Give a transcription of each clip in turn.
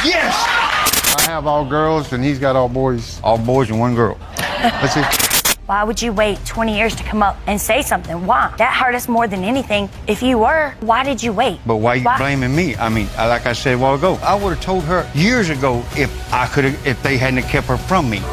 Yes! I have all girls and he's got all boys. All boys and one girl. That's it. Why would you wait 20 years to come up and say something? Why? That hurt us more than anything. If you were, why did you wait? But why you blaming me? I mean, like I said a while ago, I would have told her years ago if they hadn't kept her from me.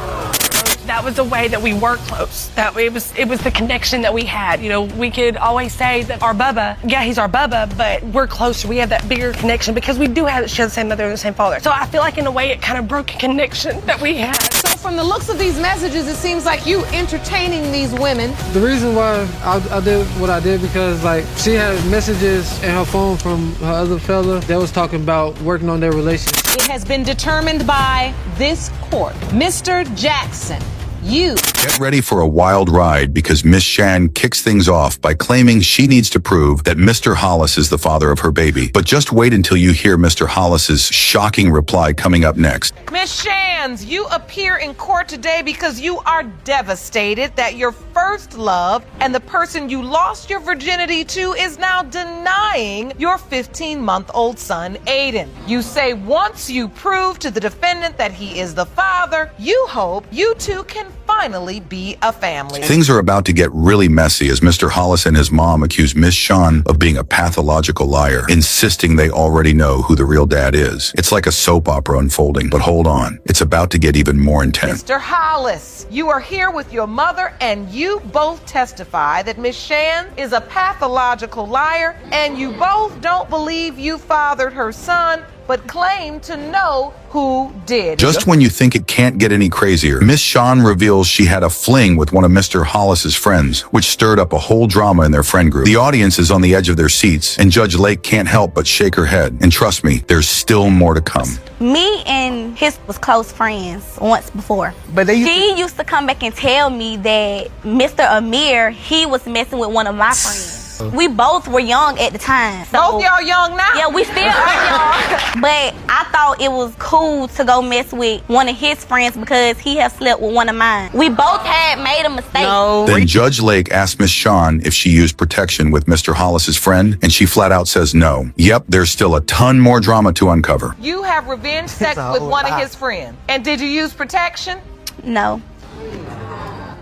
That was a way that we were close. That it was the connection that we had. You know, we could always say that our Bubba, yeah, he's our Bubba, but we're closer. We have that bigger connection because we do share the same mother and the same father. So I feel like in a way it kind of broke a connection that we had. So from the looks of these messages, it seems like you entertaining these women. The reason why I did what I did because like she had messages in her phone from her other fella that was talking about working on their relationship. It has been determined by this court. Mr. Jackson, you. Get ready for a wild ride because Miss Shan kicks things off by claiming she needs to prove that Mr. Hollis is the father of her baby. But just wait until you hear Mr. Hollis's shocking reply coming up next. Miss Shans, you appear in court today because you are devastated that your first love and the person you lost your virginity to is now denying your 15-month-old son, Aiden. You say once you prove to the defendant that he is the father, you hope you two can finally be a family. Things are about to get really messy as Mr. Hollis and his mom accuse Miss Shan of being a pathological liar, insisting they already know who the real dad is. It's like a soap opera unfolding, but hold on, it's about to get even more intense. Mr. Hollis, you are here with your mother and you both testify that Miss Shan is a pathological liar and you both don't believe you fathered her son, but claim to know who did. Just when you think it can't get any crazier, Miss Shan reveals she had a fling with one of Mr. Hollis's friends, which stirred up a whole drama in their friend group. The audience is on the edge of their seats, and Judge Lake can't help but shake her head. And trust me, there's still more to come. Me and his was close friends once before. But she used to come back and tell me that Mr. Amir, he was messing with one of my friends. We both were young at the time. So, both y'all young now? Yeah, we still are young. But I thought it was cool to go mess with one of his friends because he had slept with one of mine. We both had made a mistake. No. Then Judge Lake asked Miss Shan if she used protection with Mr. Hollis's friend, and she flat out says no. Yep, there's still a ton more drama to uncover. You have revenge sex with one of his friends. And did you use protection? No.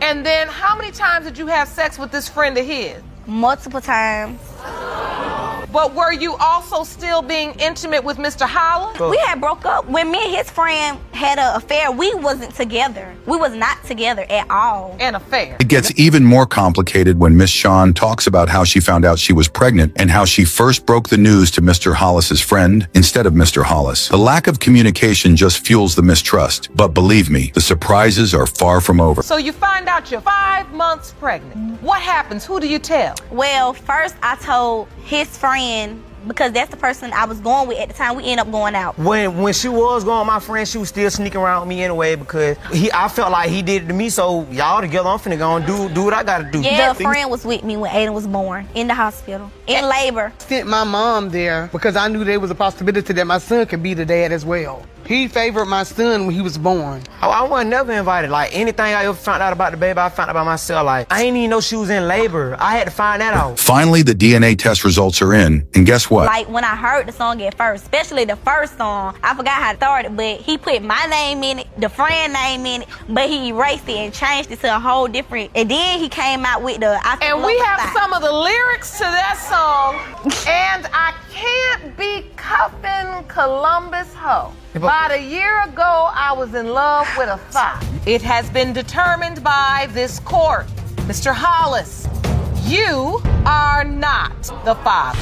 And then how many times did you have sex with this friend of his? Multiple times. But were you also still being intimate with Mr. Hollis? We had broke up. When me and his friend had an affair, we wasn't together. We was not together at all. An affair. It gets even more complicated when Miss Shan talks about how she found out she was pregnant and how she first broke the news to Mr. Hollis's friend instead of Mr. Hollis. The lack of communication just fuels the mistrust. But believe me, the surprises are far from over. So you find out you're 5 months pregnant. What happens? Who do you tell? Well, first I told his friend because that's the person I was going with at the time. We ended up going out. When she was going with my friend, she was still sneaking around with me anyway because I felt like he did it to me. So y'all together, I'm finna go and do what I gotta do. Yeah, the friend was with me when Aiden was born in the hospital, in labor. Sent my mom there because I knew there was a possibility that my son could be the dad as well. He favored my son when he was born. I wasn't never invited. Like anything I ever found out about the baby, I found out by myself. Like I didn't even know she was in labor. I had to find that out. Finally, the DNA test results are in, and guess what? Like when I heard the song at first, especially the first song, I forgot how it started, but he put my name in it, the friend name in it, but he erased it and changed it to a whole different. And then he came out with the. And we have some of the lyrics to that song. And I can't be cuffing Columbus hoe. About a year ago, I was in love with a thought. It has been determined by this court. Mr. Hollis, you are not the father.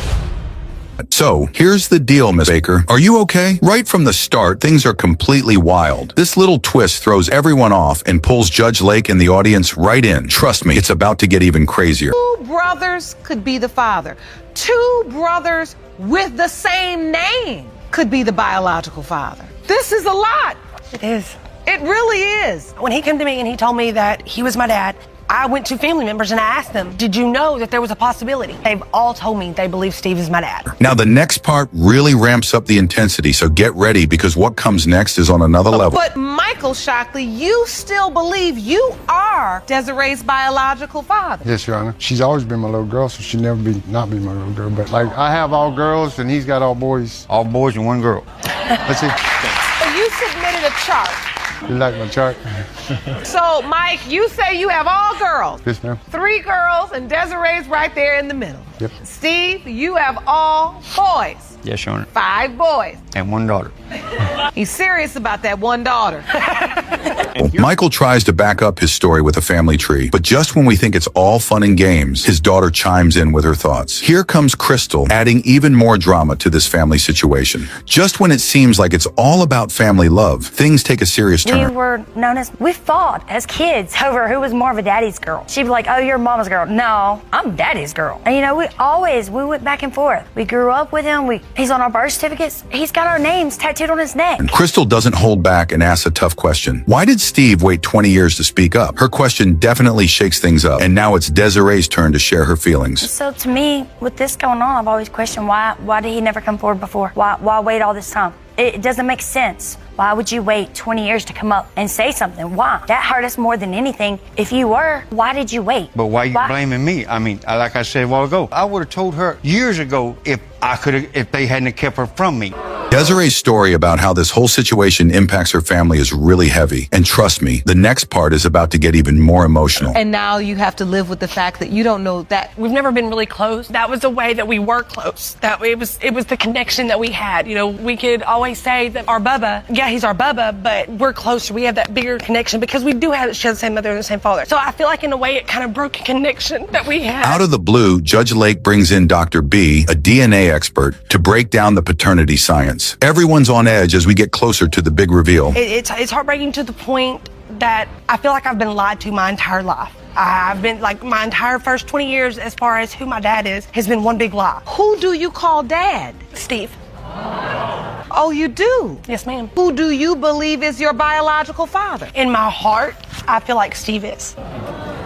So, here's the deal, Miss Baker. Are you okay? Right from the start, things are completely wild. This little twist throws everyone off and pulls Judge Lake and the audience right in. Trust me, it's about to get even crazier. 2 brothers could be the father. 2 brothers with the same name could be the biological father. This is a lot. It is. It really is. When he came to me and he told me that he was my dad, I went to family members and I asked them, did you know that there was a possibility? They've all told me they believe Steve is my dad. Now, the next part really ramps up the intensity, so get ready because what comes next is on another level. But Michael Shockley, you still believe you are Desiree's biological father. Yes, Your Honor. She's always been my little girl, so she'll never not be my little girl. But like, I have all girls and he's got all boys. All boys and one girl. That's it. So you submitted a chart. You like my chart? So, Mike, you say you have all girls. Yes, ma'am. 3 girls and Desiree's right there in the middle. Yep. Steve, you have all boys. Yes, Your Honor. 5 boys. And one daughter. He's serious about that one daughter. Michael tries to back up his story with a family tree, but just when we think it's all fun and games, his daughter chimes in with her thoughts. Here comes Crystal, adding even more drama to this family situation. Just when it seems like it's all about family love, things take a serious We turn. were known as, we fought as kids over who was more of a daddy's girl. She'd be like, oh, you're mama's girl. No, I'm daddy's girl. And you know, we went back and forth. We grew up with him. He's on our birth certificates. He's got our names tattooed on his neck. And Crystal doesn't hold back and asks a tough question. Why did Steve wait 20 years to speak up? Her question definitely shakes things up. And now it's Desiree's turn to share her feelings. So to me, with this going on, I've always questioned why did he never come forward before? Why wait all this time? It doesn't make sense. Why would you wait 20 years to come up and say something? Why? That hurt us more than anything. If you were, why did you wait? But why you blaming me? I mean, like I said a while ago, I would have told her years ago if they hadn't kept her from me. Desiree's story about how this whole situation impacts her family is really heavy. And trust me, the next part is about to get even more emotional. And now you have to live with the fact that you don't know that. We've never been really close. That was the way that we were close. It was the connection that we had. You know, we could always say that our Bubba, yeah, he's our Bubba, but we're closer. We have that bigger connection because we do share the same mother and the same father. So I feel like in a way it kind of broke a connection that we had. Out of the blue, Judge Lake brings in Dr. B, a DNA expert, to break down the paternity science. Everyone's on edge as we get closer to the big reveal. It's heartbreaking to the point that I feel like I've been lied to my entire life. I've been, like, my entire first 20 years as far as who my dad is has been one big lie. Who do you call dad? Steve. Oh, you do? Yes, ma'am. Who do you believe is your biological father? In my heart, I feel like Steve is.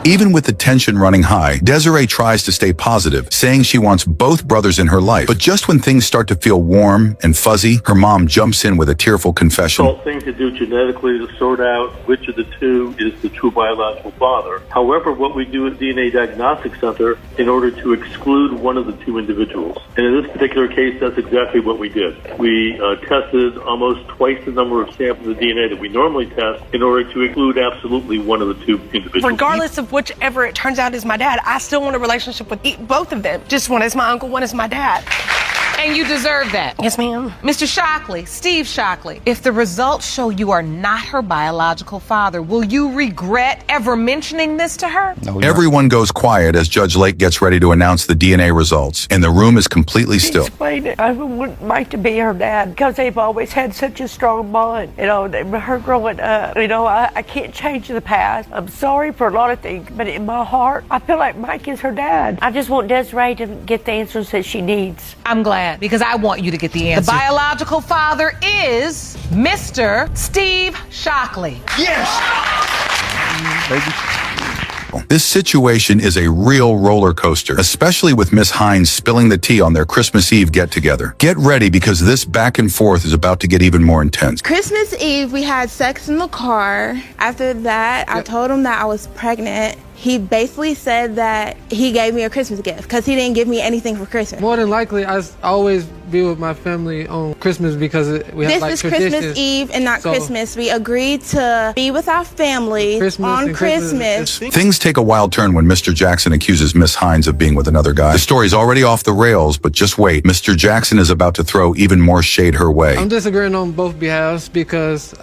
Even with the tension running high, Desiree tries to stay positive, saying she wants both brothers in her life. But just when things start to feel warm and fuzzy, her mom jumps in with a tearful confession. It's a thing to do genetically to sort out which of the two is the true biological father. However, what we do at DNA Diagnostic Center in order to exclude one of the two individuals. And in this particular case, that's exactly what we did. We tested almost twice the number of samples of DNA that we normally test in order to exclude absolutely one of the two individuals. Regardless of whichever it turns out is my dad, I still want a relationship with both of them. Just one is my uncle, one is my dad. And you deserve that. Yes, ma'am. Mr. Shockley, Steve Shockley, if the results show you are not her biological father, will you regret ever mentioning this to her? No, Everyone goes quiet as Judge Lake gets ready to announce the DNA results, and the room is completely still. Explain it. I wouldn't like to be her dad because they've always had such a strong bond. You know, her growing up, you know, I can't change the past. I'm sorry for a lot of things, but in my heart, I feel like Mike is her dad. I just want Desiree to get the answers that she needs. I'm glad, because I want you to get the answer. The biological father is Mr. Steve Shockley. Yes! This situation is a real roller coaster, especially with Miss Hines spilling the tea on their Christmas Eve get-together. Get ready because this back and forth is about to get even more intense. Christmas Eve, we had sex in the car. After that, I told him that I was pregnant. He basically said that he gave me a Christmas gift because he didn't give me anything for Christmas. More than likely, I always be with my family on Christmas because we have like traditions. This is Christmas Eve and not Christmas. We agreed to be with our family on Christmas. Things take a wild turn when Mr. Jackson accuses Miss Hines of being with another guy. The story's already off the rails, but just wait. Mr. Jackson is about to throw even more shade her way. I'm disagreeing on both behalves because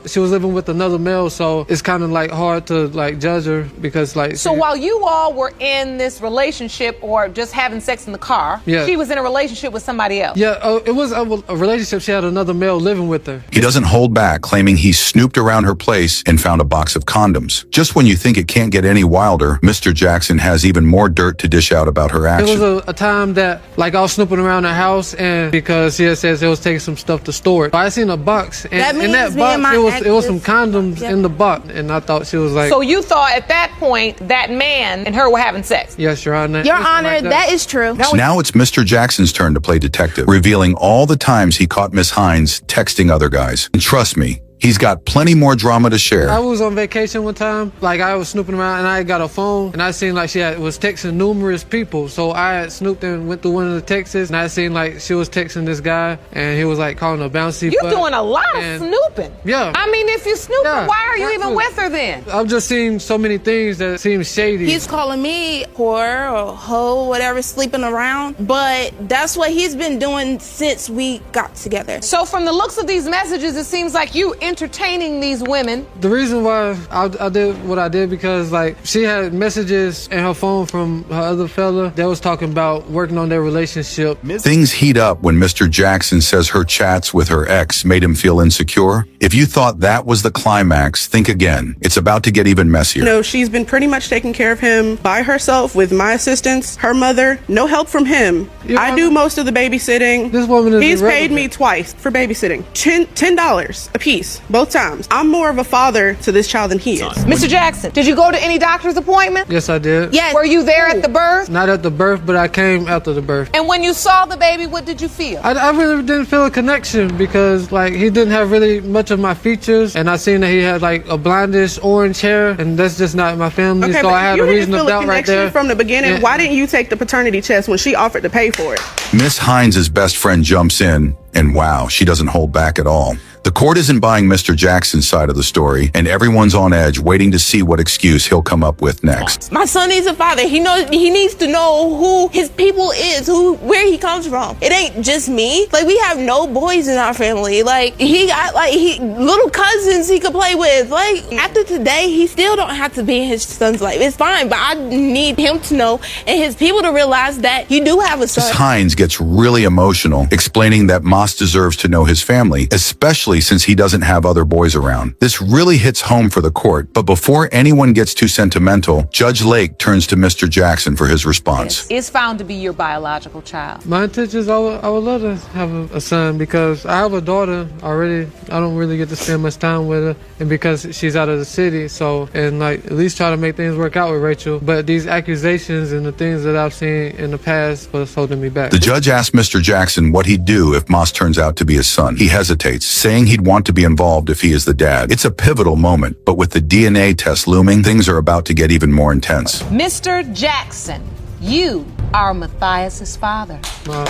she was living with another male, so it's kind of like hard to like judge her because like. So while you all were in this relationship or just having sex in the car, yeah, she was in a relationship with somebody else. Yeah, it was a relationship. She had another male living with her. He doesn't hold back, claiming he snooped around her place and found a box of condoms. Just when you think it can't get any wilder, Mr. Jackson has even more dirt to dish out about her actions. It was a time that, like, I was snooping around the house, and because she says it was taking some stuff to store it. But I seen a box, and in that box, it was some condoms in the box, and I thought she was like... So you thought at that point that man and her were having sex? Yes, Your Honor. Your Honor, that is true. Now it's Mr. Jackson's turn to play detective, revealing all the times he caught Miss Hines texting other guys. And trust me, he's got plenty more drama to share. I was on vacation one time, like I was snooping around and I got a phone and I seen like was texting numerous people. So I had snooped and went through one of the texts and I seen like she was texting this guy and he was like calling her bouncy. You're doing a lot of snooping. Yeah. I mean, if you snooping, why are you even with her then? I've just seen so many things that seem shady. He's calling me whore or hoe, whatever, sleeping around. But that's what he's been doing since we got together. So from the looks of these messages, it seems like you entertaining these women. The reason why I did what I did because like she had messages in her phone from her other fella that was talking about working on their relationship. Things heat up when Mr. Jackson says her chats with her ex made him feel insecure. If you thought that was the climax, think again. It's about to get even messier. No, she's been pretty much taking care of him by herself with my assistance, her mother, no help from him. I do most of the babysitting. This woman is He's paid me twice for babysitting. $10 a piece, both times. I'm more of a father to this child than he is. Mr. Jackson, did you go to any doctor's appointment? Yes, I did. Yes. Were you there at the birth? Not at the birth, but I came after the birth. And when you saw the baby, what did you feel? I really didn't feel a connection because like he didn't have really much of my features and I seen that he had like a blondish orange hair and that's just not my family. Okay, so I had a reason to doubt right there. From the beginning, why didn't you take the paternity test when she offered to pay for it? Miss Hines' best friend jumps in, and wow, she doesn't hold back at all. The court isn't buying Mr. Jackson's side of the story, and everyone's on edge waiting to see what excuse he'll come up with next. My son needs a father. He needs to know who his people is, where he comes from. It ain't just me. Like, we have no boys in our family. Like, he got little cousins he could play with. Like, after today, he still don't have to be in his son's life. It's fine, but I need him to know and his people to realize that you do have a son. Miss Hines gets really emotional, explaining that Moss deserves to know his family, especially since he doesn't have other boys around. This really hits home for the court, but before anyone gets too sentimental, Judge Lake turns to Mr. Jackson for his response. Is found to be your biological child. My intention is I would love to have a son because I have a daughter already. I don't really get to spend much time with her and because she's out of the city, so and like at least try to make things work out with Rachel. But these accusations and the things that I've seen in the past was holding me back. The judge asked Mr. Jackson what he'd do if Moss turns out to be his son. He hesitates, saying he'd want to be involved if he is the dad. It's a pivotal moment, but with the DNA test looming, things are about to get even more intense. Mr. Jackson, you are Matthias's father. At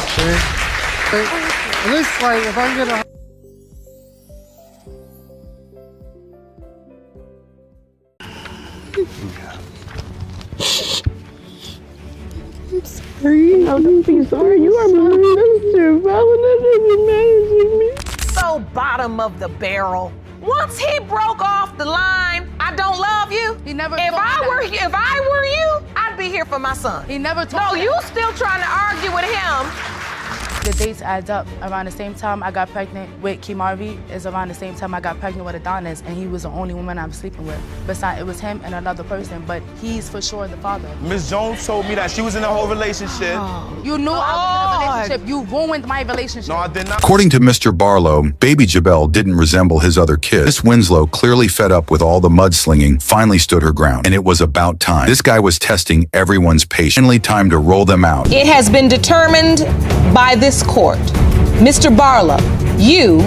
least like if I can get a No, don't be sorry. You are my sister. Why would that be managing me? So bottom of the barrel. Once he broke off the line, I don't love you. He never. If I were you, I'd be here for my son. He never told No, me. you still trying to argue with him. The dates adds up. Around the same time I got pregnant with Kimarvi is around the same time I got pregnant with Adonis, and he was the only woman I was sleeping with. Besides, it was him and another person, but he's for sure the father. Ms. Jones told me that she was in a whole relationship. You knew I was in a relationship. You ruined my relationship. No, I did not. According to Mr. Barlow, baby Jabel didn't resemble his other kids. Miss Winslow, clearly fed up with all the mudslinging, finally stood her ground, and it was about time. This guy was testing everyone's patience. Finally time to roll them out. It has been determined by this court. Mr. Barlow, you...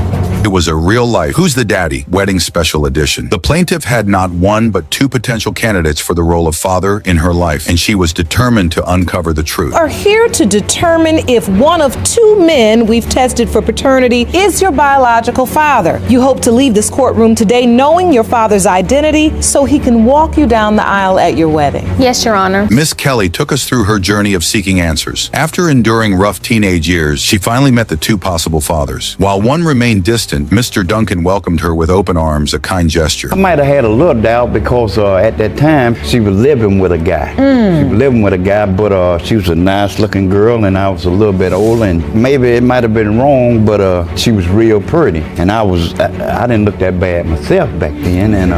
It was a real-life Who's the Daddy wedding special edition. The plaintiff had not one but two potential candidates for the role of father in her life, and she was determined to uncover the truth. Are here to determine if one of two men we've tested for paternity is your biological father. You hope to leave this courtroom today knowing your father's identity so he can walk you down the aisle at your wedding. Yes, Your Honor. Miss Kelly took us through her journey of seeking answers. After enduring rough teenage years, she finally met the two possible fathers. While one remained distant distant, Mr. Duncan welcomed her with open arms, a kind gesture. I might have had a little doubt because at that time she was living with a guy. She was living with a guy, but she was a nice looking girl and I was a little bit older, and maybe it might have been wrong, but she was real pretty. And I didn't look that bad myself back then, and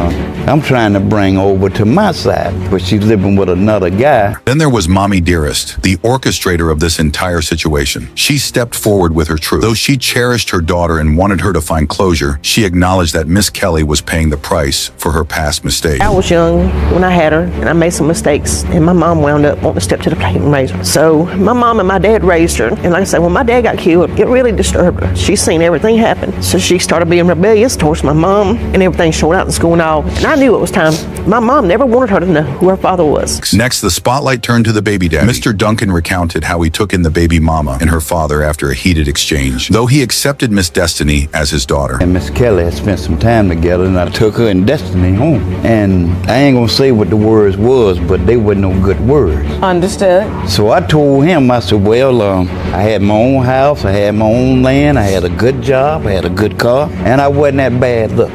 I'm trying to bring her over to my side, but she's living with another guy. Then there was Mommy Dearest, the orchestrator of this entire situation. She stepped forward with her truth. Though she cherished her daughter and wanted her to find closure, she acknowledged that Miss Kelly was paying the price for her past mistakes. I was young when I had her, and I made some mistakes, and my mom wound up wanting to step to the plate and raise her. So my mom and my dad raised her, and like I said, when my dad got killed, it really disturbed her. She's seen everything happen, so she started being rebellious towards my mom, and everything showed out in school and all. And I knew it was time. My mom never wanted her to know who her father was. Next, the spotlight turned to the baby daddy. Mr. Duncan recounted how he took in the baby mama and her father after a heated exchange, though he accepted Miss Destiny as his daughter. And Miss Kelly had spent some time together, and I took her and Destiny home. And I ain't gonna say what the words was, but they weren't no good words. Understood. So I told him, I said, well, I had my own house, I had my own land, I had a good job, I had a good car, and I wasn't that bad look.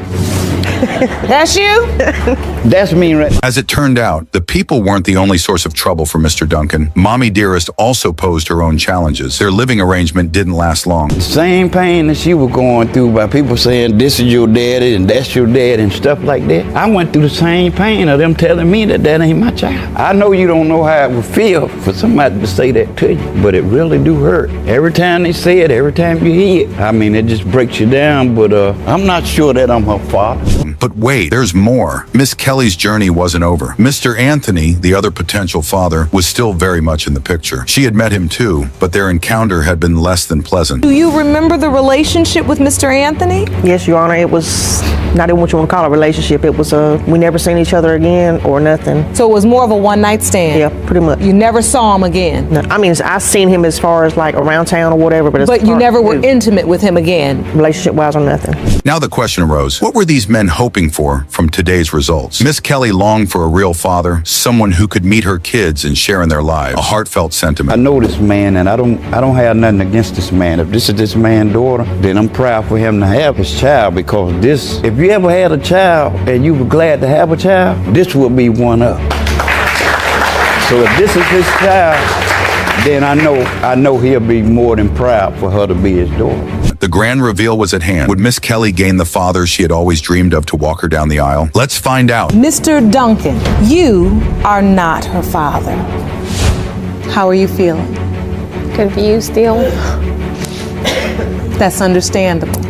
That's you? That's me right. As it turned out, the people weren't the only source of trouble for Mr. Duncan. Mommy Dearest also posed her own challenges. Their living arrangement didn't last long. The same pain that she was going through by people saying, this is your daddy and that's your dad and stuff like that. I went through the same pain of them telling me that that ain't my child. I know you don't know how it would feel for somebody to say that to you, but it really do hurt. Every time they say it, every time you hear it, I mean, it just breaks you down, but I'm not sure that I'm her father. But wait, there's more. Miss Kelly's journey wasn't over. Mr. Anthony, the other potential father, was still very much in the picture. She had met him too, but their encounter had been less than pleasant. Do you remember the relationship with Mr. Anthony? Yes, Your Honor, it was not even what you want to call a relationship. It was we never seen each other again or nothing. So it was more of a one-night stand? Yeah, pretty much. You never saw him again? No, I mean, I seen him as far as like around town or whatever, but you never were intimate with him again? Relationship-wise or nothing. Now the question arose, what were these men hoping for from today's results? Miss Kelly longed for a real father, someone who could meet her kids and share in their lives, a heartfelt sentiment. I know this man, and I don't have nothing against this man. If this is this man's daughter, then I'm proud for him to have his child, because this, if you ever had a child and you were glad to have a child, this will be one up. So if this is his child, then I know he'll be more than proud for her to be his daughter. The grand reveal was at hand. Would Miss Kelly gain the father she had always dreamed of to walk her down the aisle? Let's find out. Mr. Duncan, you are not her father. How are you feeling? Confused still. That's understandable.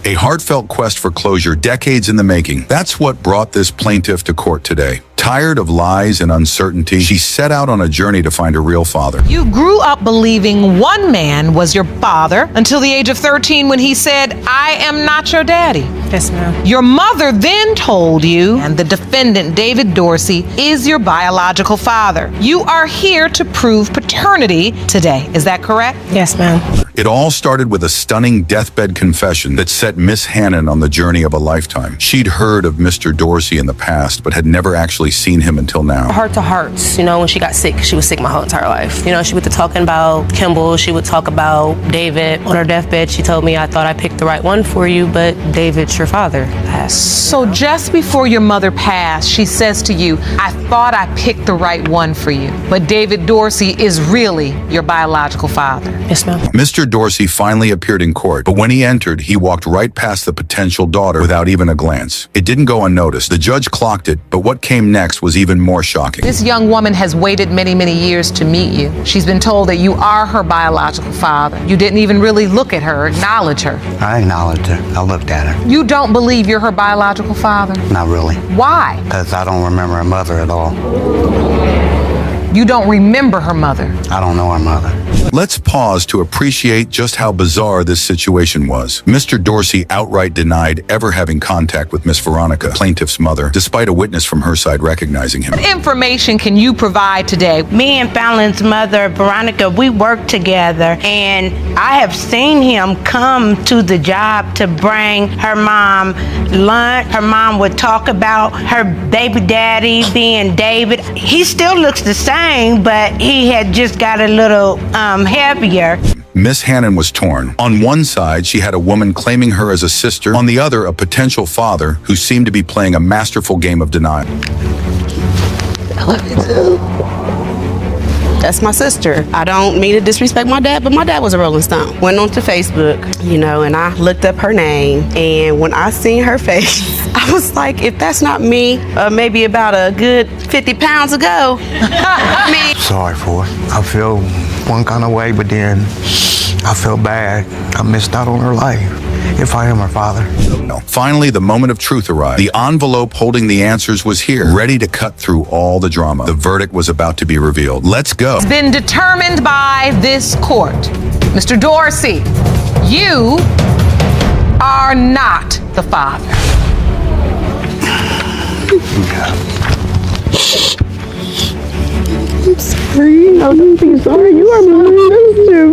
A heartfelt quest for closure, decades in the making. That's what brought this plaintiff to court today. Tired of lies and uncertainty, she set out on a journey to find her real father. You grew up believing one man was your father until the age of 13 when he said, I am not your daddy. Yes, ma'am. Your mother then told you, and the defendant, David Dorsey, is your biological father. You are here to prove paternity today. Is that correct? Yes, ma'am. It all started with a stunning deathbed confession that set Miss Hannon on the journey of a lifetime. She'd heard of Mr. Dorsey in the past, but had never actually seen him until now. Heart to hearts, when she got sick, she was sick my whole entire life. She would be talking about Kimball, she would talk about David. On her deathbed, she told me, I thought I picked the right one for you, but David's your father. So just before your mother passed, she says to you, I thought I picked the right one for you, but David Dorsey is really your biological father. Yes, ma'am. Mr. Dorsey finally appeared in court, but when he entered, he walked right past the potential daughter without even a glance. It didn't go unnoticed. The judge clocked it, but what came next was even more shocking. This young woman has waited many, many years to meet you. She's been told that you are her biological father. You didn't even really look at her, acknowledge her. I acknowledged her. I looked at her. You don't believe you're her biological father? Not really. Why? Because I don't remember her mother at all. You don't remember her mother? I don't know her mother. Let's pause to appreciate just how bizarre this situation was. Mr. Dorsey outright denied ever having contact with Miss Veronica, plaintiff's mother, despite a witness from her side recognizing him. What information can you provide today? Me and Fallon's mother, Veronica, we work together, and I have seen him come to the job to bring her mom lunch. Her mom would talk about her baby daddy being David. He still looks the same, but he had just got a little heavier. Miss Hannon was torn. On one side, she had a woman claiming her as a sister. On the other, a potential father who seemed to be playing a masterful game of denial. I love you too. That's my sister. I don't mean to disrespect my dad, but my dad was a Rolling Stone. Went onto Facebook, and I looked up her name, and when I seen her face, I was like, if that's not me, maybe about a good 50 pounds ago, me. Sorry for it. I feel one kind of way, but then I feel bad. I missed out on her life. If I am her father. Finally, the moment of truth arrived. The envelope holding the answers was here, ready to cut through all the drama. The verdict was about to be revealed. Let's go. It's been determined by this court. Mr. Dorsey, you are not the father. I'm sorry. No, don't be sorry. You are my sister.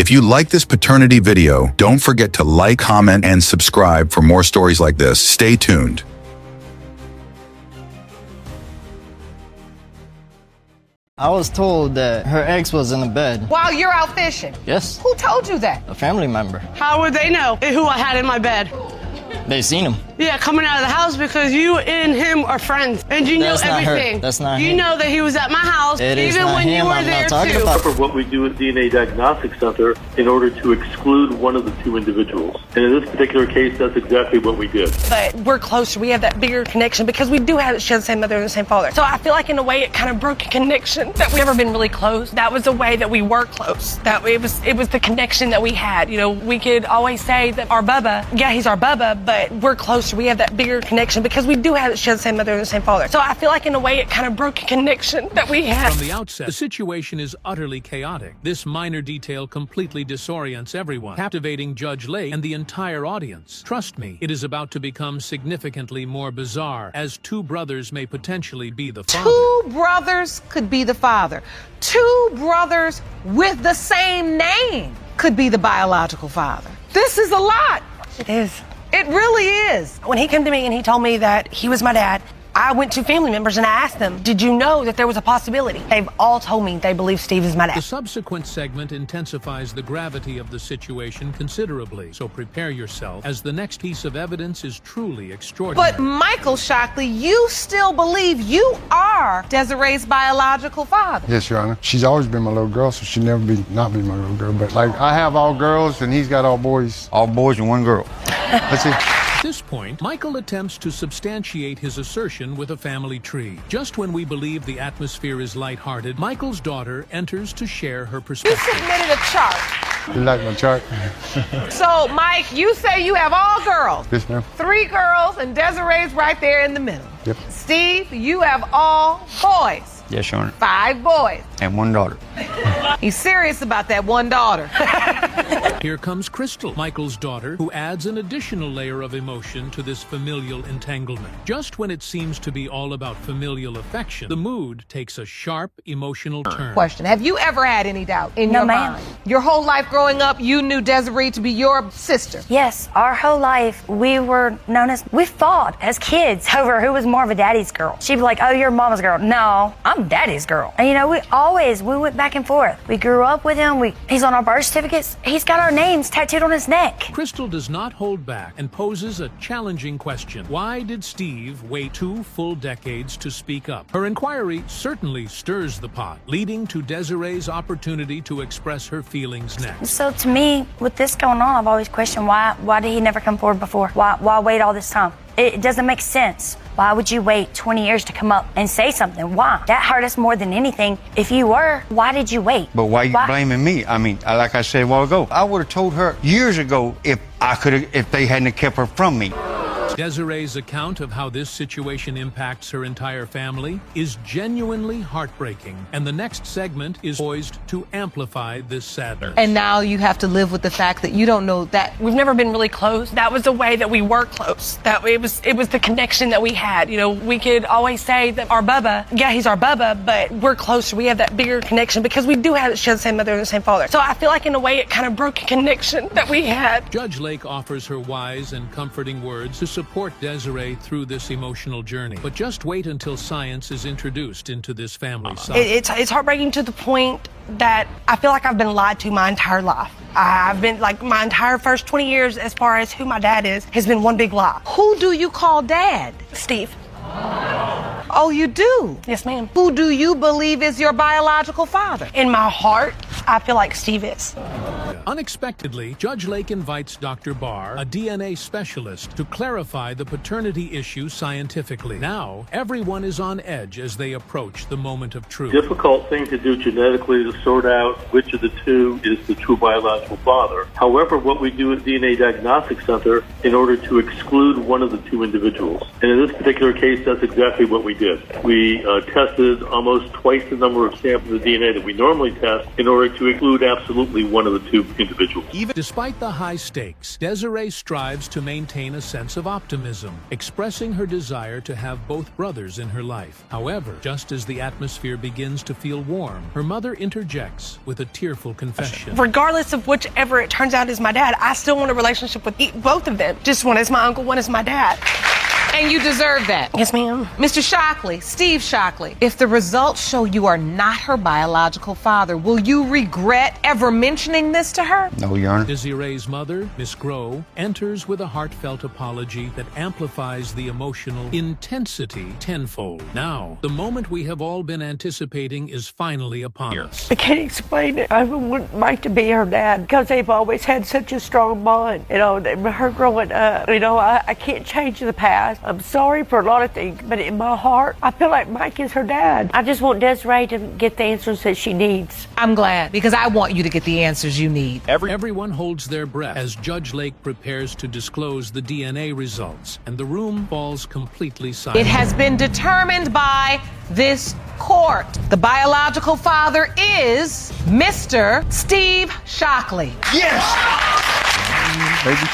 If you like this paternity video, don't forget to like, comment, and subscribe for more stories like this. Stay tuned. I was told that her ex was in the bed. While you're out fishing? Yes. Who told you that? A family member. How would they know who I had in my bed? They seen him. Yeah, coming out of the house because you and him are friends. And you know everything. Her. That's not You him. know that he was at my house even when you were there too. For what we do at DNA Diagnostic Center in order to exclude one of the two individuals. And in this particular case, that's exactly what we did. But we're closer. We have that bigger connection because we do share the same mother and the same father. So I feel like in a way it kind of broke a connection that we've never been really close. That was a way that we were close. That it was the connection that we had. We could always say that our Bubba, yeah, he's our Bubba, but we're closer. We have that bigger connection because we do share the same mother and the same father. So I feel like in a way it kind of broke a connection that we had. From the outset, the situation is utterly chaotic. This minor detail completely disorients everyone, captivating Judge Lake and the entire audience. Trust me, it is about to become significantly more bizarre, as two brothers may potentially be the father. Two brothers could be the father. Two brothers with the same name could be the biological father. This is a lot. It is. It really is. When he came to me and he told me that he was my dad, I went to family members and I asked them, did you know that there was a possibility? They've all told me they believe Steve is my dad. The subsequent segment intensifies the gravity of the situation considerably, so prepare yourself as the next piece of evidence is truly extraordinary. But Michael Shockley, you still believe you are Desiree's biological father? Yes, Your Honor. She's always been my little girl, so she'll never not be my little girl. But I have all girls and he's got all boys. All boys and one girl. That's it. At this point, Michael attempts to substantiate his assertion with a family tree. Just when we believe the atmosphere is lighthearted, Michael's daughter enters to share her You perspective. submitted a chart. You like my chart? So, Mike, you say you have all girls. Yes, ma'am. 3 girls and Desiree's right there in the middle. Yep. Steve, you have all boys. Yes, Your Honor. 5 boys. And one daughter. He's serious about that one daughter. Here comes Crystal, Michael's daughter, who adds an additional layer of emotion to this familial entanglement. Just when it seems to be all about familial affection, the mood takes a sharp emotional turn. Question. Have you ever had any doubt in No, your ma'am. mind? Your whole life growing up, you knew Desiree to be your sister. Yes, our whole life we fought as kids over who was more of a daddy's girl. She'd be like, oh, you're mama's girl. No, I'm daddy's girl. And we went back and forth. We grew up with him. He's on our birth certificates. He's got our names tattooed on his neck. Crystal does not hold back and poses a challenging question. Why did Steve wait 2 full decades to speak up? Her inquiry certainly stirs the pot, leading to Desiree's opportunity to express her feelings next. So to me, with this going on, I've always questioned why did he never come forward before? Why wait all this time? It doesn't make sense. Why would you wait 20 years to come up and say something? Why? That hurt us more than anything. If you were, why did you wait? But why are you blaming me? I mean, like I said a while ago, I would have told her years ago if they hadn't kept her from me. Desiree's account of how this situation impacts her entire family is genuinely heartbreaking, and the next segment is poised to amplify this sadness. And now you have to live with the fact that you don't know that. We've never been really close. That was a way that we were close. That it was the connection that we had. We could always say that our Bubba, yeah, he's our Bubba, but we're closer. We have that bigger connection because we do share the same mother and the same father. So I feel like in a way it kind of broke a connection that we had. Judge Lake offers her wise and comforting words to support support Desiree through this emotional journey. But just wait until science is introduced into this family saga. It's heartbreaking to the point that I feel like I've been lied to my entire life. I've been, like, my entire first 20 years as far as who my dad is has been one big lie. Who do you call dad? Steve. Oh, you do? Yes, ma'am. Who do you believe is your biological father? In my heart, I feel like Steve is. Unexpectedly, Judge Lake invites Dr. Barr, a DNA specialist, to clarify the paternity issue scientifically. Now, everyone is on edge as they approach the moment of truth. Difficult thing to do genetically to sort out which of the two is the true biological father. However, what we do at DNA Diagnostic Center in order to exclude one of the two individuals. And in this particular case, that's exactly what we did. We tested almost twice the number of samples of DNA that we normally test in order to exclude absolutely one of the two individuals. Even despite the high stakes, Desiree strives to maintain a sense of optimism, expressing her desire to have both brothers in her life. However, just as the atmosphere begins to feel warm, her mother interjects with a tearful confession. Regardless of whichever it turns out is my dad, I still want a relationship with both of them. Just one is my uncle, one is my dad. And you deserve that. Yes, ma'am. Mr. Shockley, Steve Shockley, if the results show you are not her biological father, will you regret ever mentioning this to her? No, Your Honor. Desiree's mother, Miss Groh, enters with a heartfelt apology that amplifies the emotional intensity tenfold. Now, the moment we have all been anticipating is finally upon us. I can't explain it. I wouldn't like to be her dad because they've always had such a strong bond. You know, her growing up, you know, I can't change the past. I'm sorry for a lot of things, but in my heart, I feel like Mike is her dad. I just want Desiree to get the answers that she needs. I'm glad, because I want you to get the answers you need. Everyone holds their breath as Judge Lake prepares to disclose the DNA results, and the room falls completely silent. It has been determined by this court. The biological father is Mr. Steve Shockley. Yes! Baby.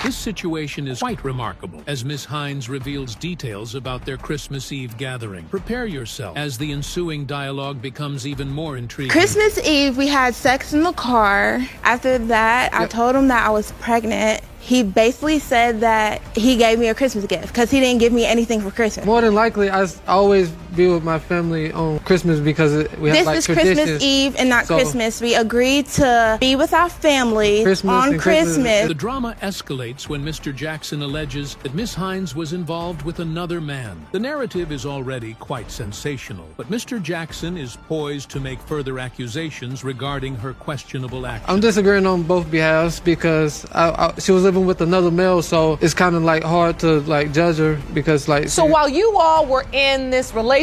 This situation is quite remarkable as Miss Hines reveals details about their Christmas Eve gathering. Prepare yourself as the ensuing dialogue becomes even more intriguing. Christmas Eve, we had sex in the car. After that, I told him that I was pregnant. He basically said that he gave me a Christmas gift because he didn't give me anything for Christmas. More than likely, I always be with my family on Christmas because we have like traditions. This is Christmas Eve and not Christmas. We agreed to be with our family on Christmas. The drama escalates when Mr. Jackson alleges that Miss Hines was involved with another man. The narrative is already quite sensational, but Mr. Jackson is poised to make further accusations regarding her questionable actions. I'm disagreeing on both behalves because she was living with another male, so it's kind of like hard to like judge her because like. So while you all were in this relationship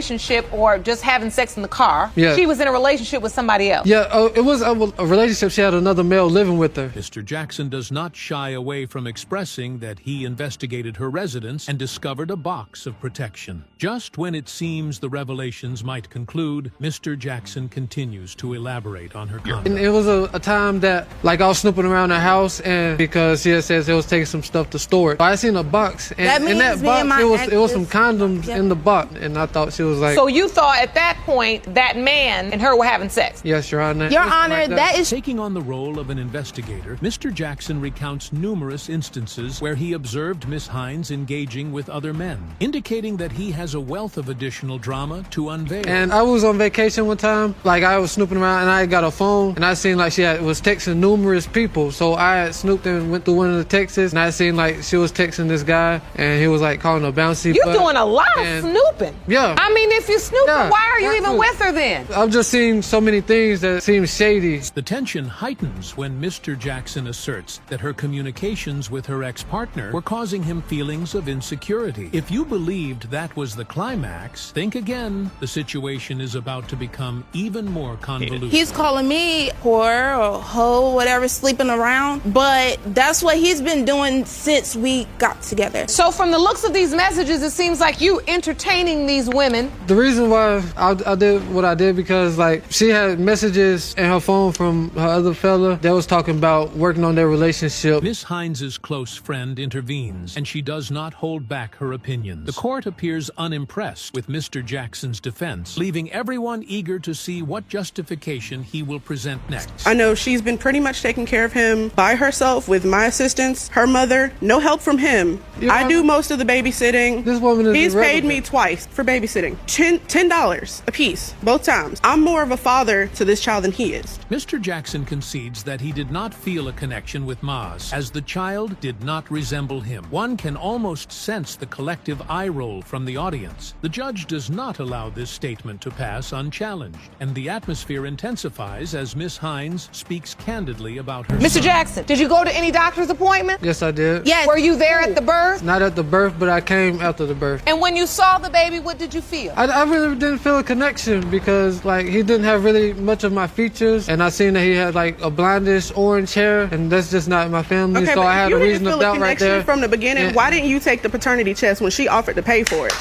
or just having sex in the car, she was in a relationship with somebody else. Yeah, it was a relationship. She had another male living with her. Mr. Jackson does not shy away from expressing that he investigated her residence and discovered a box of protection. Just when it seems the revelations might conclude, Mr. Jackson continues to elaborate on her comments. And it was a time that like I was snooping around her house, and because she had said it was taking some stuff to store it. I seen a box, and in that box it was some condoms in the box, and I thought she was like. So you thought at that point that man and her were having sex? Yes, Your Honor. Your Honor, that is. Taking on the role of an investigator, Mr. Jackson recounts numerous instances where he observed Miss Hines engaging with other men, indicating that he has a wealth of additional drama to unveil. And I was on vacation one time, like I was snooping around, and I got a phone, and I seen like was texting numerous people. So I had snooped and went through one of the texts, and I seen like she was texting this guy, and he was like calling her bouncy. You're doing a lot of snooping. Yeah. I mean, if you're snooping, why are you even with her then? I've just seen so many things that seem shady. The tension heightens when Mr. Jackson asserts that her communications with her ex-partner were causing him feelings of insecurity. If you believed that was the climax, think again. The situation is about to become even more convoluted. He's calling me whore or hoe, whatever, sleeping around, but that's what he's been doing since we got together. So from the looks of these messages, it seems like you entertaining these women. The reason why I did what I did because like she had messages in her phone from her other fella that was talking about working on their relationship. Miss Hines's close friend intervenes, and she does not hold back her opinions. The court appears unimpressed with Mr. Jackson's defense, leaving everyone eager to see what justification he will present next. I know she's been pretty much taking care of him by herself with my assistance. assistance, her mother, no help from him. I do most of the babysitting. This woman is He's paid irrelevant. me twice for babysitting. $10 a piece, both times. I'm more of a father to this child than he is. Mr. Jackson concedes that he did not feel a connection with Maz, as the child did not resemble him. One can almost sense the collective eye roll from the audience. The judge does not allow this statement to pass unchallenged, and the atmosphere intensifies as Miss Hines speaks candidly about her Mr. son. Jackson, did you go to any doctor's appointment? Yes, I did. Yes. Were you there at the birth? Not at the birth, but I came after the birth. And when you saw the baby, what did you feel? I really didn't feel a connection because like he didn't have really much of my features, and I seen that he had like a blondish orange hair, and that's just not my family. Okay, so but I had you a didn't reason to feel a doubt right connection there. from the beginning. And- Why didn't you take the paternity test when she offered to pay for it?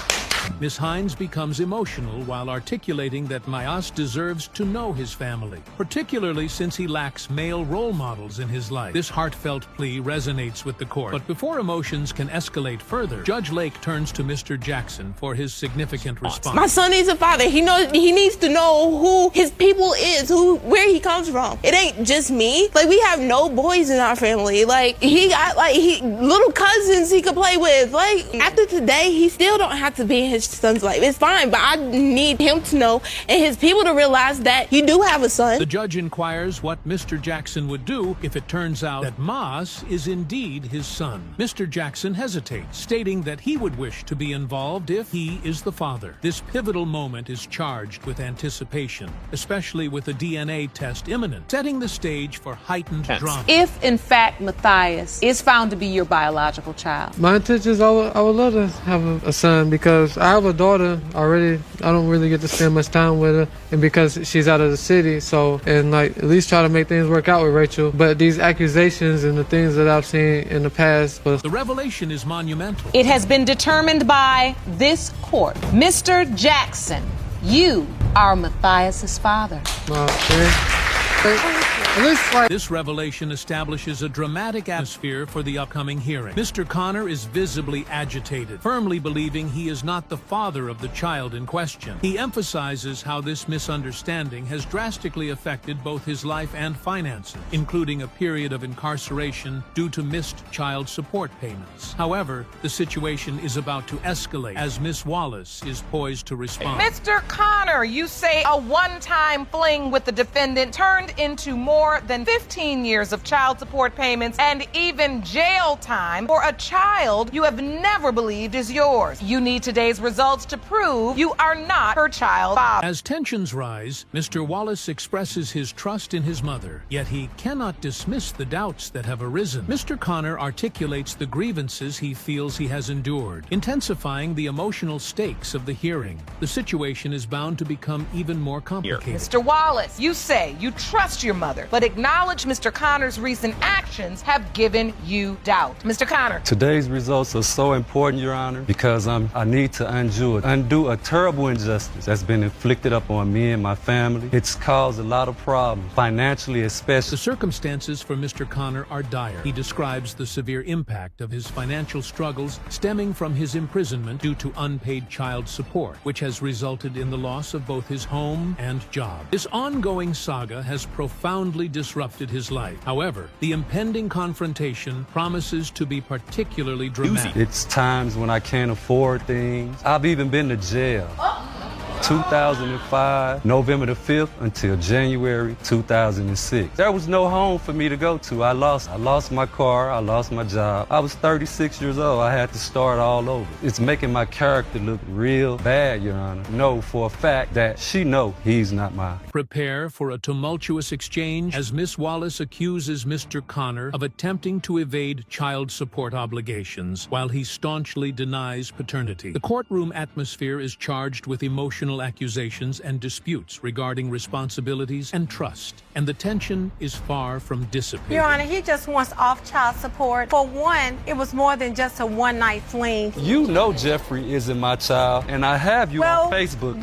Miss Hines becomes emotional while articulating that Mayas deserves to know his family, particularly since he lacks male role models in his life. This heartfelt plea resonates with the court. But before emotions can escalate further, Judge Lake turns to Mr. Jackson for his significant response. My son needs a father. He needs to know who his people is, where he comes from. It ain't just me. Like, we have no boys in our family. Like, he got little cousins he could play with. Like, after today, he still don't have to be in his son's life. It's fine, but I need him to know and his people to realize that you do have a son. The judge inquires what Mr. Jackson would do if it turns out that Mas is indeed his son. Mr. Jackson hesitates, stating that he would wish to be involved if he is the father. This pivotal moment is charged with anticipation, especially with a DNA test imminent, setting the stage for heightened drama. If, in fact, Matthias is found to be your biological child. My intention is I would love to have a son because I have a daughter already. I don't really get to spend much time with her, and because she's out of the city, so and like at least try to make things work out with Rachel. But these accusations and the things that I've seen in the past, The revelation is monumental. It has been determined by this court. Mr. Jackson, you are Matthias's father. This revelation establishes a dramatic atmosphere for the upcoming hearing. Mr. Connor is visibly agitated, firmly believing he is not the father of the child in question. He emphasizes how this misunderstanding has drastically affected both his life and finances, including a period of incarceration due to missed child support payments. However, the situation is about to escalate as Miss Wallace is poised to respond. Mr. Connor, you say a one-time fling with the defendant turned into more than 15 years of child support payments and even jail time for a child you have never believed is yours. You need today's results to prove you are not her child father. As tensions rise, Mr. Wallace expresses his trust in his mother, yet he cannot dismiss the doubts that have arisen. Mr. Connor articulates the grievances he feels he has endured, intensifying the emotional stakes of the hearing. The situation is bound to become even more complicated. Mr. Wallace, you say you trust your mother, but acknowledge Mr. Connor's recent actions have given you doubt. Mr. Connor. Today's results are so important, Your Honor, because I need to undo a terrible injustice that's been inflicted upon me and my family. It's caused a lot of problems, financially especially. The circumstances for Mr. Connor are dire. He describes the severe impact of his financial struggles stemming from his imprisonment due to unpaid child support, which has resulted in the loss of both his home and job. This ongoing saga has profoundly disrupted his life. However, the impending confrontation promises to be particularly dramatic. It's times when I can't afford things. I've even been to jail. 2005, November the 5th until January 2006. There was no home for me to go to. I lost my car, I lost my job. I was 36 years old. I had to start all over. It's making my character look real bad, Your Honor. Know for a fact that she know he's not mine. Prepare for a tumultuous exchange as Miss Wallace accuses Mr. Connor of attempting to evade child support obligations while he staunchly denies paternity. The courtroom atmosphere is charged with emotional accusations and disputes regarding responsibilities and trust, and the tension is far from dissipating. Your Honor, he just wants off child support. For one, it was more than just a one-night fling. You know Jeffrey isn't my child, and I have you on Facebook.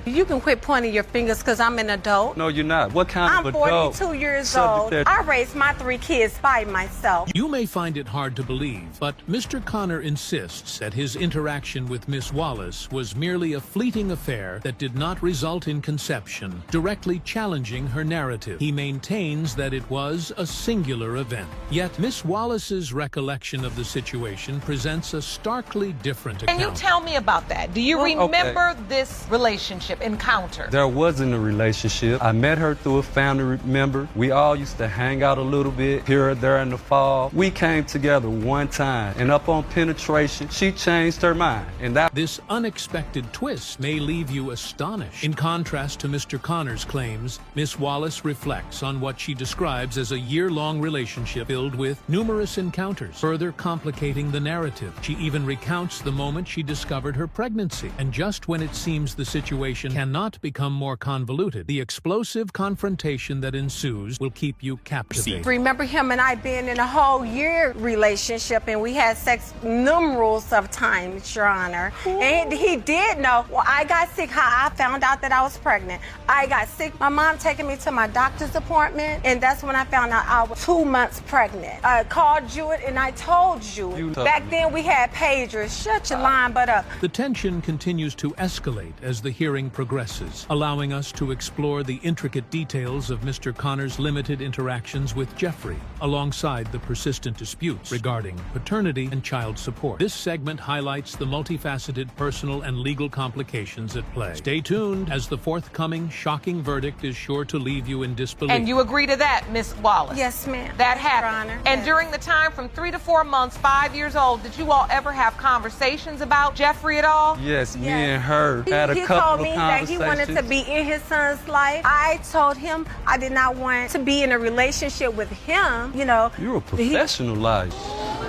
You can quit pointing your fingers because I'm an adult. No, you're not. What kind I'm of adult? 42 years old. I raised my 3 kids by myself. You may find it hard to believe, but Mr. Connor insists that his interaction with Miss Wallace was merely a fleeting fleeting affair that did not result in conception, directly challenging her narrative. He maintains that it was a singular event. Yet Miss Wallace's recollection of the situation presents a starkly different account. Can you tell me about that? Do you remember this relationship encounter? There wasn't a relationship. I met her through a family member. We all used to hang out a little bit here or there in the fall. We came together one time, and up on penetration, she changed her mind. And this unexpected twist may leave you astonished. In contrast to Mr. Connor's claims, Miss Wallace reflects on what she describes as a year-long relationship filled with numerous encounters, further complicating the narrative. She even recounts the moment she discovered her pregnancy. And just when it seems the situation cannot become more convoluted, the explosive confrontation that ensues will keep you captivated. Remember him and I being in a whole year relationship, and we had sex numerous of times, Your Honor. And he did know. Well, I got sick. How I found out that I was pregnant. I got sick. My mom taking me to my doctor's appointment, and that's when I found out I was 2 months pregnant. I called you and I told you. Back then we had pagers. Shut your lying butt up. The tension continues to escalate as the hearing progresses, allowing us to explore the intricate details of Mr. Connor's limited interactions with Jeffrey, alongside the persistent disputes regarding paternity and child support. This segment highlights the multifaceted personal and legal complications at play. Stay tuned, as the forthcoming shocking verdict is sure to leave you in disbelief. And you agree to that, Miss Wallace? Yes, ma'am. That happened. Your Honor. And during the time from 3 to 4 months, 5 years old, did you all ever have conversations about Jeffrey at all? Yes, me and her had a He couple told of me that he wanted to be in his son's life. I told him I did not want to be in a relationship with him. You know, You're a professional liar.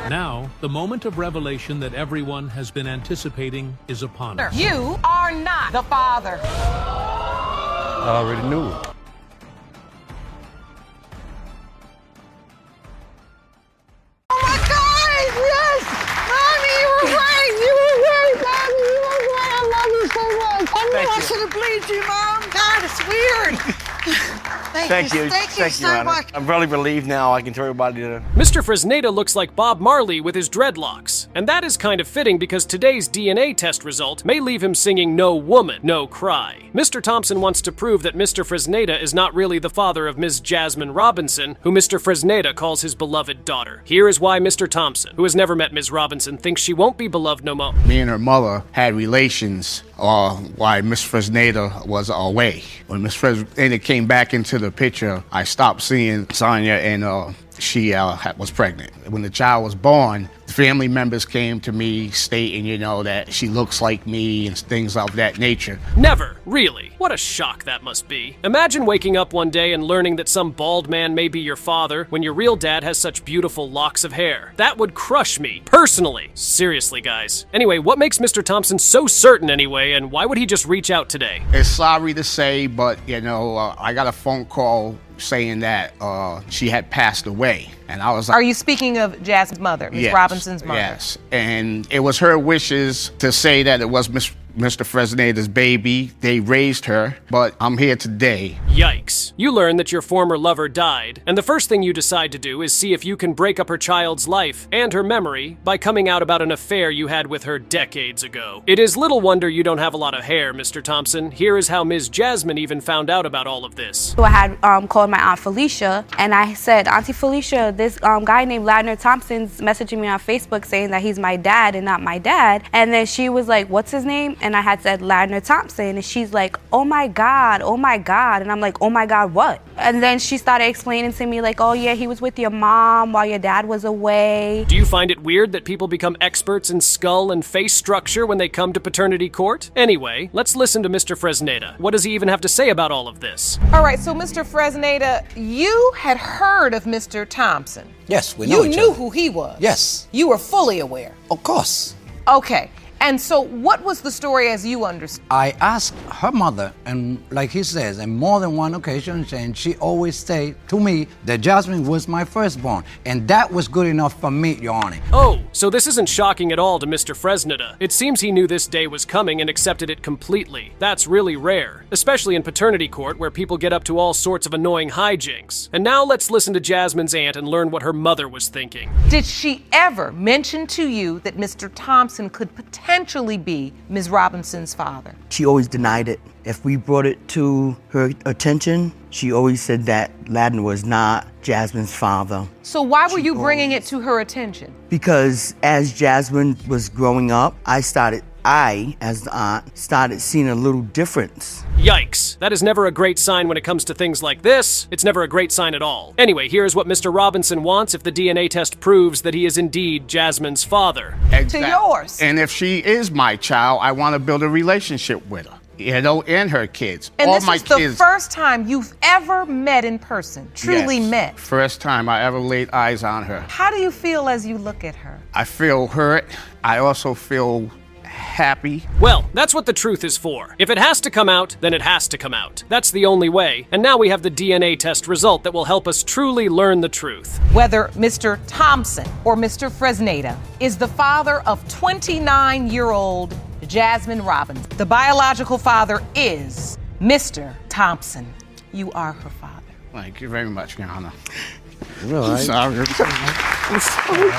Now, the moment of revelation that everyone has been anticipating is upon us. You are not the father. I already knew it. Oh my God! Yes! Mommy, you were right! You were right, Mommy! You were right! I love you so much! I knew I should have believed you, Mom! God, it's weird! Thank you so much. I'm really relieved now. I can tell everybody to... Mr. Fresneda looks like Bob Marley with his dreadlocks. And that is kind of fitting because today's DNA test result may leave him singing "No Woman, No Cry." Mr. Thompson wants to prove that Mr. Fresneda is not really the father of Ms. Jasmine Robinson, who Mr. Fresneda calls his beloved daughter. Here is why Mr. Thompson, who has never met Ms. Robinson, thinks she won't be beloved no more. Me and her mother had relations while Miss Fresneda was away. When Miss Fresneda came back into the picture, I stopped seeing Sonia, and she was pregnant. When the child was born, the family members came to me stating, that she looks like me and things of that nature. Never, really. What a shock that must be. Imagine waking up one day and learning that some bald man may be your father when your real dad has such beautiful locks of hair. That would crush me, personally. Seriously, guys. Anyway, what makes Mr. Thompson so certain anyway, and why would he just reach out today? It's sorry to say, but, I got a phone call saying that she had passed away. And I was like... Are you speaking of Jasmine's mother, Miss Robinson's mother? Yes. And it was her wishes to say that it was Mr. Fresneda's baby. They raised her, but I'm here today. Yikes. You learn that your former lover died, and the first thing you decide to do is see if you can break up her child's life and her memory by coming out about an affair you had with her decades ago. It is little wonder you don't have a lot of hair, Mr. Thompson. Here is how Ms. Jasmine even found out about all of this. So I had called my Aunt Felicia, and I said, Auntie Felicia, this guy named Ladner Thompson's messaging me on Facebook saying that he's my dad and not my dad. And then she was like, what's his name? And I had said Ladner Thompson, and she's like, oh my God. And I'm like, oh my God, what? And then she started explaining to me like, oh yeah, he was with your mom while your dad was away. Do you find it weird that people become experts in skull and face structure when they come to paternity court? Anyway, let's listen to Mr. Fresneda. What does he even have to say about all of this? All right, so Mr. Fresneda, you had heard of Mr. Thompson. Yes, we know each other. You knew who he was. Yes. You were fully aware. Of course. Okay. And so what was the story as you understood? I asked her mother, and like he says, on more than one occasion, and she always said to me that Jasmine was my firstborn, and that was good enough for me, Your Honor. Oh, so this isn't shocking at all to Mr. Fresneda. It seems he knew this day was coming and accepted it completely. That's really rare, especially in paternity court where people get up to all sorts of annoying hijinks. And now let's listen to Jasmine's aunt and learn what her mother was thinking. Did she ever mention to you that Mr. Thompson could potentially potentially be Ms. Robinson's father? She always denied it. If we brought it to her attention, she always said that Ladner was not Jasmine's father. So why were you bringing it to her attention? Because as Jasmine was growing up, as the aunt, started seeing a little difference. Yikes. That is never a great sign when it comes to things like this. It's never a great sign at all. Anyway, here's what Mr. Robinson wants if the DNA test proves that he is indeed Jasmine's father. To yours. And if she is my child, I want to build a relationship with her, and her kids. And All this my is the kids. first time you've ever met in person, truly Yes. met. First time I ever laid eyes on her. How do you feel as you look at her? I feel hurt. I also feel happy. Well, that's what the truth is for. If it has to come out, then it has to come out. That's the only way. And now we have the DNA test result that will help us truly learn the truth. Whether Mr. Thompson or Mr. Fresneda is the father of 29-year-old Jasmine Robbins. The biological father is Mr. Thompson. You are her father. Thank you very much, Your Honor. Right. I'm sorry.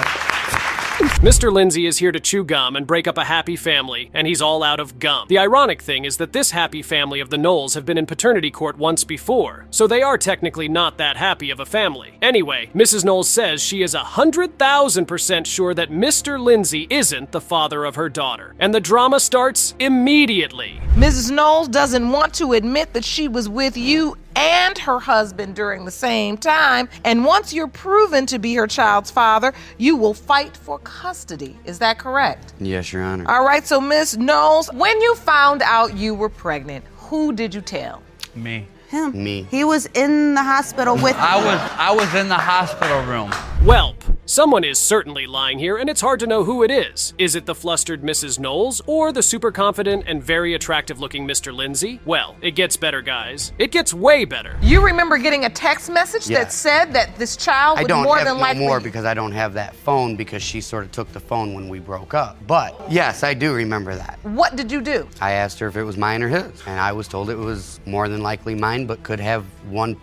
Mr. Lindsay is here to chew gum and break up a happy family, and he's all out of gum. The ironic thing is that this happy family of the Knowles have been in paternity court once before, so they are technically not that happy of a family. Anyway, Mrs. Knowles says she is 100,000% sure that Mr. Lindsay isn't the father of her daughter, and the drama starts immediately. Mrs. Knowles doesn't want to admit that she was with you and her husband during the same time, and once you're proven to be her child's father, you will fight for custody. Is that correct? Yes, Your Honor. All right, so Miss Knowles, when you found out you were pregnant, who did you tell? Me. Him. Me. He was in the hospital with I was in the hospital room. Welp. Someone is certainly lying here, and it's hard to know who it is. Is it the flustered Mrs. Knowles, or the super confident and very attractive-looking Mr. Lindsay? Well, it gets better, guys. It gets way better. You remember getting a text message Yeah. that said that this child I would don't more have than no likely... more because I don't have that phone because she sort of took the phone when we broke up. But yes, I do remember that. What did you do? I asked her if it was mine or his, and I was told it was more than likely mine, but could have 1%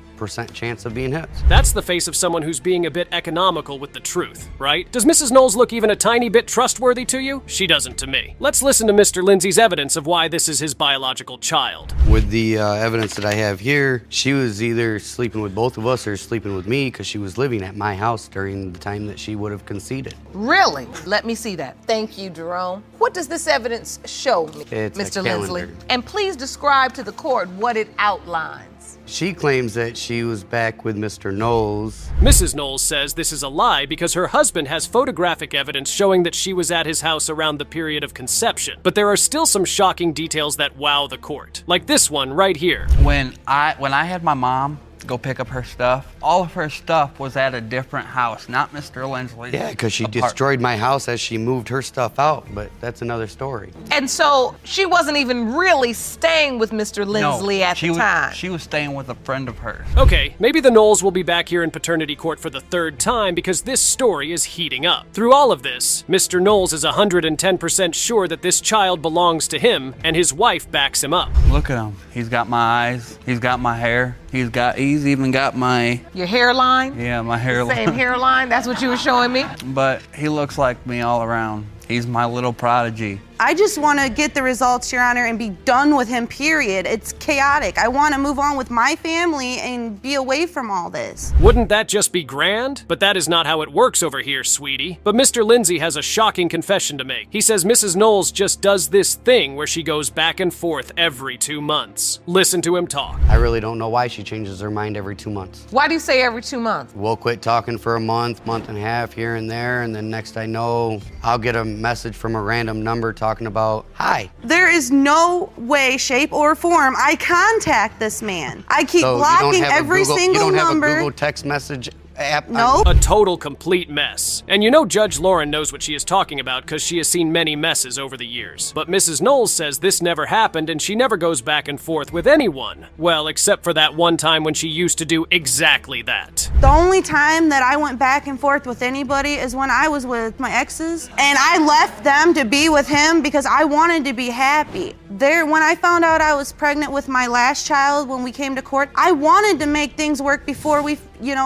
chance of being his. That's the face of someone who's being a bit economical with the truth, right? Does Mrs. Knowles look even a tiny bit trustworthy to you? She doesn't to me. Let's listen to Mr. Lindsay's evidence of why this is his biological child. With the evidence that I have here, she was either sleeping with both of us or sleeping with me because she was living at my house during the time that she would have conceded. Really? Let me see that. Thank you, Jerome. What does this evidence show me, It's a Mr. Lindsley? calendar. And please describe to the court what it outlines. She claims that she was back with Mr. Knowles. Mrs. Knowles says this is a lie because her husband has photographic evidence showing that she was at his house around the period of conception. But there are still some shocking details that wow the court. Like this one right here. When I had my mom go pick up her stuff, all of her stuff was at a different house, not Mr. Lindsley's. Yeah, because she apartment. destroyed my house as she moved her stuff out, but that's another story. And so she wasn't even really staying with Mr. Lindsley at the time. She was staying with a friend of hers. Okay, maybe the Knowles will be back here in paternity court for the third time because this story is heating up. Through all of this, Mr. Knowles is 110% sure that this child belongs to him, and his wife backs him up. Look at him. He's got my eyes. He's got my hair. He's even got my... Your hairline? Yeah, my hairline. Same hairline? That's what you were showing me? But he looks like me all around. He's my little prodigy. I just want to get the results, Your Honor, and be done with him, period. It's chaotic. I want to move on with my family and be away from all this. Wouldn't that just be grand? But that is not how it works over here, sweetie. But Mr. Lindsay has a shocking confession to make. He says Mrs. Knowles just does this thing where she goes back and forth every 2 months. Listen to him talk. I really don't know why she changes her mind every 2 months. Why do you say every 2 months? We'll quit talking for a month and a half here and there, and then next I know, I'll get a message from a random number talking about, hi. There is no way, shape, or form I contact this man. I keep So blocking every single you don't number. have a Google text message app? No. A total complete mess. And you know Judge Lauren knows what she is talking about because she has seen many messes over the years. But Mrs. Knowles says this never happened and she never goes back and forth with anyone. Well, except for that one time when she used to do exactly that. The only time that I went back and forth with anybody is when I was with my exes, and I left them to be with him because I wanted to be happy. When I found out I was pregnant with my last child when we came to court, I wanted to make things work before we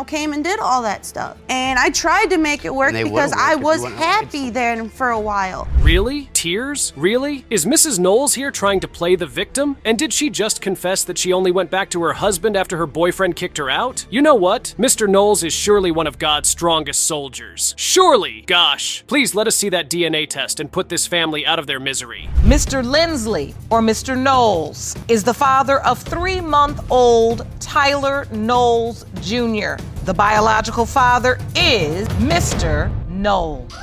came and did all that stuff. And I tried to make it work because I was happy there for a while. Really? Tears? Really? Is Mrs. Knowles here trying to play the victim? And did she just confess that she only went back to her husband after her boyfriend kicked her out? You know what? Mr. Knowles is surely one of God's strongest soldiers. Surely! Gosh, please let us see that DNA test and put this family out of their misery. Mr. Lindsley, or Mr. Knowles, is the father of 3-month-old Tyler Knowles Jr. The biological father is Mr. Knowles.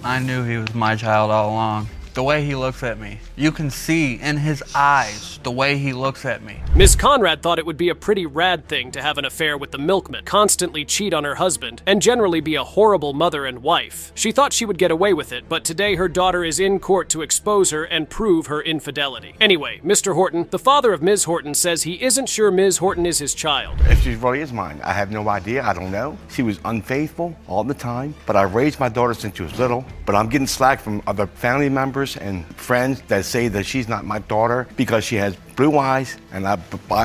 I knew he was my child all along. The way he looks at me. You can see in his eyes the way he looks at me. Ms. Conrad thought it would be a pretty rad thing to have an affair with the milkman, constantly cheat on her husband, and generally be a horrible mother and wife. She thought she would get away with it, but today her daughter is in court to expose her and prove her infidelity. Anyway, Mr. Horton, the father of Ms. Horton, says he isn't sure Ms. Horton is his child. If she really is mine, I have no idea. I don't know. She was unfaithful all the time, but I raised my daughter since she was little. But I'm getting slack from other family members and friends that say that she's not my daughter because she has blue eyes, and I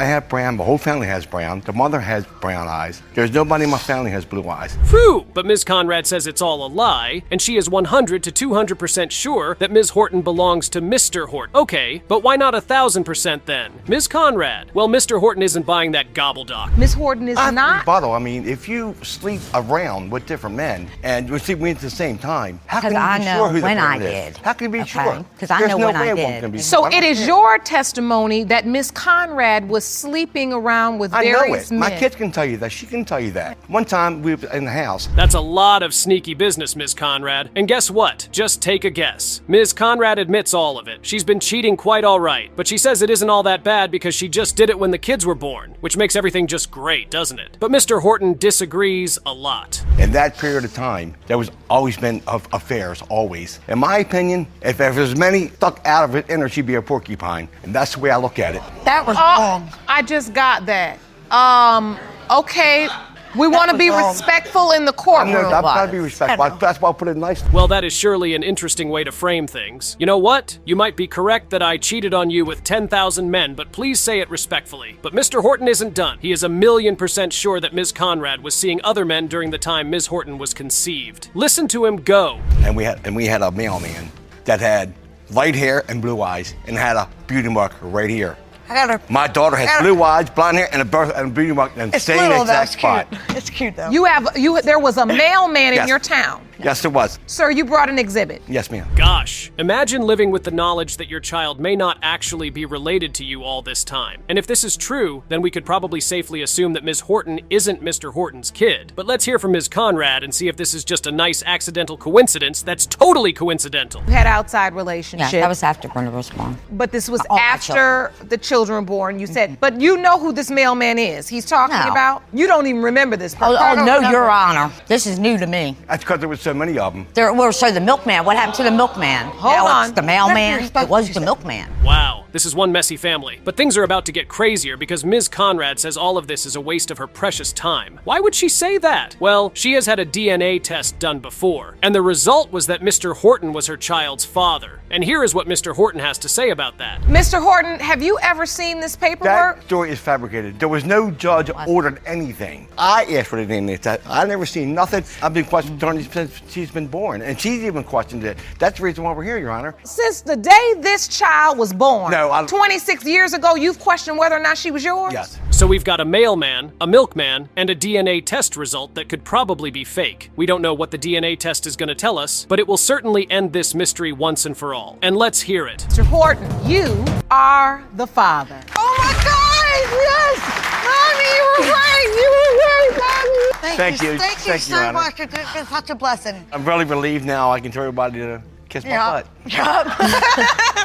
have brown. The whole family has brown. The mother has brown eyes. There's nobody in my family has blue eyes. Phew! But Ms. Conrad says it's all a lie, and she is 100 to 200% sure that Ms. Horton belongs to Mr. Horton. Okay, but why not 1,000% then? Ms. Conrad, well, Mr. Horton isn't buying that gobbledock. Ms. Horton is not. Rebuttal. I mean, if you sleep around with different men and you're sleeping at the same time, how can you be sure who the parent is? How can you be sure? Because I know when I did. So it is your testimony that Ms. Conrad was sleeping around with various men. My kids can tell you that. She can tell you that. One time we were in the house. That's a lot of sneaky business, Ms. Conrad. And guess what? Just take a guess. Ms. Conrad admits all of it. She's been cheating quite all right, but she says it isn't all that bad because she just did it when the kids were born, which makes everything just great, doesn't it? But Mr. Horton disagrees a lot. In that period of time, there was always been affairs, always. In my opinion, if there's many stuck out of it in her, she'd be a porcupine. And that's the way I look at it. That was wrong. I just got that. Okay. We want to be respectful in the courtroom. I'm trying to be respectful. That's why I put it nicely. Well, that is surely an interesting way to frame things. You know what? You might be correct that I cheated on you with 10,000 men, but please say it respectfully. But Mr. Horton isn't done. He is 1,000,000% sure that Ms. Conrad was seeing other men during the time Ms. Horton was conceived. Listen to him go. And we had a mailman that had light hair and blue eyes and had a beauty mark right here. My daughter has blue eyes, blonde hair, and a beauty mark in the same exact spot. It's cute though. There was a mailman in your town. Yes, there was. Sir, you brought an exhibit. Yes, ma'am. Gosh, imagine living with the knowledge that your child may not actually be related to you all this time. And if this is true, then we could probably safely assume that Ms. Horton isn't Mr. Horton's kid. But let's hear from Ms. Conrad and see if this is just a nice accidental coincidence that's totally coincidental. You had outside relationship. Yeah, that was after Brenda was born. But this was after the children were born. You said, but you know who this mailman is. He's talking about. You don't even remember this person. Oh, no, Your Honor. This is new to me. That's because there was so many of them. So the milkman. What happened to the milkman? Hold on. It's the mailman. It was the milkman. Wow, this is one messy family. But things are about to get crazier because Ms. Conrad says all of this is a waste of her precious time. Why would she say that? Well, she has had a DNA test done before, and the result was that Mr. Horton was her child's father. And here is what Mr. Horton has to say about that. Mr. Horton, have you ever seen this paperwork? That story is fabricated. There was no judge ordered anything. I asked for the DNA test. I never seen nothing. I've been questioning her since she's been born, and she's even questioned it. That's the reason why we're here, Your Honor. Since the day this child was born, 26 years ago, you've questioned whether or not she was yours? Yes. So we've got a mailman, a milkman, and a DNA test result that could probably be fake. We don't know what the DNA test is going to tell us, but it will certainly end this mystery once and for all. And let's hear it. Mr. Horton, you are the father. Oh my God! Yes! Mommy, you were right! You were right, Mommy! Thank you. Thank you Your so Honor. much. It's been such a blessing. I'm really relieved now. I can tell everybody to kiss my butt.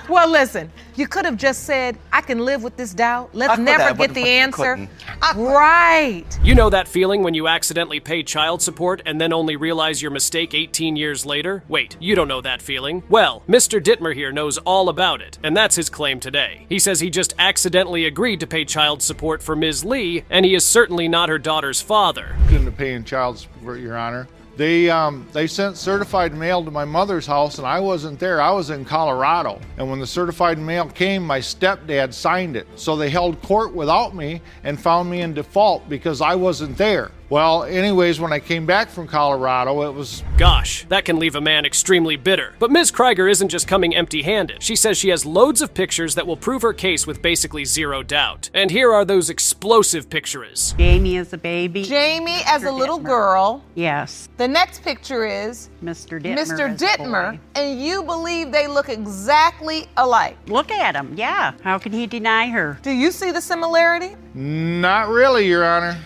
Well, listen, you could have just said, I can live with this doubt. Let's never get the answer. Right. You know that feeling when you accidentally pay child support and then only realize your mistake 18 years later? Wait, you don't know that feeling? Well, Mr. Dittmer here knows all about it, and that's his claim today. He says he just accidentally agreed to pay child support for Ms. Lee, and he is certainly not her daughter's father. Into paying child support, Your Honor. They sent certified mail to my mother's house, and I wasn't there. I was in Colorado. And when the certified mail came, my stepdad signed it. So they held court without me and found me in default because I wasn't there. Well, anyways, when I came back from Colorado, it was... Gosh, that can leave a man extremely bitter. But Ms. Krieger isn't just coming empty-handed. She says she has loads of pictures that will prove her case with basically zero doubt. And here are those explosive pictures. Jamie as a baby. Jamie as a little girl. Yes. The next picture is Mr. Dittmer. Mr. as a Dittmer, boy. and you believe they look exactly alike. Look at him, yeah. How can he deny her? Do you see the similarity? Not really, Your Honor.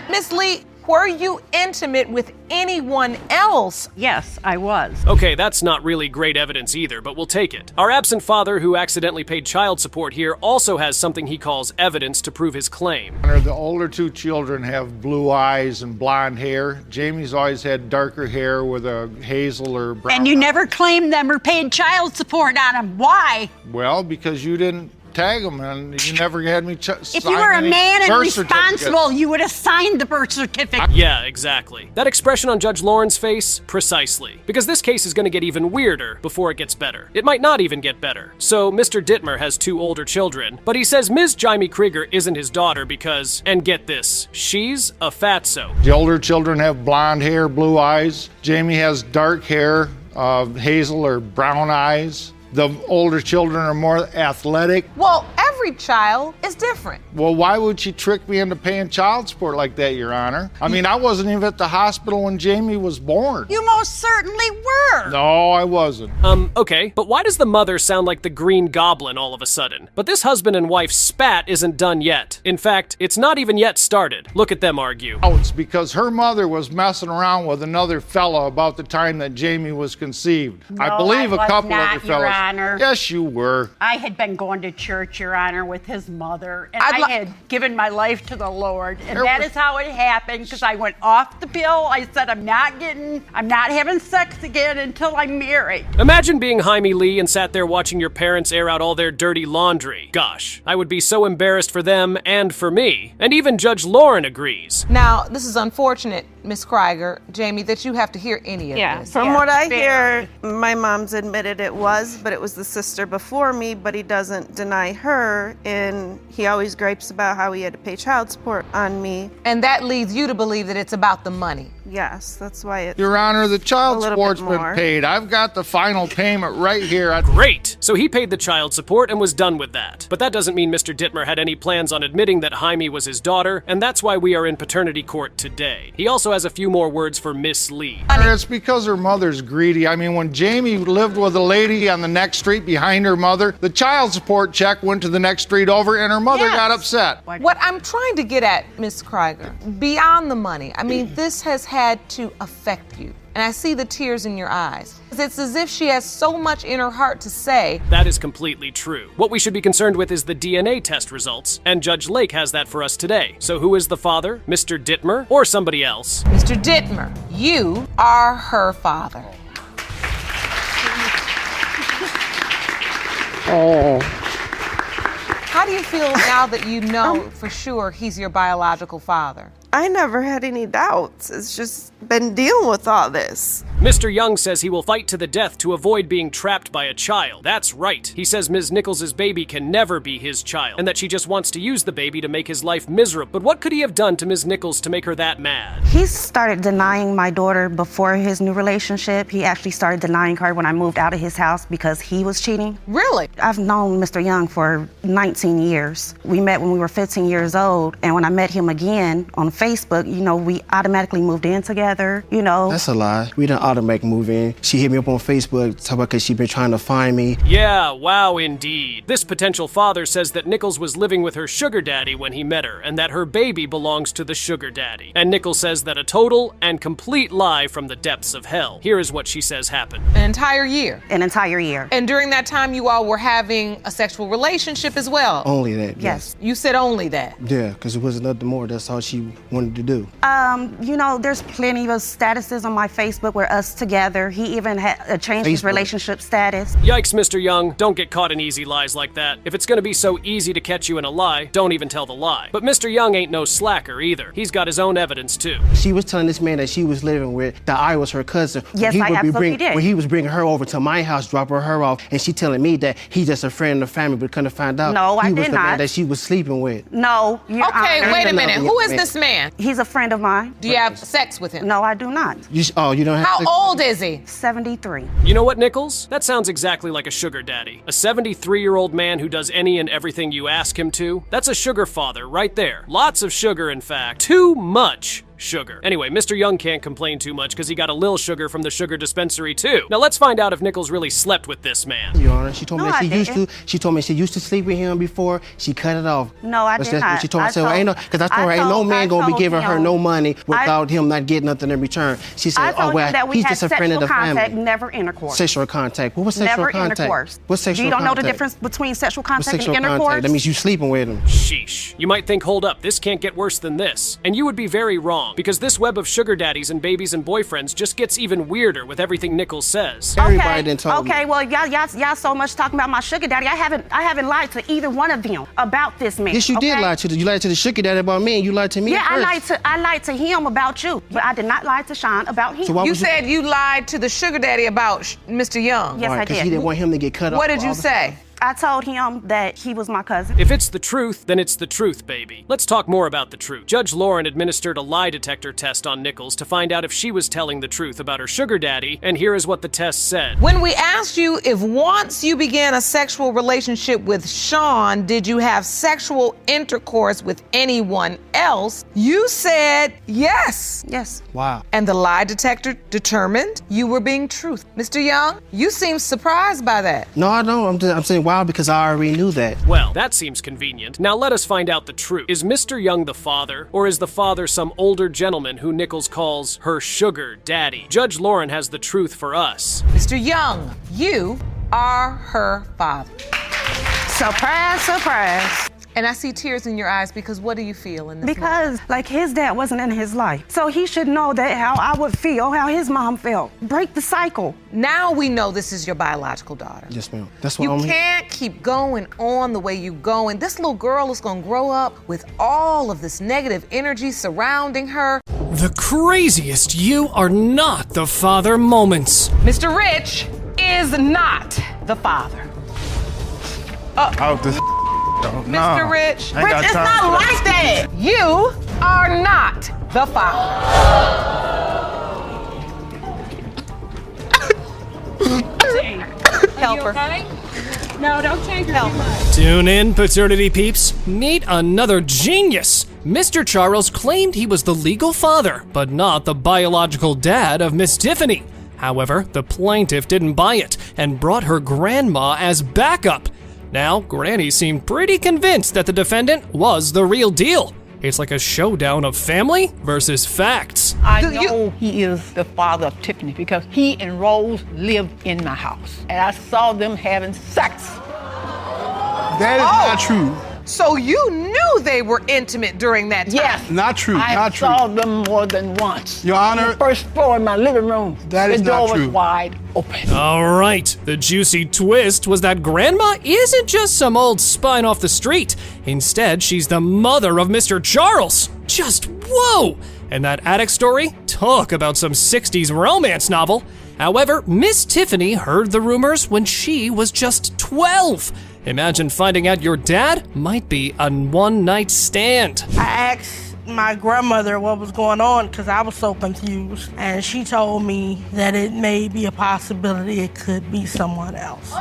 Miss Lee, were you intimate with anyone else? Yes, I was. Okay, that's not really great evidence either, but we'll take it. Our absent father, who accidentally paid child support here, also has something he calls evidence to prove his claim. The older two children have blue eyes and blonde hair. Jamie's always had darker hair with a hazel or brown. And you never claimed them or paid child support on them. Why? Well, because you didn't tag them, and you never had me If you were a man and responsible, you would have signed the birth certificate. Yeah, exactly. That expression on Judge Lauren's face, precisely. Because this case is going to get even weirder before it gets better. It might not even get better. So Mr. Dittmer has 2 older children, but he says Ms. Jamie Krieger isn't his daughter because, and get this, she's a fatso. The older children have blonde hair, blue eyes. Jamie has dark hair, hazel or brown eyes. The older children are more athletic. Well, every child is different. Well, why would she trick me into paying child support like that, Your Honor? I mean, I wasn't even at the hospital when Jamie was born. You most certainly were. No, I wasn't. Okay, but why does the mother sound like the Green Goblin all of a sudden? But this husband and wife spat isn't done yet. In fact, it's not even yet started. Look at them argue. Oh, it's because her mother was messing around with another fella about the time that Jamie was conceived. No, I believe I a was couple not, other Your fellas. Honor. Yes, you were. I had been going to church, Your Honor, with his mother, and I had given my life to the Lord, and that is how it happened, because I went off the pill. I said, I'm not having sex again until I'm married. Imagine being Jaime Lee and sat there watching your parents air out all their dirty laundry. Gosh, I would be so embarrassed for them and for me. And even Judge Lauren agrees. Now, this is unfortunate, Miss Krieger, Jamie, that you have to hear any of this. From what I hear, my mom's admitted it was, but it was the sister before me, but he doesn't deny her, and he always gripes about how he had to pay child support on me. And that leads you to believe that it's about the money. Yes, that's why it's Your Honor, the child a little support's bit been more. paid. I've got the final payment right here. Great! So he paid the child support and was done with that. But that doesn't mean Mr. Dittmer had any plans on admitting that Jaime was his daughter, and that's why we are in paternity court today. He also has a few more words for Miss Lee. It's because her mother's greedy. I mean, when Jamie lived with a lady on the next street behind her mother, the child support check went to the next street over, and her mother got upset. What I'm trying to get at, Miss Krieger, beyond the money, I mean, this has had to affect you. And I see the tears in your eyes. It's as if she has so much in her heart to say. That is completely true. What we should be concerned with is the DNA test results, and Judge Lake has that for us today. So who is the father? Mr. Dittmer or somebody else? Mr. Dittmer, you are her father. Oh. How do you feel now that you know for sure he's your biological father? I never had any doubts. It's just been dealing with all this. Mr. Young says he will fight to the death to avoid being trapped by a child. That's right. He says Ms. Nichols' baby can never be his child, and that she just wants to use the baby to make his life miserable. But what could he have done to Ms. Nichols to make her that mad? He started denying my daughter before his new relationship. He actually started denying her when I moved out of his house because he was cheating. Really? I've known Mr. Young for 19 years. We met when we were 15 years old, and when I met him again on Facebook, you know, we automatically moved in together, you know. That's a lie. We didn't automatically move in. She hit me up on Facebook, talking about because she been trying to find me. Yeah, wow, indeed. This potential father says that Nichols was living with her sugar daddy when he met her, and that her baby belongs to the sugar daddy. And Nichols says that a total and complete lie from the depths of hell. Here is what she says happened. An entire year? An entire year. And during that time, you all were having a sexual relationship as well? Only that, yes. You said only that? Yeah, because it was nothing more. That's all she wanted to do? You know, there's plenty of statuses on my Facebook where us together. He even had changed his relationship status. Yikes, Mr. Young, don't get caught in easy lies like that. If it's gonna be so easy to catch you in a lie, don't even tell the lie. But Mr. Young ain't no slacker either. He's got his own evidence too. She was telling this man that she was living with, that I was her cousin. Yes, I absolutely did. When he was bringing her over to my house, dropping her off, and she telling me that he's just a friend of the family, but couldn't find out No, I he was did the man not. that she was sleeping with. No, Your Okay, Honor. wait a minute. Who is this man? He's a friend of mine. Do you have sex with him? No, I do not. You don't have How sex? old is he? 73. You know what, Nichols? That sounds exactly like a sugar daddy. A 73-year-old man who does any and everything you ask him to. That's a sugar father right there. Lots of sugar, in fact. Too much sugar. Anyway, Mr. Young can't complain too much because he got a little sugar from the sugar dispensary too. Now let's find out if Nichols really slept with this man. Your Honor, she told me No, that I she used to. didn't. She told me she used to sleep with him before. She cut it off. No, I That's did what not. she told me. I I said, well, ain't no, because I told her, ain't no man gonna be giving her no money without him not getting nothing in return. She I said, told oh well, him that we he's had just a friend of sexual the contact, family. never intercourse. Sexual contact. What was sexual Never contact? intercourse. What's sexual You don't know the contact? difference between sexual What's contact sexual and intercourse? contact? That means you sleeping with him. Sheesh. You might think, hold up, this can't get worse than this. And you would be very wrong, because this web of sugar daddies and babies and boyfriends just gets even weirder with everything Nichols says. Okay, well, y'all so much talking about my sugar daddy. I haven't lied to either one of them about this man. Yes, you did lie to you lied to the sugar daddy about me, and you lied to me. Yeah, first. I lied to him about you, but I did not lie to Sean about him. So why You was you- said you lied to the sugar daddy about Mr. Young. Yes, I Because did. he didn't want him to get cut off. What did you say? I told him that he was my cousin. If it's the truth, then it's the truth, baby. Let's talk more about the truth. Judge Lauren administered a lie detector test on Nichols to find out if she was telling the truth about her sugar daddy, and here is what the test said. When we asked you if once you began a sexual relationship with Sean, did you have sexual intercourse with anyone else, you said yes. Yes. Wow. And the lie detector determined you were being truthful. Mr. Young, you seem surprised by that. No, I don't. I'm saying wow because I already knew that. Well, that seems convenient. Now let us find out the truth. Is Mr. Young the father, or is the father some older gentleman who Nichols calls her sugar daddy? Judge Lauren has the truth for us. Mr. Young, you are her father. Surprise, surprise. And I see tears in your eyes because what do you feel in this Because, like, his dad wasn't in his life. So he should know that how I would feel, how his mom felt. Break the cycle. Now we know this is your biological daughter. Yes, ma'am. That's what You I'm here. can't keep going on the way you going. This little girl is gonna grow up with all of this negative energy surrounding her. The craziest you are not the father moments. Mr. Rich is not the father. Mr. Rich, it's not like that. You are not the father. Help her. Okay? No, don't change her too much. Tune in, paternity peeps. Meet another genius. Mr. Charles claimed he was the legal father, but not the biological dad of Miss Tiffany. However, the plaintiff didn't buy it and brought her grandma as backup. Now, Granny seemed pretty convinced that the defendant was the real deal. It's like a showdown of family versus facts. I know he is the father of Tiffany because he and Rose lived in my house. And I saw them having sex. That is not true. So you knew they were intimate during that time? Yes. Not true. I Not true. saw them more than once. Your Honor. On the first floor in my living room. That is the door not true. was wide open. All right, the juicy twist was that Grandma isn't just some old spine off the street. Instead, she's the mother of Mr. Charles. Just whoa! And that attic story? Talk about some 60s romance novel. However, Miss Tiffany heard the rumors when she was just 12. Imagine finding out your dad might be a one-night stand. I asked my grandmother what was going on because I was so confused, and she told me that it may be a possibility it could be someone else.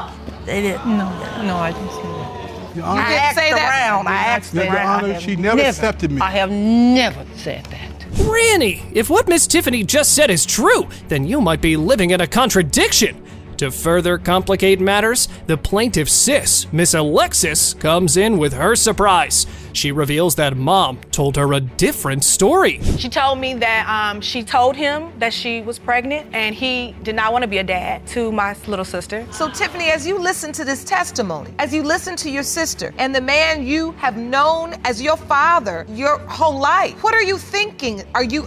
They didn't know that. No, I didn't say that. Your Honor, I asked around. I asked Your around. Honor, she never accepted me. I have never said that. Granny, if what Miss Tiffany just said is true, then you might be living in a contradiction. To further complicate matters, the plaintiff's sis, Miss Alexis, comes in with her surprise. She reveals that Mom told her a different story. She told me that she told him that she was pregnant and he did not want to be a dad to my little sister. So Tiffany, as you listen to this testimony, as you listen to your sister and the man you have known as your father your whole life, what are you thinking? Are you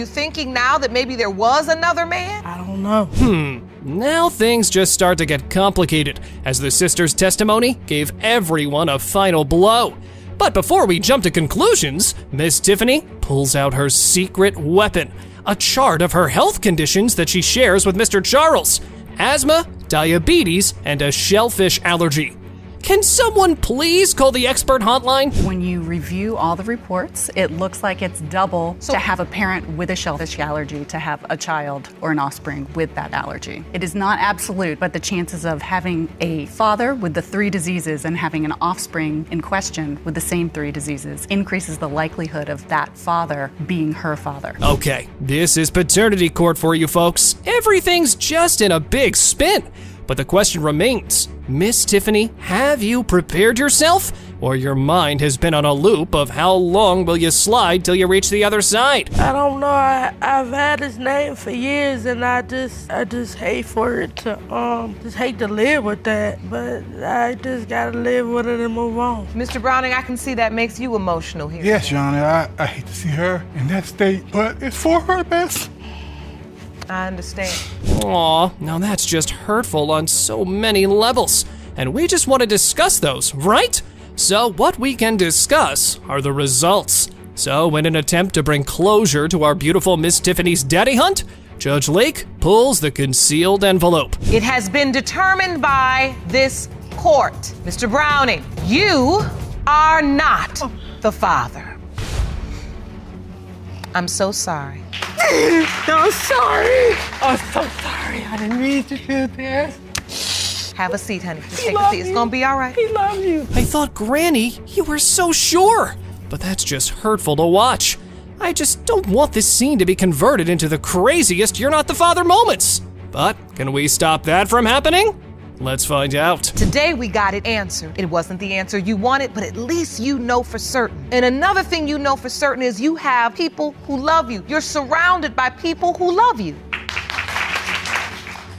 thinking now that maybe there was another man? I don't know. Now things just start to get complicated as the sister's testimony gave everyone a final blow. But before we jump to conclusions, Miss Tiffany pulls out her secret weapon, a chart of her health conditions that she shares with Mr. Charles: asthma, diabetes, and a shellfish allergy. Can someone please call the expert hotline? When you review all the reports, it looks like it's double to have a parent with a shellfish allergy to have a child or an offspring with that allergy. It is not absolute, but the chances of having a father with the 3 diseases and having an offspring in question with the same 3 diseases increases the likelihood of that father being her father. Okay, this is paternity court for you folks. Everything's just in a big spin. But the question remains, Miss Tiffany, have you prepared yourself? Or your mind has been on a loop of how long will you slide till you reach the other side? I don't know. I've had his name for years, and I just hate for it to just hate to live with that. But I just gotta live with it and move on. Mr. Browning, I can see that makes you emotional here. Yes, Your Honor. I hate to see her in that state, but it's for her best. I understand. Aw, now that's just hurtful on so many levels. And we just want to discuss those, right? So what we can discuss are the results. So in an attempt to bring closure to our beautiful Miss Tiffany's daddy hunt, Judge Lake pulls the concealed envelope. It has been determined by this court. Mr. Browning, you are not the father. I'm so sorry. I'm sorry. I'm so sorry. I didn't mean to do this. Have a seat, honey. Just take a seat. It's gonna be all right. He loves you. I thought, Granny, you were so sure. But that's just hurtful to watch. I just don't want this scene to be converted into the craziest you're not the father moments. But can we stop that from happening? Let's find out. Today we got it answered. It wasn't the answer you wanted, but at least you know for certain. And another thing you know for certain is you have people who love you. You're surrounded by people who love you.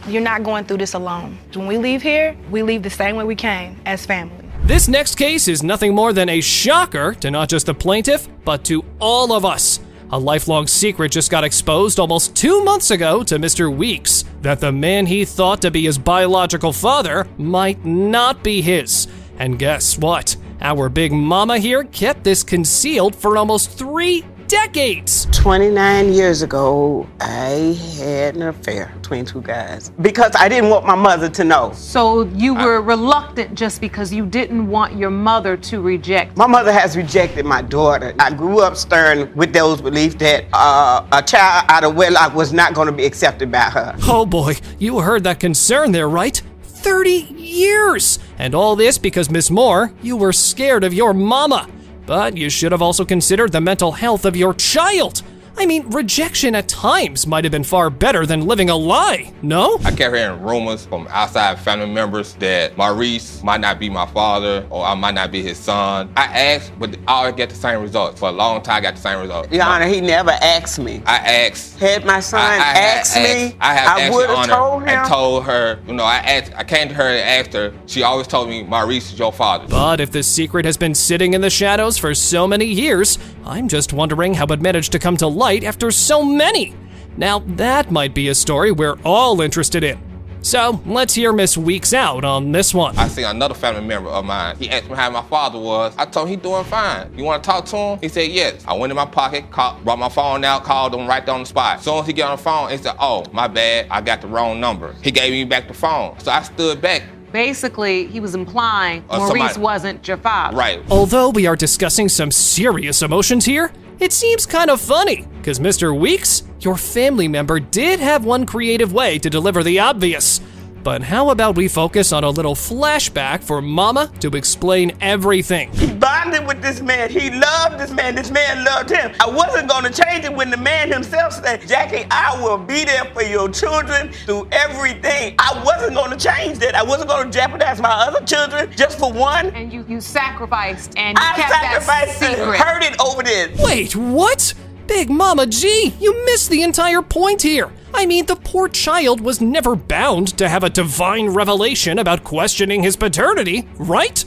You're not going through this alone. When we leave here, we leave the same way we came, as family. This next case is nothing more than a shocker to not just the plaintiff, but to all of us. A lifelong secret just got exposed almost 2 months ago to Mr. Weeks, that the man he thought to be his biological father might not be his. And guess what? Our big mama here kept this concealed for almost 3 decades. 29 years ago, I had an affair between 2 guys because I didn't want my mother to know. So you were reluctant just because you didn't want your mother to reject. My mother has rejected my daughter. I grew up stern with those beliefs that a child out of wedlock was not going to be accepted by her. Oh boy, you heard that concern there, right? 30 years! And all this because, Miss Moore, you were scared of your mama. But you should have also considered the mental health of your child. I mean, rejection at times might have been far better than living a lie, no? I kept hearing rumors from outside family members that Maurice might not be my father or I might not be his son. I asked, but I always get the same results. For a long time, I got the same results. Your Honor, he never asked me. I asked. Had my son asked me, I would have told him. And told her, you know, I came to her and asked her. She always told me, Maurice is your father. But if the secret has been sitting in the shadows for so many years, I'm just wondering how it managed to come to light after so many. Now that might be a story we're all interested in. So let's hear Miss Weeks out on this one. I seen another family member of mine. He asked me how my father was. I told him he's doing fine. You want to talk to him? He said yes. I went in my pocket, brought my phone out, called him right there on the spot. As soon as he got on the phone, he said, oh, my bad, I got the wrong number. He gave me back the phone. So I stood back. Basically, he was implying Maurice wasn't your father. Right. Although we are discussing some serious emotions here, it seems kind of funny, because Mr. Weeks, your family member did have one creative way to deliver the obvious. But how about we focus on a little flashback for Mama to explain everything. He bonded with this man. He loved this man. This man loved him. I wasn't going to change it when the man himself said, Jackie, I will be there for your children through everything. I wasn't going to change that. I wasn't going to jeopardize my other children just for one. And you sacrificed and I kept sacrificed that and secret. heard it over this. Wait, what? Big Mama G, you missed the entire point here. I mean, the poor child was never bound to have a divine revelation about questioning his paternity, right?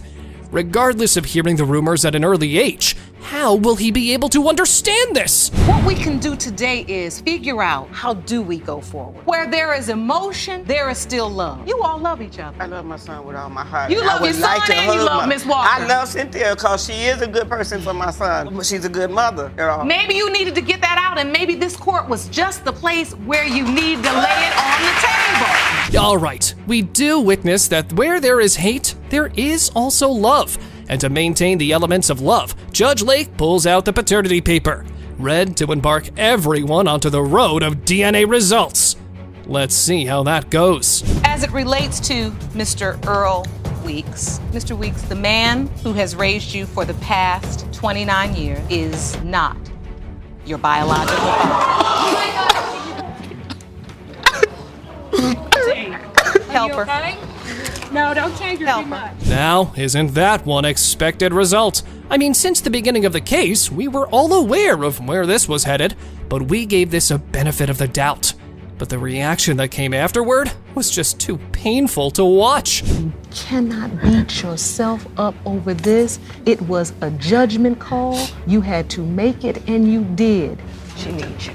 Regardless of hearing the rumors at an early age, how will he be able to understand this? What we can do today is figure out how do we go forward. Where there is emotion, there is still love. You all love each other. I love my son with all my heart. You love your son and you love Miss Walker. I love Cynthia because she is a good person for my son. She's a good mother. Maybe you needed to get that out, and maybe this court was just the place where you need to lay it on the table. All right, we do witness that where there is hate, there is also love. And to maintain the elements of love, Judge Lake pulls out the paternity paper, read to embark everyone onto the road of DNA results. Let's see how that goes. As it relates to Mr. Earl Weeks, Mr. Weeks, the man who has raised you for the past 29 years is not your biological father. Help her. Okay? No, don't change your too much. Now, isn't that one expected result? I mean, since the beginning of the case, we were all aware of where this was headed, but we gave this a benefit of the doubt. But the reaction that came afterward was just too painful to watch. You cannot beat yourself up over this. It was a judgment call. You had to make it, and you did. She needs you.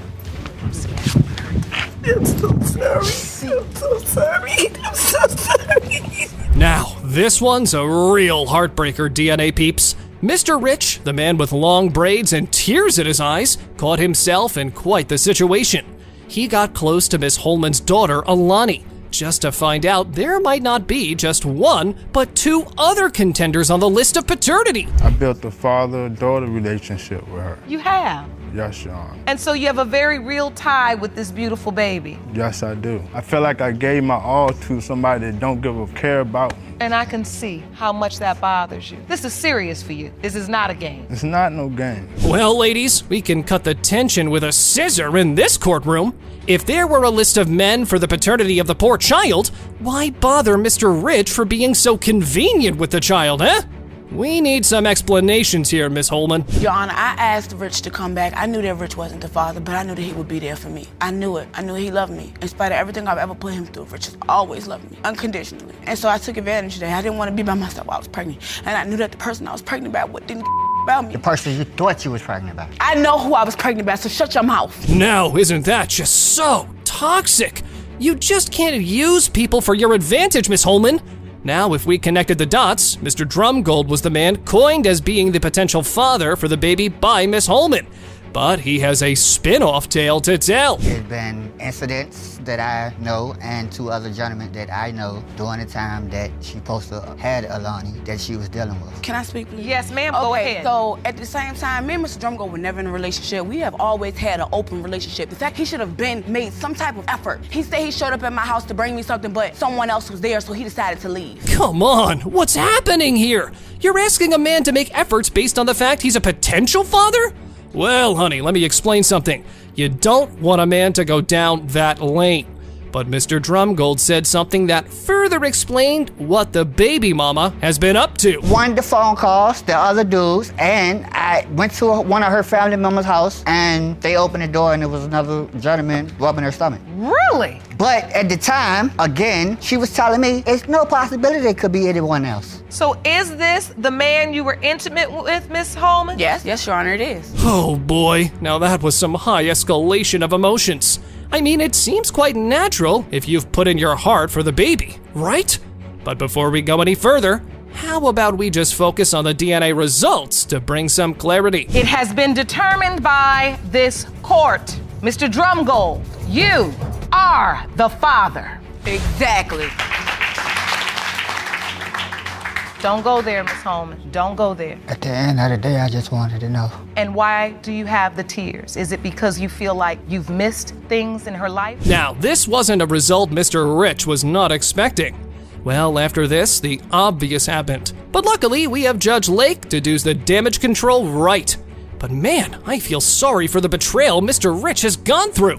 I'm so sorry. I'm so sorry. I'm so sorry. Now, this one's a real heartbreaker, DNA peeps. Mr. Rich, the man with long braids and tears in his eyes, caught himself in quite the situation. He got close to Miss Holman's daughter, Alani, just to find out there might not be just one, but two other contenders on the list of paternity. I built a father-daughter relationship with her. You have? Yes, Your Honor. And so you have a very real tie with this beautiful baby. Yes, I do. I feel like I gave my all to somebody that don't give a care about me. And I can see how much that bothers you. This is serious for you. This is not a game. It's not no game. Well, ladies, we can cut the tension with a scissor in this courtroom. If there were a list of men for the paternity of the poor child, why bother Mr. Rich for being so convenient with the child, eh? We need some explanations here, Miss Holman. Your Honor, I asked Rich to come back. I knew that Rich wasn't the father, but I knew that he would be there for me. I knew it. I knew he loved me. In spite of everything I've ever put him through, Rich has always loved me, unconditionally. And so I took advantage of that. I didn't want to be by myself while I was pregnant. And I knew that the person I was pregnant about didn't about me. The person you thought you was pregnant about. I know who I was pregnant about, so shut your mouth. Now, isn't that just so toxic? You just can't use people for your advantage, Miss Holman. Now, if we connected the dots, Mr. Drumgold was the man coined as being the potential father for the baby by Miss Holman. But he has a spin-off tale to tell. There's been incidents that I know and two other gentlemen that I know during the time that she supposed to had Alani that she was dealing with. Can I speak, please? Yes, ma'am, go ahead. So at the same time, me and Mr. Drumgold were never in a relationship. We have always had an open relationship. In fact, he should have made some type of effort. He said he showed up at my house to bring me something, but someone else was there, so he decided to leave. Come on, what's happening here? You're asking a man to make efforts based on the fact he's a potential father? Well, honey, let me explain something. You don't want a man to go down that lane. But Mr. Drumgold said something that further explained what the baby mama has been up to. One of the phone calls, the other dudes, and I went to one of her family members' house, and they opened the door, and there was another gentleman rubbing her stomach. Really? But at the time, again, she was telling me it's no possibility it could be anyone else. So is this the man you were intimate with, Miss Holman? Yes, Your Honor, it is. Oh boy, now that was some high escalation of emotions. I mean, it seems quite natural if you've put in your heart for the baby, right? But before we go any further, how about we just focus on the DNA results to bring some clarity? It has been determined by this court. Mr. Drumgold, you are the father. Exactly. Don't go there, Miss Holman. Don't go there. At the end of the day, I just wanted to know. And why do you have the tears? Is it because you feel like you've missed things in her life? Now, this wasn't a result Mr. Rich was not expecting. Well, after this, the obvious happened. But luckily, we have Judge Lake to do the damage control right. But man, I feel sorry for the betrayal Mr. Rich has gone through.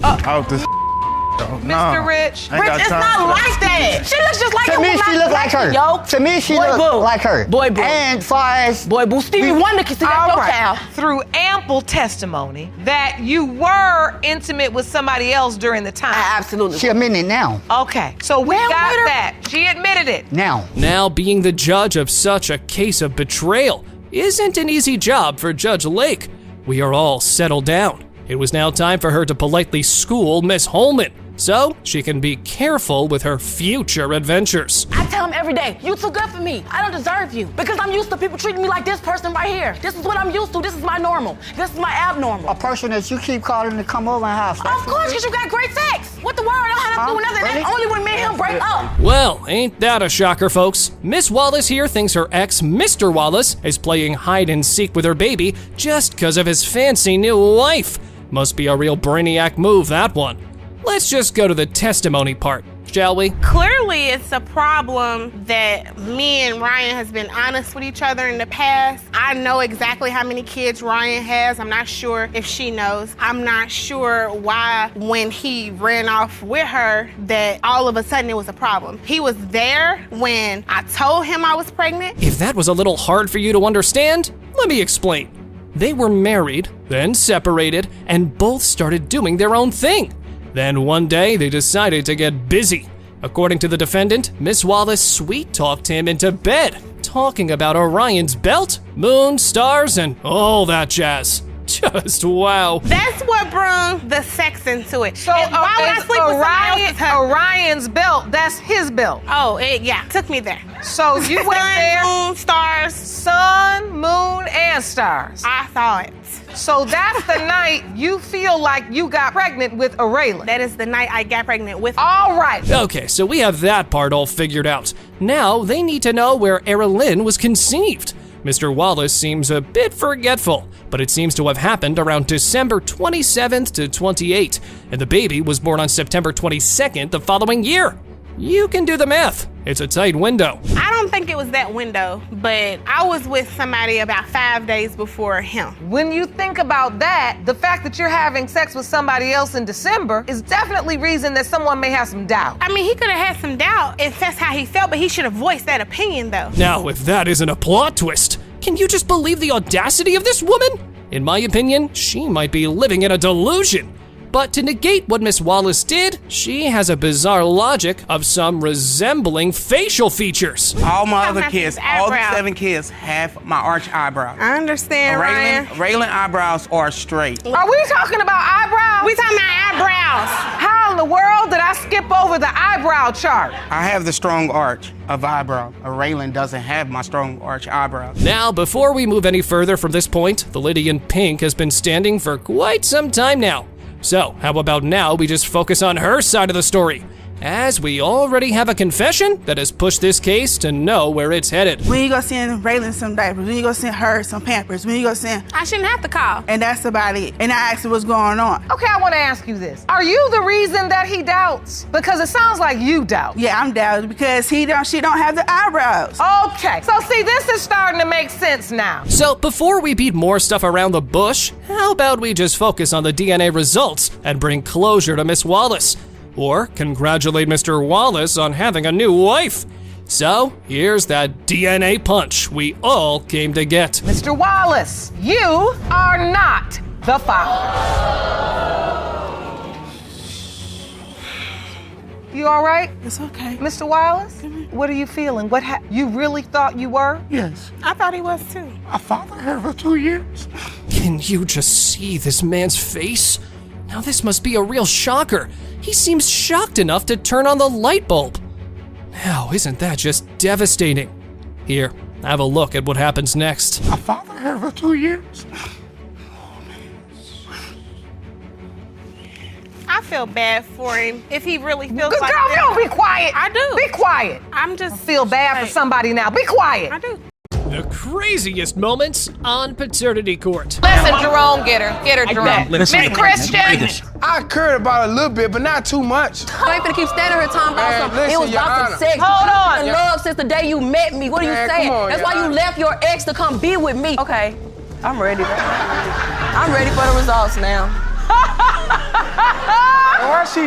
Mr. Rich, it's not like that. She looks just like To me, she look like her. Yo. To me, she Boy, look boo. like her. Boy, boo. And far as Boy, boo. Stevie Wonder can see that All your right. child. Through ample testimony that you were intimate with somebody else during the time. Absolutely. she admitted now. Okay, so we got that. She admitted it. Now, being the judge of such a case of betrayal isn't an easy job for Judge Lake. We are all settled down. It was now time for her to politely school Miss Holman, so she can be careful with her future adventures. I tell him every day, you too good for me. I don't deserve you. Because I'm used to people treating me like this person right here. This is what I'm used to. This is my normal. This is my abnormal. A person that you keep calling to come over and have sex. Of course, because you got great sex. What the word? I don't have to do nothing. Really? That's only when me and him break up. Well, ain't that a shocker, folks? Miss Wallace here thinks her ex, Mr. Wallace, is playing hide and seek with her baby just because of his fancy new wife. Must be a real brainiac move, that one. Let's just go to the testimony part, shall we? Clearly, it's a problem that me and Ryan has been honest with each other in the past. I know exactly how many kids Ryan has. I'm not sure if she knows. I'm not sure why when he ran off with her that all of a sudden it was a problem. He was there when I told him I was pregnant. If that was a little hard for you to understand, let me explain. They were married, then separated, and both started doing their own thing. Then one day, they decided to get busy. According to the defendant, Miss Wallace sweet-talked him into bed, talking about Orion's belt, moon, stars, and all that jazz. Just wow. That's what brought the sex into it. So And why would I sleep with somebody else's husband? Orion's belt, that's his belt. Oh, yeah, took me there. So you went there. Moon, stars. Sun, moon, and stars. I saw it. So that's the night you feel like you got pregnant with Raylan. That is the night I got pregnant with. All right. Okay, so we have that part all figured out. Now they need to know where Erilyn was conceived. Mr. Wallace seems a bit forgetful, but it seems to have happened around December 27th to 28th, and the baby was born on September 22nd the following year. You can do the math. It's a tight window. I don't think it was that window, but I was with somebody about 5 days before him. When you think about that, the fact that you're having sex with somebody else in December is definitely reason that someone may have some doubt. I mean, he could have had some doubt if that's how he felt, but he should have voiced that opinion, though. Now, if that isn't a plot twist, can you just believe the audacity of this woman? In my opinion, she might be living in a delusion. But to negate what Miss Wallace did, she has a bizarre logic of some resembling facial features. All my other kids, all the 7 kids have my arch eyebrows. I understand, Ryan. Raylan eyebrows are straight. Are we talking about eyebrows? We talking about eyebrows. How in the world did I skip over the eyebrow chart? I have the strong arch of eyebrow. Raylan doesn't have my strong arch eyebrows. Now, before we move any further from this point, the lady in pink has been standing for quite some time now. So, how about now we just focus on her side of the story, as we already have a confession that has pushed this case to know where it's headed. When you go send Raylan some diapers, when you go send her some Pampers, when you go send... I shouldn't have to call. And that's about it. And I asked her what's going on. Okay, I want to ask you this. Are you the reason that he doubts? Because it sounds like you doubt. Yeah, I'm doubting because she don't have the eyebrows. Okay, so see, this is starting to make sense now. So before we beat more stuff around the bush, how about we just focus on the DNA results and bring closure to Miss Wallace? Or congratulate Mr. Wallace on having a new wife. So here's that DNA punch we all came to get. Mr. Wallace, you are not the father. You all right? It's okay. Mr. Wallace, what are you feeling? You really thought you were? Yes. I thought he was too. I followed her for 2 years. Can you just see this man's face? Now this must be a real shocker. He seems shocked enough to turn on the light bulb. Now, isn't that just devastating? Here, have a look at what happens next. I followed her for 2 years. I feel bad for him if he really feels like Girl, you don't be quiet. I do. Be quiet. I'm just I feel bad for somebody now. Be quiet. I do. The craziest moments on paternity court. Listen, Jerome, get her, Jerome. Miss Christian. I cared about it a little bit, but not too much. I ain't finna keep standing here talking about something. It was about some sex. Hold on. And love since the day you met me. What are you saying? That's why you left your ex to come be with me. Okay, I'm ready. I'm ready for the results now.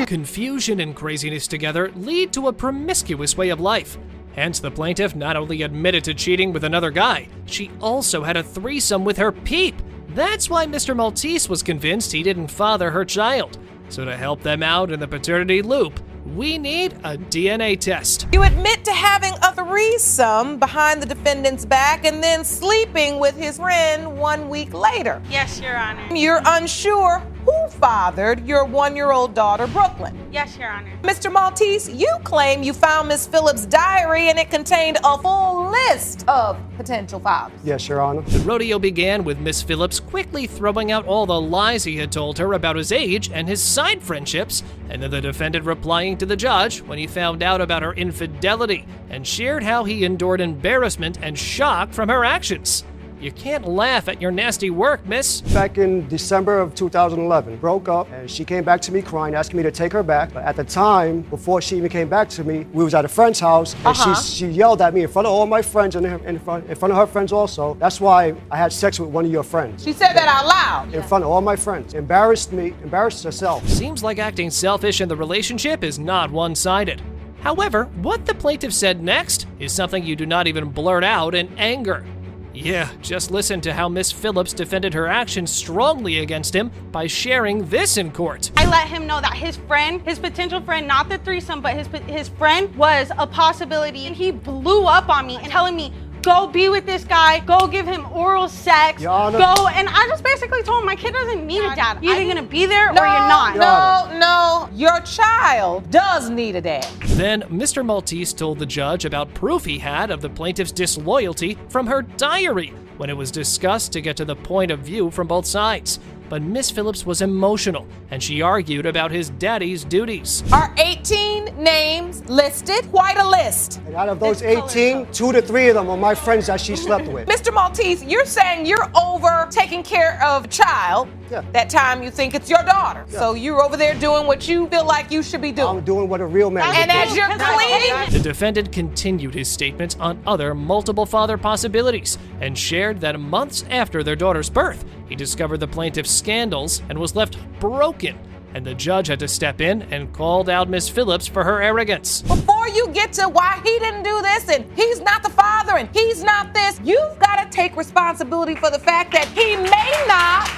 Confusion and craziness together lead to a promiscuous way of life. Hence, the plaintiff not only admitted to cheating with another guy, she also had a threesome with her peep. That's why Mr. Maltese was convinced he didn't father her child. So to help them out in the paternity loop, we need a DNA test. You admit to having a threesome behind the defendant's back and then sleeping with his friend 1 week later. Yes, Your Honor. You're unsure who fathered your 1-year-old daughter, Brooklyn. Yes, Your Honor. Mr. Maltese, you claim you found Miss Phillips' diary and it contained a full list of potential fathers. Yes, Your Honor. The rodeo began with Miss Phillips quickly throwing out all the lies he had told her about his age and his side friendships, and then the defendant replying to the judge when he found out about her infidelity and shared how he endured embarrassment and shock from her actions. You can't laugh at your nasty work, miss. Back in December of 2011, broke up, and she came back to me crying, asking me to take her back. But at the time, before she even came back to me, we was at a friend's house, and she yelled at me in front of all my friends and in front of her friends also. That's why I had sex with one of your friends. She said that out loud. In front of all my friends. Embarrassed me, embarrassed herself. Seems like acting selfish in the relationship is not one-sided. However, what the plaintiff said next is something you do not even blurt out in anger. Yeah, just listen to how Miss Phillips defended her actions strongly against him by sharing this in court. I let him know that his friend, his potential friend, not the threesome, but his friend was a possibility. And he blew up on me and telling me, go be with this guy, go give him oral sex, go. And I just basically told him my kid doesn't need a dad. You're either gonna be there or you're not. No, your child does need a dad. Then Mr. Maltese told the judge about proof he had of the plaintiff's disloyalty from her diary when it was discussed to get to the point of view from both sides. But Miss Phillips was emotional, and she argued about his daddy's duties. Are 18 names listed? Quite a list. And out of those 18, 2 to 3 of them are my friends that she slept with. Mr. Maltese, you're saying you're over taking care of a child. Yeah. That time you think it's your daughter. Yeah. So you're over there doing what you feel like you should be doing. I'm doing what a real man would And do. as you're cleaning. The defendant continued his statements on other multiple father possibilities and shared that months after their daughter's birth, he discovered the plaintiff's scandals and was left broken. And the judge had to step in and called out Miss Phillips for her arrogance. Before you get to why he didn't do this and he's not the father and he's not this, you've got to take responsibility for the fact that he may not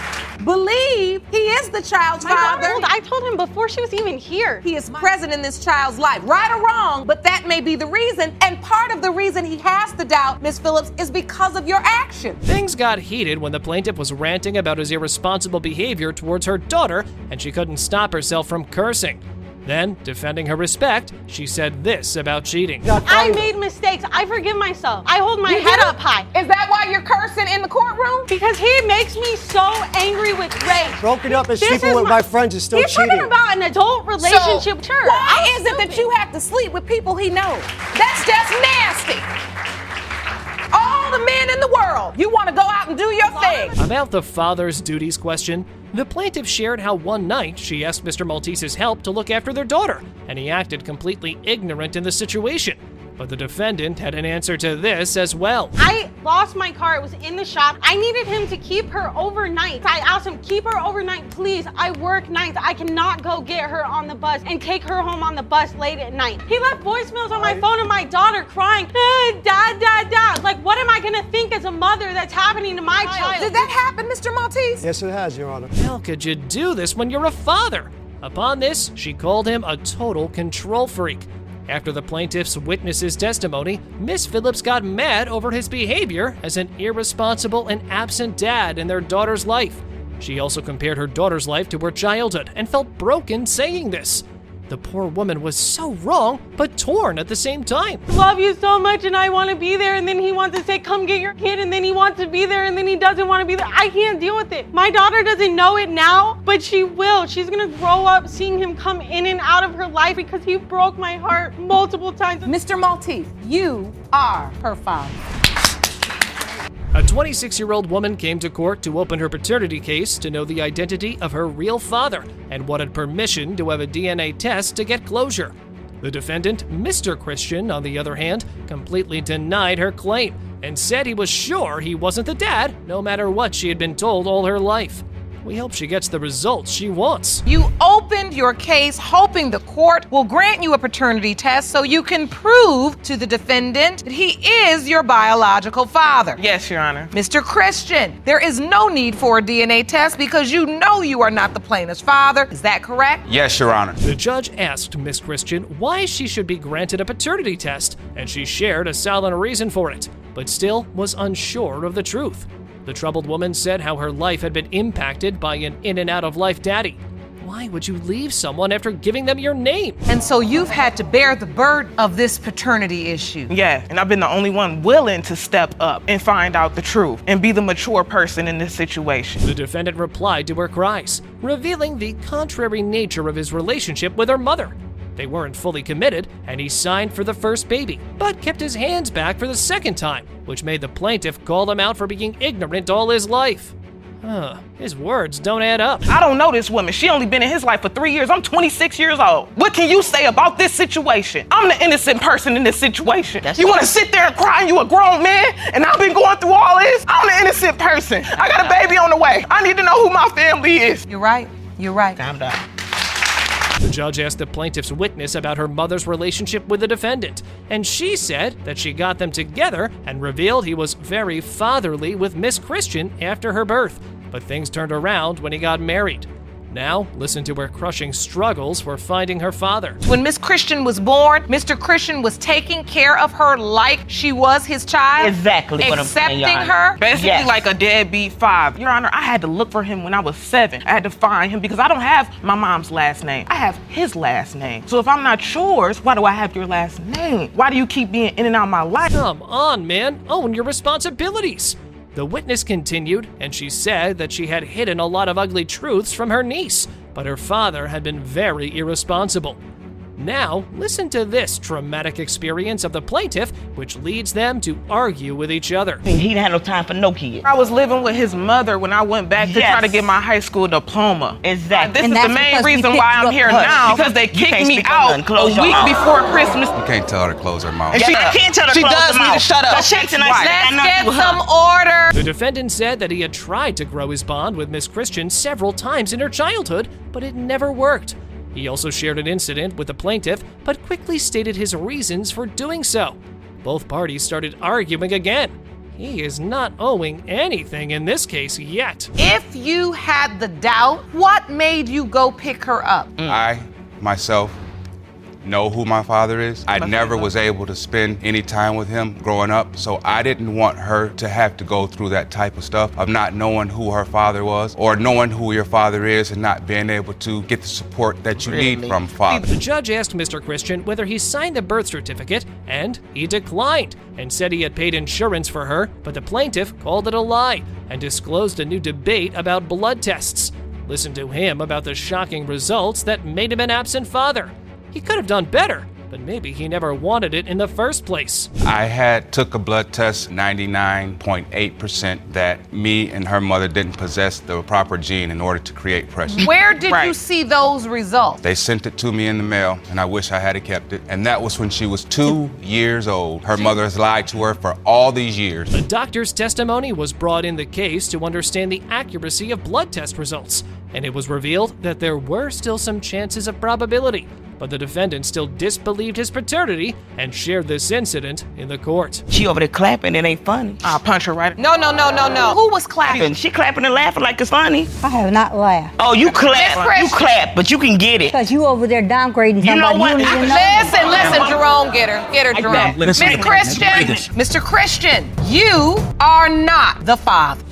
believe he is the child's father. I told him before she was even here. He is present in this child's life, right or wrong, but that may be the reason. And part of the reason he has to doubt Miss Phillips is because of your action. Things got heated when the plaintiff was ranting about his irresponsible behavior towards her daughter, and she couldn't stop herself from cursing. Then, defending her respect, she said this about cheating. I made mistakes. I forgive myself. I hold my head up high. Is that why you're cursing in the courtroom? Because he makes me so angry with rage. Broken up and sleeping with my friends is still He's cheating. talking about an adult relationship. So, why is it that you have to sleep with people he knows? That's just nasty. All the men in the world, you want to go out and do your thing. About the father's duties question, the plaintiff shared how one night she asked Mr. Maltese's help to look after their daughter, and he acted completely ignorant in the situation. But the defendant had an answer to this as well. I lost my car. It was in the shop. I needed him to keep her overnight. I asked him, keep her overnight, please. I work nights. I cannot go get her on the bus and take her home on the bus late at night. He left voicemails on my phone of my daughter crying, dad. Like, what am I going to think as a mother that's happening to my child? Did that happen, Mr. Maltese? Yes, it has, Your Honor. How could you do this when you're a father? Upon this, she called him a total control freak. After the plaintiff's witness's testimony, Miss Phillips got mad over his behavior as an irresponsible and absent dad in their daughter's life. She also compared her daughter's life to her childhood and felt broken saying this. The poor woman was so wrong, but torn at the same time. I love you so much and I want to be there, and then he wants to say, come get your kid, and then he wants to be there, and then he doesn't want to be there. I can't deal with it. My daughter doesn't know it now, but she will. She's going to grow up seeing him come in and out of her life because he broke my heart multiple times. Mr. Maltese, you are her father. A 26-year-old woman came to court to open her paternity case to know the identity of her real father and wanted permission to have a DNA test to get closure. The defendant, Mr. Christian, on the other hand, completely denied her claim and said he was sure he wasn't the dad, no matter what she had been told all her life. We hope she gets the results she wants. You opened your case hoping the court will grant you a paternity test so you can prove to the defendant that he is your biological father. Yes, Your Honor. Mr. Christian, there is no need for a DNA test because you know you are not the plaintiff's father. Is that correct? Yes, Your Honor. The judge asked Miss Christian why she should be granted a paternity test, and she shared a solid reason for it, but still was unsure of the truth. The troubled woman said how her life had been impacted by an in-and-out-of-life daddy. Why would you leave someone after giving them your name? And so you've had to bear the burden of this paternity issue. Yeah, and I've been the only one willing to step up and find out the truth and be the mature person in this situation. The defendant replied to her cries, revealing the contrary nature of his relationship with her mother. They weren't fully committed, and he signed for the first baby, but kept his hands back for the second time, which made the plaintiff call him out for being ignorant all his life. His words don't add up. I don't know this woman. She only been in his life for 3 years. I'm 26 years old. What can you say about this situation? I'm the innocent person in this situation. You want to sit there and cry and you a grown man? And I've been going through all this? I'm the innocent person. I got a baby on the way. I need to know who my family is. You're right. You're right. Calm down. The judge asked the plaintiff's witness about her mother's relationship with the defendant, and she said that she got them together and revealed he was very fatherly with Miss Christian after her birth, but things turned around when he got married. Now, listen to her crushing struggles for finding her father. When Miss Christian was born, Mr. Christian was taking care of her like she was his child. Exactly what I'm saying, Your accepting Honor. her. Basically like a deadbeat father. Your Honor, I had to look for him when I was 7. I had to find him because I don't have my mom's last name. I have his last name. So if I'm not yours, why do I have your last name? Why do you keep being in and out of my life? Come on, man. Own your responsibilities. The witness continued, and she said that she had hidden a lot of ugly truths from her niece, but her father had been very irresponsible. Now, listen to this traumatic experience of the plaintiff, which leads them to argue with each other. He didn't have no time for no kid. I was living with his mother when I went back to try to get my high school diploma. Exactly. This is the main reason why I'm here now, because they kicked me out a week before Christmas. You can't tell her to close her mouth. And I can't tell her to she close does her need to mouth. shut up. Let's get some order. The defendant said that he had tried to grow his bond with Miss Christian several times in her childhood, but it never worked. He also shared an incident with the plaintiff, but quickly stated his reasons for doing so. Both parties started arguing again. He is not owing anything in this case yet. If you had the doubt, what made you go pick her up? I, myself, know who my father is. I never was able to spend any time with him growing up, so I didn't want her to have to go through that type of stuff of not knowing who her father was or knowing who your father is and not being able to get the support that you need from father. The judge asked Mr. Christian whether he signed the birth certificate, and he declined and said he had paid insurance for her, but the plaintiff called it a lie and disclosed a new debate about blood tests. Listen to him about the shocking results that made him an absent father. He could have done better, but maybe he never wanted it in the first place. I took a blood test, 99.8% that me and her mother didn't possess the proper gene in order to create pressure. Where did you see those results? They sent it to me in the mail, and I wish I had kept it. And that was when she was 2 years old. Her mother has lied to her for all these years. A doctor's testimony was brought in the case to understand the accuracy of blood test results, and it was revealed that there were still some chances of probability, but the defendant still disbelieved his paternity and shared this incident in the court. She over there clapping, it ain't funny. I'll punch her right. No. Who was clapping? She clapping and laughing like it's funny. I have not laughed. Oh, you clap, but you can get it. Because you over there downgrading somebody. You know what? Listen, Jerome, get her, Jerome. Miss Christian, Mr. Christian, you are not the father.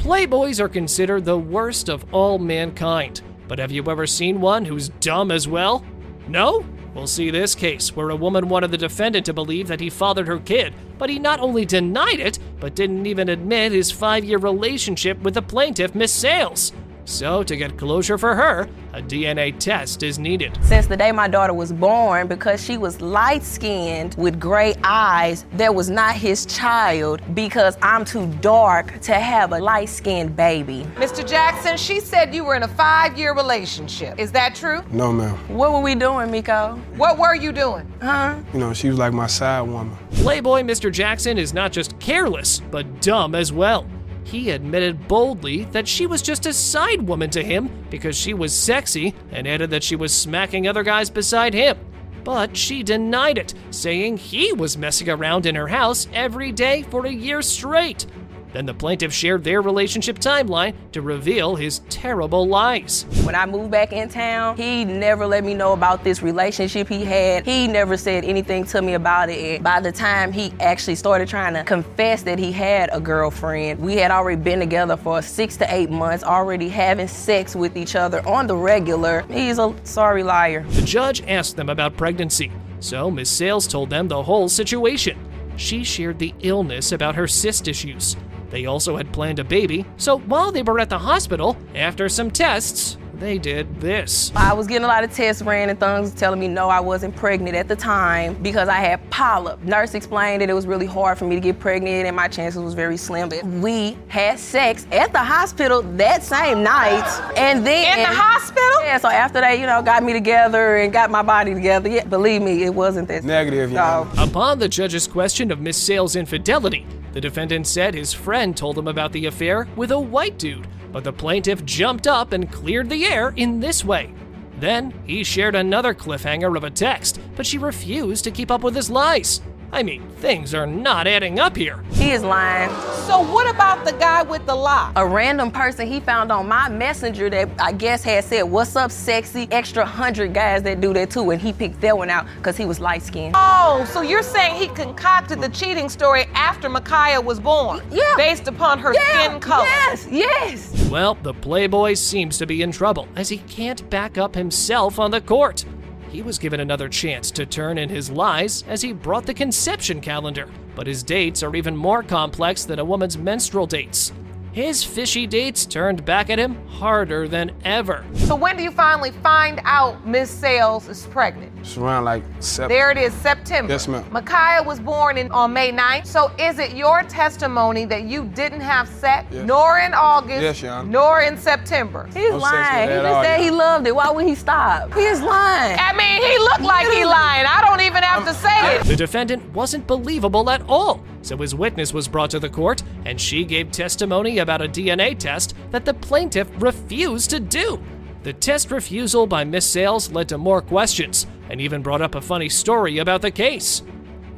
Playboys are considered the worst of all mankind. But have you ever seen one who's dumb as well? No? We'll see this case, where a woman wanted the defendant to believe that he fathered her kid, but he not only denied it, but didn't even admit his 5-year relationship with the plaintiff, Miss Sales. So, to get closure for her, a DNA test is needed. Since the day my daughter was born, because she was light-skinned with gray eyes, that was not his child because I'm too dark to have a light-skinned baby. Mr. Jackson, she said you were in a 5-year relationship. Is that true? No, ma'am. What were we doing, Miko? What were you doing? Huh? You know, she was like my side woman. Playboy Mr. Jackson is not just careless, but dumb as well. He admitted boldly that she was just a side woman to him because she was sexy, and added that she was smacking other guys beside him. But she denied it, saying he was messing around in her house every day for a year straight. Then the plaintiff shared their relationship timeline to reveal his terrible lies. When I moved back in town, he never let me know about this relationship he had. He never said anything to me about it. And by the time he actually started trying to confess that he had a girlfriend, we had already been together for 6 to 8 months, already having sex with each other on the regular. He's a sorry liar. The judge asked them about pregnancy, so Miss Sales told them the whole situation. She shared the illness about her cyst issues. They also had planned a baby, so while they were at the hospital, after some tests, they did this. I was getting a lot of tests ran and things telling me no, I wasn't pregnant at the time because I had polyp. Nurse explained that it was really hard for me to get pregnant and my chances was very slim. We had sex at the hospital that same night. And then— In the hospital? Yeah, so after they, got me together and got my body together, yeah, believe me, it wasn't that negative. So. Upon the judge's question of Miss Sales' infidelity, the defendant said his friend told him about the affair with a white dude, but the plaintiff jumped up and cleared the air in this way. Then he shared another cliffhanger of a text, but she refused to keep up with his lies. I mean, things are not adding up here. He is lying. So what about the guy with the lie? A random person he found on my messenger that I guess had said, "What's up, sexy?" Extra 100 guys that do that too, and he picked that one out because he was light-skinned. Oh, so you're saying he concocted the cheating story after Micaiah was born? Yeah. Based upon her skin color? Yes. Well, the Playboy seems to be in trouble, as he can't back up himself on the court. He was given another chance to turn in his lies as he brought the conception calendar, but his dates are even more complex than a woman's menstrual dates. His fishy dates turned back at him harder than ever. So when do you finally find out Miss Sales is pregnant? It's around like September. There it is, September. Yes, ma'am. Micaiah was born on May 9th. So is it your testimony that you didn't have sex, nor in August, Yes, Your Honor. nor in September? He's lying. He just said he loved it. Why would he stop? He is lying. I mean, he looked like he lying. I don't even have to say it. The defendant wasn't believable at all, so his witness was brought to the court, and she gave testimony about a DNA test that the plaintiff refused to do. The test refusal by Miss Sales led to more questions, and even brought up a funny story about the case.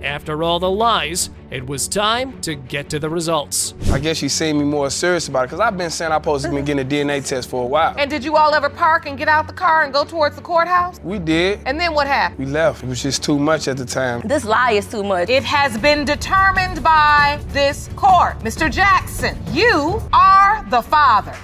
After all the lies, it was time to get to the results. I guess she seen me more serious about it, because I've been saying I'm supposed to be getting a DNA test for a while. And did you all ever park and get out the car and go towards the courthouse? We did. And then what happened? We left. It was just too much at the time. This lie is too much. It has been determined by this court. Mr. Jackson, you are the father.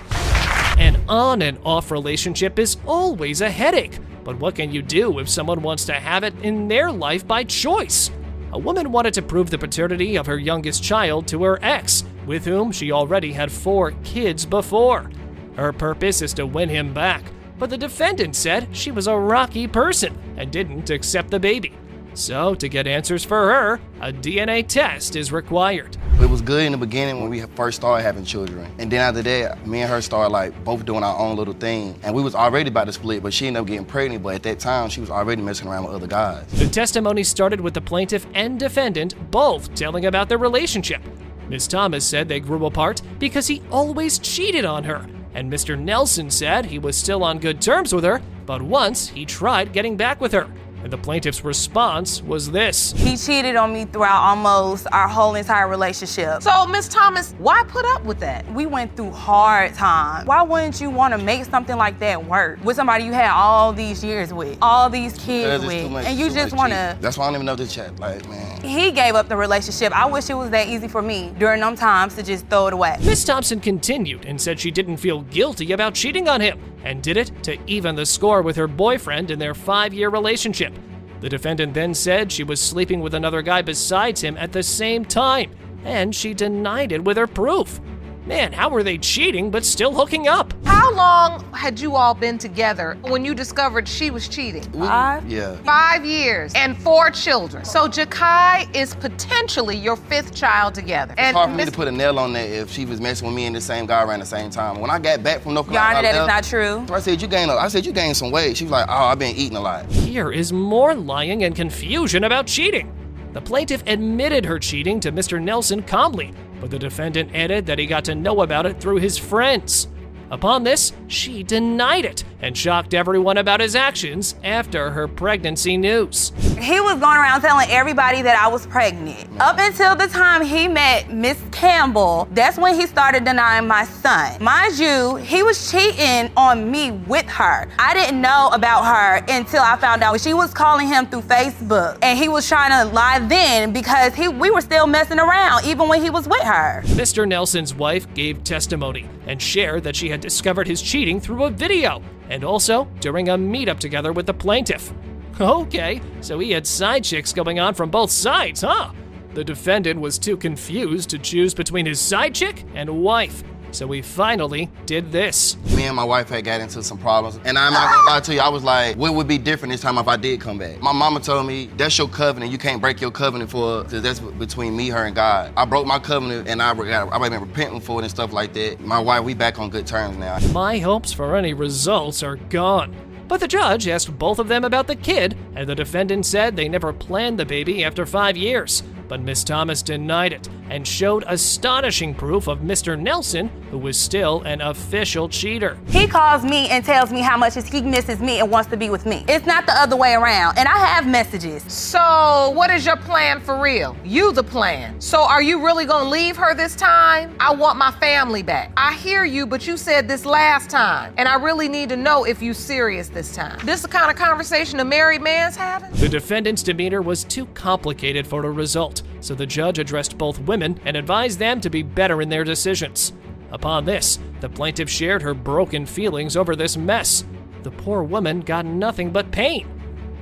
An on and off relationship is always a headache, but what can you do if someone wants to have it in their life by choice? A woman wanted to prove the paternity of her youngest child to her ex, with whom she already had 4 kids before. Her purpose is to win him back, but the defendant said she was a rocky person and didn't accept the baby. So, to get answers for her, a DNA test is required. It was good in the beginning when we first started having children. And then after that, me and her started both doing our own little thing. And we was already about to split, but she ended up getting pregnant. But at that time, she was already messing around with other guys. The testimony started with the plaintiff and defendant both telling about their relationship. Ms. Thomas said they grew apart because he always cheated on her. And Mr. Nelson said he was still on good terms with her, but once he tried getting back with her. And the plaintiff's response was this. He cheated on me throughout almost our whole entire relationship. So, Miss Thomas, why put up with that? We went through hard times. Why wouldn't you want to make something like that work with somebody you had all these years with, all these kids with, and you just want to... That's why I don't even know the chat, man. He gave up the relationship. I wish it was that easy for me during them times to just throw it away. Miss Thompson continued and said she didn't feel guilty about cheating on him, and did it to even the score with her boyfriend in their 5-year relationship. The defendant then said she was sleeping with another guy besides him at the same time, and she denied it with her proof. Man, how were they cheating but still hooking up? How long had you all been together when you discovered she was cheating? 5? Yeah. 5 years and 4 children. So Jakai is potentially your 5th child together. It's hard for me to put a nail on that if she was messing with me and the same guy around the same time. When I got back from North Carolina, Your Honor, that is not true. I said, you gained some weight. She was like, oh, I've been eating a lot. Here is more lying and confusion about cheating. The plaintiff admitted her cheating to Mr. Nelson calmly, but the defendant added that he got to know about it through his friends. Upon this, she denied it and shocked everyone about his actions after her pregnancy news. He was going around telling everybody that I was pregnant. Up until the time he met Miss Campbell, that's when he started denying my son. Mind you, he was cheating on me with her. I didn't know about her until I found out she was calling him through Facebook. And he was trying to lie then because we were still messing around even when he was with her. Mr. Nelson's wife gave testimony and shared that she had discovered his cheating through a video and also during a meetup together with the plaintiff. Okay, so he had side chicks going on from both sides, huh? The defendant was too confused to choose between his side chick and wife, so he finally did this. Me and my wife had got into some problems, and I'm not gonna lie to you, I was like, what would be different this time if I did come back? My mama told me, that's your covenant, you can't break your covenant because that's between me, her, and God. I broke my covenant, and I've been repenting for it and stuff like that. My wife, we back on good terms now. My hopes for any results are gone. But the judge asked both of them about the kid, and the defendant said they never planned the baby after 5 years. But Miss Thomas denied it and showed astonishing proof of Mr. Nelson, who was still an official cheater. He calls me and tells me how much he misses me and wants to be with me. It's not the other way around, and I have messages. So what is your plan for real? You the plan. So are you really gonna leave her this time? I want my family back. I hear you, but you said this last time, and I really need to know if you serious this time. This the kind of conversation a married man's having? The defendant's demeanor was too complicated for a result, so the judge addressed both women and advised them to be better in their decisions. Upon this, the plaintiff shared her broken feelings over this mess. The poor woman got nothing but pain.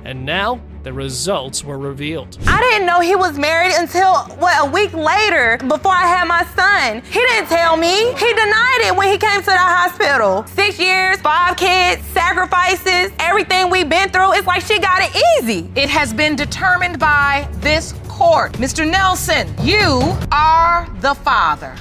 And now, the results were revealed. I didn't know he was married until, a week later, before I had my son. He didn't tell me. He denied it when he came to the hospital. 6 years, 5 kids, sacrifices, everything we've been through, it's like she got it easy. It has been determined by this court. Mr. Nelson, you are the father.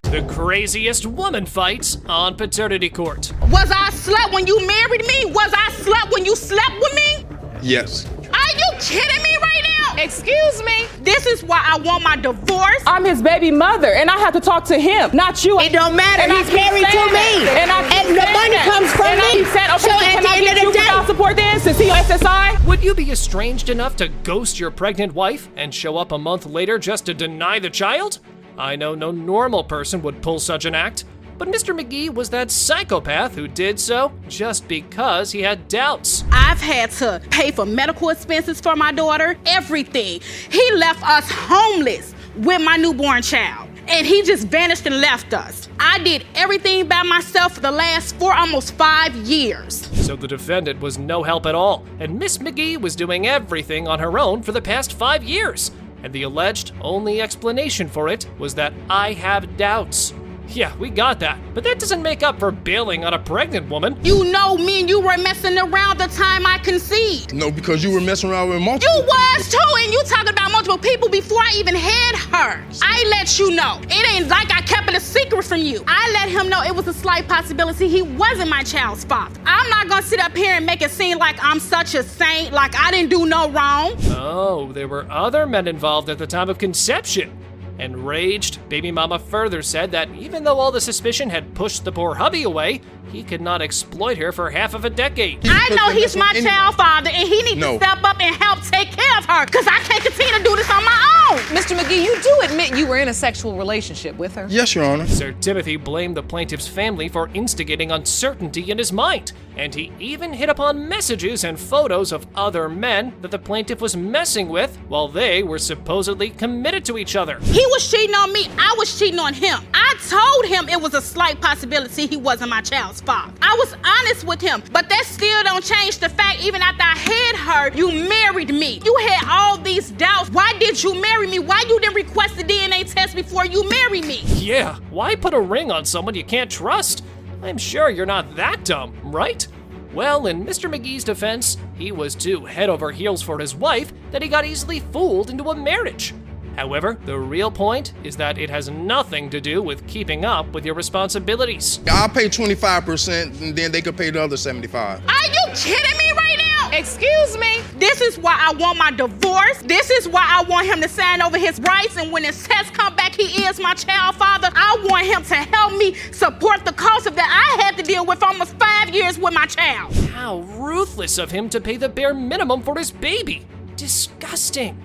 The craziest woman fights on paternity court. Was I slut when you married me? Was I slut when you slept with me? Yes. Are you kidding me right now? Excuse me? This is why I want my divorce. I'm his baby mother, and I have to talk to him, not you. It don't matter. And He's married to me. And the money comes from me. Said, okay, so at can the I end get of the day, child support then since he SSI? Would you be estranged enough to ghost your pregnant wife and show up a month later just to deny the child? I know no normal person would pull such an act, but Mr. McGee was that psychopath who did so just because he had doubts. I've had to pay for medical expenses for my daughter, everything. He left us homeless with my newborn child, and he just vanished and left us. I did everything by myself for the last almost 5 years. So the defendant was no help at all, and Miss McGee was doing everything on her own for the past 5 years. And the alleged only explanation for it was that I have doubts. Yeah, we got that, but that doesn't make up for bailing on a pregnant woman. You know me and you were messing around the time I conceived. No, because you were messing around with multiple. You was too, and you talking about multiple people before I even had her. I let you know. It ain't like I kept it a secret from you. I let him know it was a slight possibility he wasn't my child's father. I'm not gonna sit up here and make it seem like I'm such a saint, like I didn't do no wrong. Oh, there were other men involved at the time of conception. Enraged, baby mama further said that even though all the suspicion had pushed the poor hubby away, he could not exploit her for half of a decade. I know he's my child father, and he needs to step up and help take care of her, because I can't continue to do this on my own. Mr. McGee, you do admit you were in a sexual relationship with her? Yes, Your Honor. Sir Timothy blamed the plaintiff's family for instigating uncertainty in his mind, and he even hit upon messages and photos of other men that the plaintiff was messing with while they were supposedly committed to each other. He was cheating on me, I was cheating on him. I told him it was a slight possibility he wasn't my child's father. I was honest with him, but that still don't change the fact even after I had her, you married me. You had all these doubts. Why did you marry me? Why you didn't request the DNA test before you married me? Yeah, why put a ring on someone you can't trust? I'm sure you're not that dumb, right? Well, in Mr. McGee's defense, he was too head over heels for his wife that he got easily fooled into a marriage. However, the real point is that it has nothing to do with keeping up with your responsibilities. I'll pay 25% and then they could pay the other 75. Are you kidding me right now? Excuse me. This is why I want my divorce. This is why I want him to sign over his rights, and when his test come back, he is my child father. I want him to help me support the cost of that I had to deal with almost 5 years with my child. How ruthless of him to pay the bare minimum for his baby. Disgusting.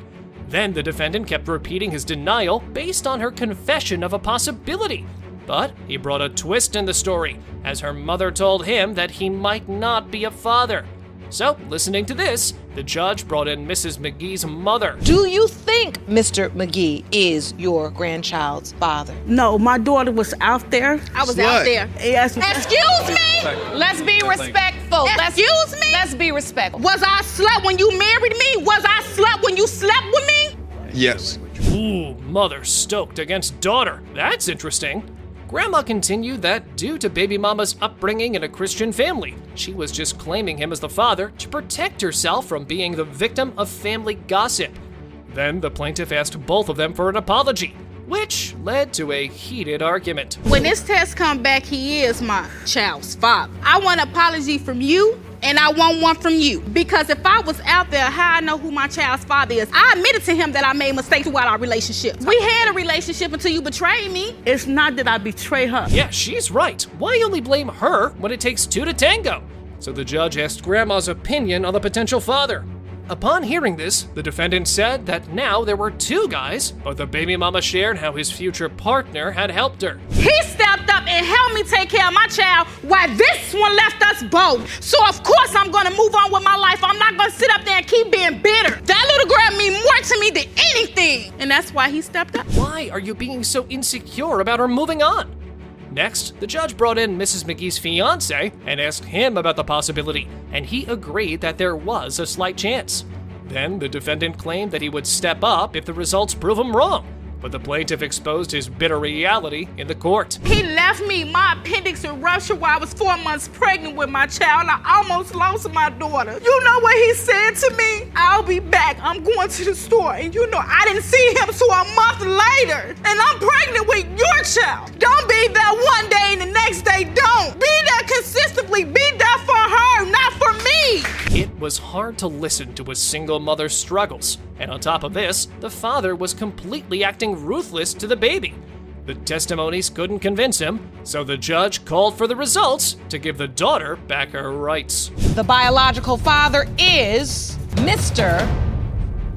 Then the defendant kept repeating his denial based on her confession of a possibility. But he brought a twist in the story, as her mother told him that he might not be a father. So, listening to this, the judge brought in Mrs. McGee's mother. Do you think Mr. McGee is your grandchild's father? No, my daughter was out there. I was out there. Yes. Excuse me? Let's be respectful. Excuse me? Let's be respectful. Was I slut when you married me? Was I slut when you slept with me? Yes. Ooh, mother stoked against daughter. That's interesting. Grandma continued that due to baby mama's upbringing in a Christian family, she was just claiming him as the father to protect herself from being the victim of family gossip. Then the plaintiff asked both of them for an apology, which led to a heated argument. When this test come back, he is my child's father. I want an apology from you, and I want one from you. Because if I was out there, how I know who my child's father is? I admitted to him that I made mistakes throughout our relationship. We had a relationship until you betrayed me. It's not that I betray her. Yeah, she's right. Why only blame her when it takes two to tango? So the judge asked Grandma's opinion on the potential father. Upon hearing this, the defendant said that now there were two guys, but the baby mama shared how his future partner had helped her. He stepped up and helped me take care of my child while this one left us both. So of course I'm gonna move on with my life. I'm not gonna sit up there and keep being bitter. That little girl mean more to me than anything. And that's why he stepped up. Why are you being so insecure about her moving on? Next, the judge brought in Mrs. McGee's fiancé and asked him about the possibility, and he agreed that there was a slight chance. Then the defendant claimed that he would step up if the results prove him wrong, but the plaintiff exposed his bitter reality in the court. He left me my appendix in rupture while I was 4 months pregnant with my child. I almost lost my daughter. You know what he said to me? I'll be back. I'm going to the store. And you know, I didn't see him till a month later. And I'm pregnant with your child. Don't be there one day and the next day don't. Be there consistently. Be there for her, not for me. It was hard to listen to a single mother's struggles. And on top of this, the father was completely acting ruthless to the baby. The testimonies couldn't convince him, so the judge called for the results to give the daughter back her rights. The biological father is Mr.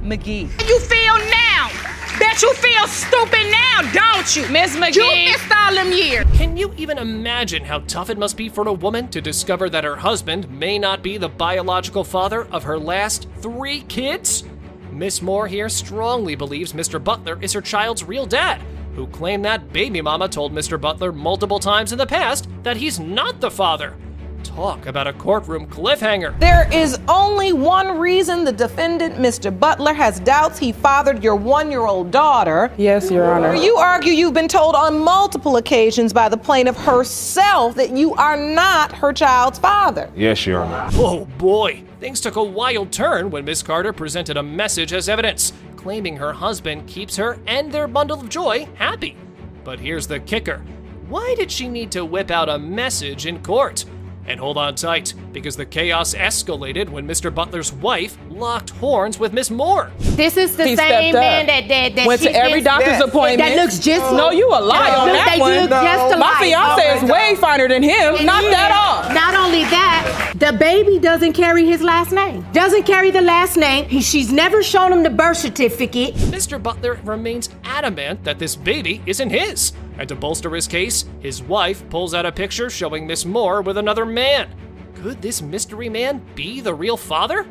McGee. How you feel now? Bet you feel stupid now, don't you? Ms. McGee. You missed all them years. Can you even imagine how tough it must be for a woman to discover that her husband may not be the biological father of her last 3 kids? Miss Moore here strongly believes Mr. Butler is her child's real dad, who claimed that baby mama told Mr. Butler multiple times in the past that he's not the father. Talk about a courtroom cliffhanger. There is only one reason the defendant, Mr. Butler, has doubts he fathered your 1-year-old daughter. Yes, Your Honor. You argue you've been told on multiple occasions by the plaintiff herself that you are not her child's father. Yes, Your Honor. Oh boy, things took a wild turn when Miss Carter presented a message as evidence, claiming her husband keeps her and their bundle of joy happy. But here's the kicker. Why did she need to whip out a message in court? And hold on tight, because the chaos escalated when Mr. Butler's wife locked horns with Miss Moore. This is the He same stepped up. man that Went to every doctor's appointment. That looks just No, you a lie on that they one. look just My alike. fiance is way finer than him. Knock that off. Not only that, the baby doesn't carry his last name. Doesn't carry the last name. She's never shown him the birth certificate. Mr. Butler remains adamant that this baby isn't his. And to bolster his case, his wife pulls out a picture showing Miss Moore with another man. Could this mystery man be the real father?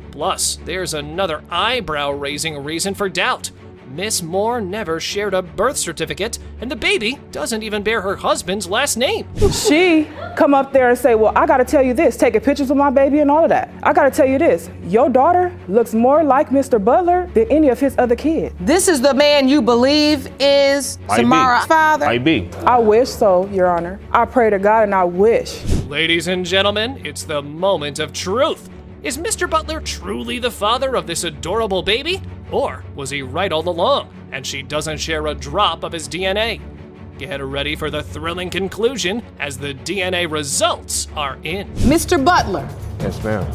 Plus, there's another eyebrow-raising reason for doubt. Miss Moore never shared a birth certificate, and the baby doesn't even bear her husband's last name. She come up there and say, well, I gotta tell you this, taking pictures of my baby and all of that. I gotta tell you this, your daughter looks more like Mr. Butler than any of his other kids. This is the man you believe is Samara's father? Might be. I wish so, Your Honor. I pray to God and I wish. Ladies and gentlemen, it's the moment of truth. Is Mr. Butler truly the father of this adorable baby? Or was he right all along, and she doesn't share a drop of his DNA? Get ready for the thrilling conclusion as the DNA results are in. Mr. Butler, Yes, ma'am.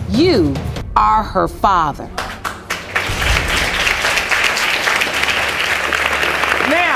you are her father. Now,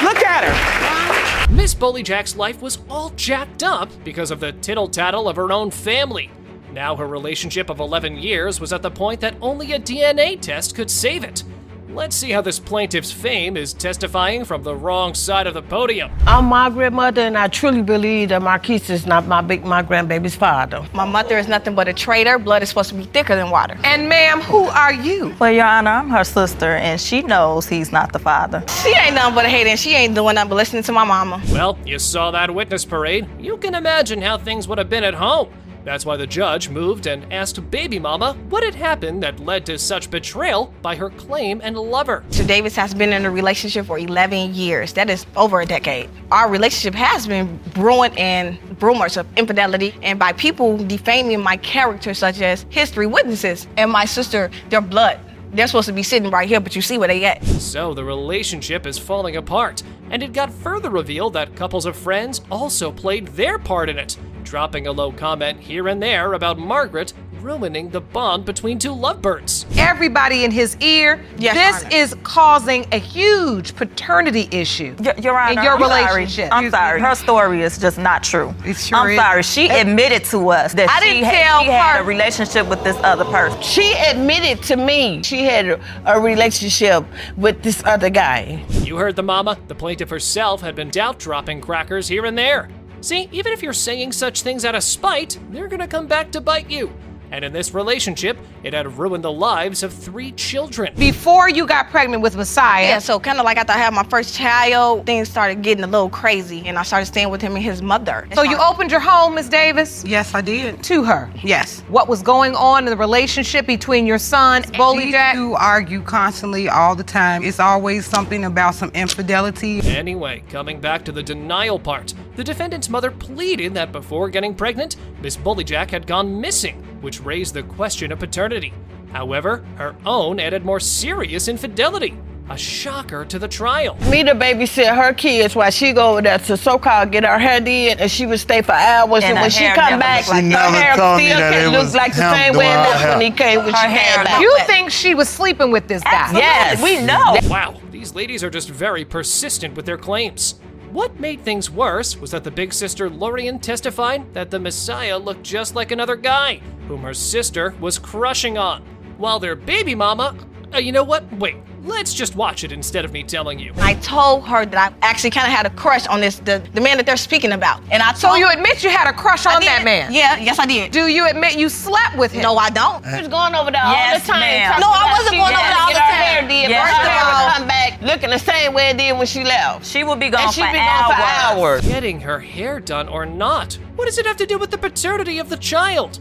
look at her. Miss Bullyjack's life was all jacked up because of the tittle-tattle of her own family. Now her relationship of 11 years was at the point that only a DNA test could save it. Let's see how this plaintiff's fame is testifying from the wrong side of the podium. I'm my grandmother, and I truly believe that Marquise is not my grandbaby's father. My mother is nothing but a traitor. Blood is supposed to be thicker than water. And ma'am, who are you? Well, Your Honor, I'm her sister, and she knows he's not the father. She ain't nothing but a hater, and she ain't doing nothing but listening to my mama. Well, you saw that witness parade. You can imagine how things would have been at home. That's why the judge moved and asked baby mama what had happened that led to such betrayal by her claim and lover. Mr. Davis has been in a relationship for 11 years. That is over a decade. Our relationship has been ruined in rumors of infidelity and by people defaming my character, such as history witnesses and my sister, their blood. They're supposed to be sitting right here, but you see where they at. So the relationship is falling apart, and it got further revealed that couples of friends also played their part in it, dropping a low comment here and there about Margaret ruining the bond between two lovebirds. Everybody in his ear, Yes, this is causing a huge paternity issue Your Honor, in your I'm relationship. Sorry. I'm sorry. Her story is just not true. It sure I'm is. sorry. She admitted to us that I she didn't tell had her- a relationship with this other person. She admitted to me she had a relationship with this other guy. You heard the mama. The plaintiff herself had been doubt-dropping crackers here and there. See, even if you're saying such things out of spite, they're gonna come back to bite you. And in this relationship, it had ruined the lives of 3 children. Before you got pregnant with Messiah. Yeah, so kind of like after I had my first child, things started getting a little crazy, and I started staying with him and his mother. So you opened your home, Ms. Davis? Yes, I did. To her? Yes. What was going on in the relationship between your son and These Bullyjack? two argue constantly all the time. It's always something about some infidelity. Anyway, coming back to the denial part, the defendant's mother pleaded that before getting pregnant, Miss Bullyjack had gone missing, which raised the question of paternity. However, her own added more serious infidelity, a shocker to the trial. Me to babysit her kids while she go over there to so-called get her hair did, and she would stay for hours, and her when she hair come never back, looked like her that. hair Never told me still that can't it look was like the him same doing way it her looked hair. when he came when she Her hair came back. You think she was sleeping with this guy? Yes, we know. Wow, these ladies are just very persistent with their claims. What made things worse was that the big sister Lorian testified that the Messiah looked just like another guy, whom her sister was crushing on. While their baby mama, you know what? Wait, let's just watch it instead of me telling you. I told her that I actually kind of had a crush on the man that they're speaking about. And I So told you admit you had a crush on that man? Yeah, yes I did. Do you admit you slept with him? No, I don't. She was going over there all Yes, the time. ma'am. talking No, I about wasn't she going had over there to all get the her time. hair did. Yes, First of ma'am. all, come back looking the same way it did when she left. She would be gone And she for been gone for hours. Getting her hair done or not? What does it have to do with the paternity of the child?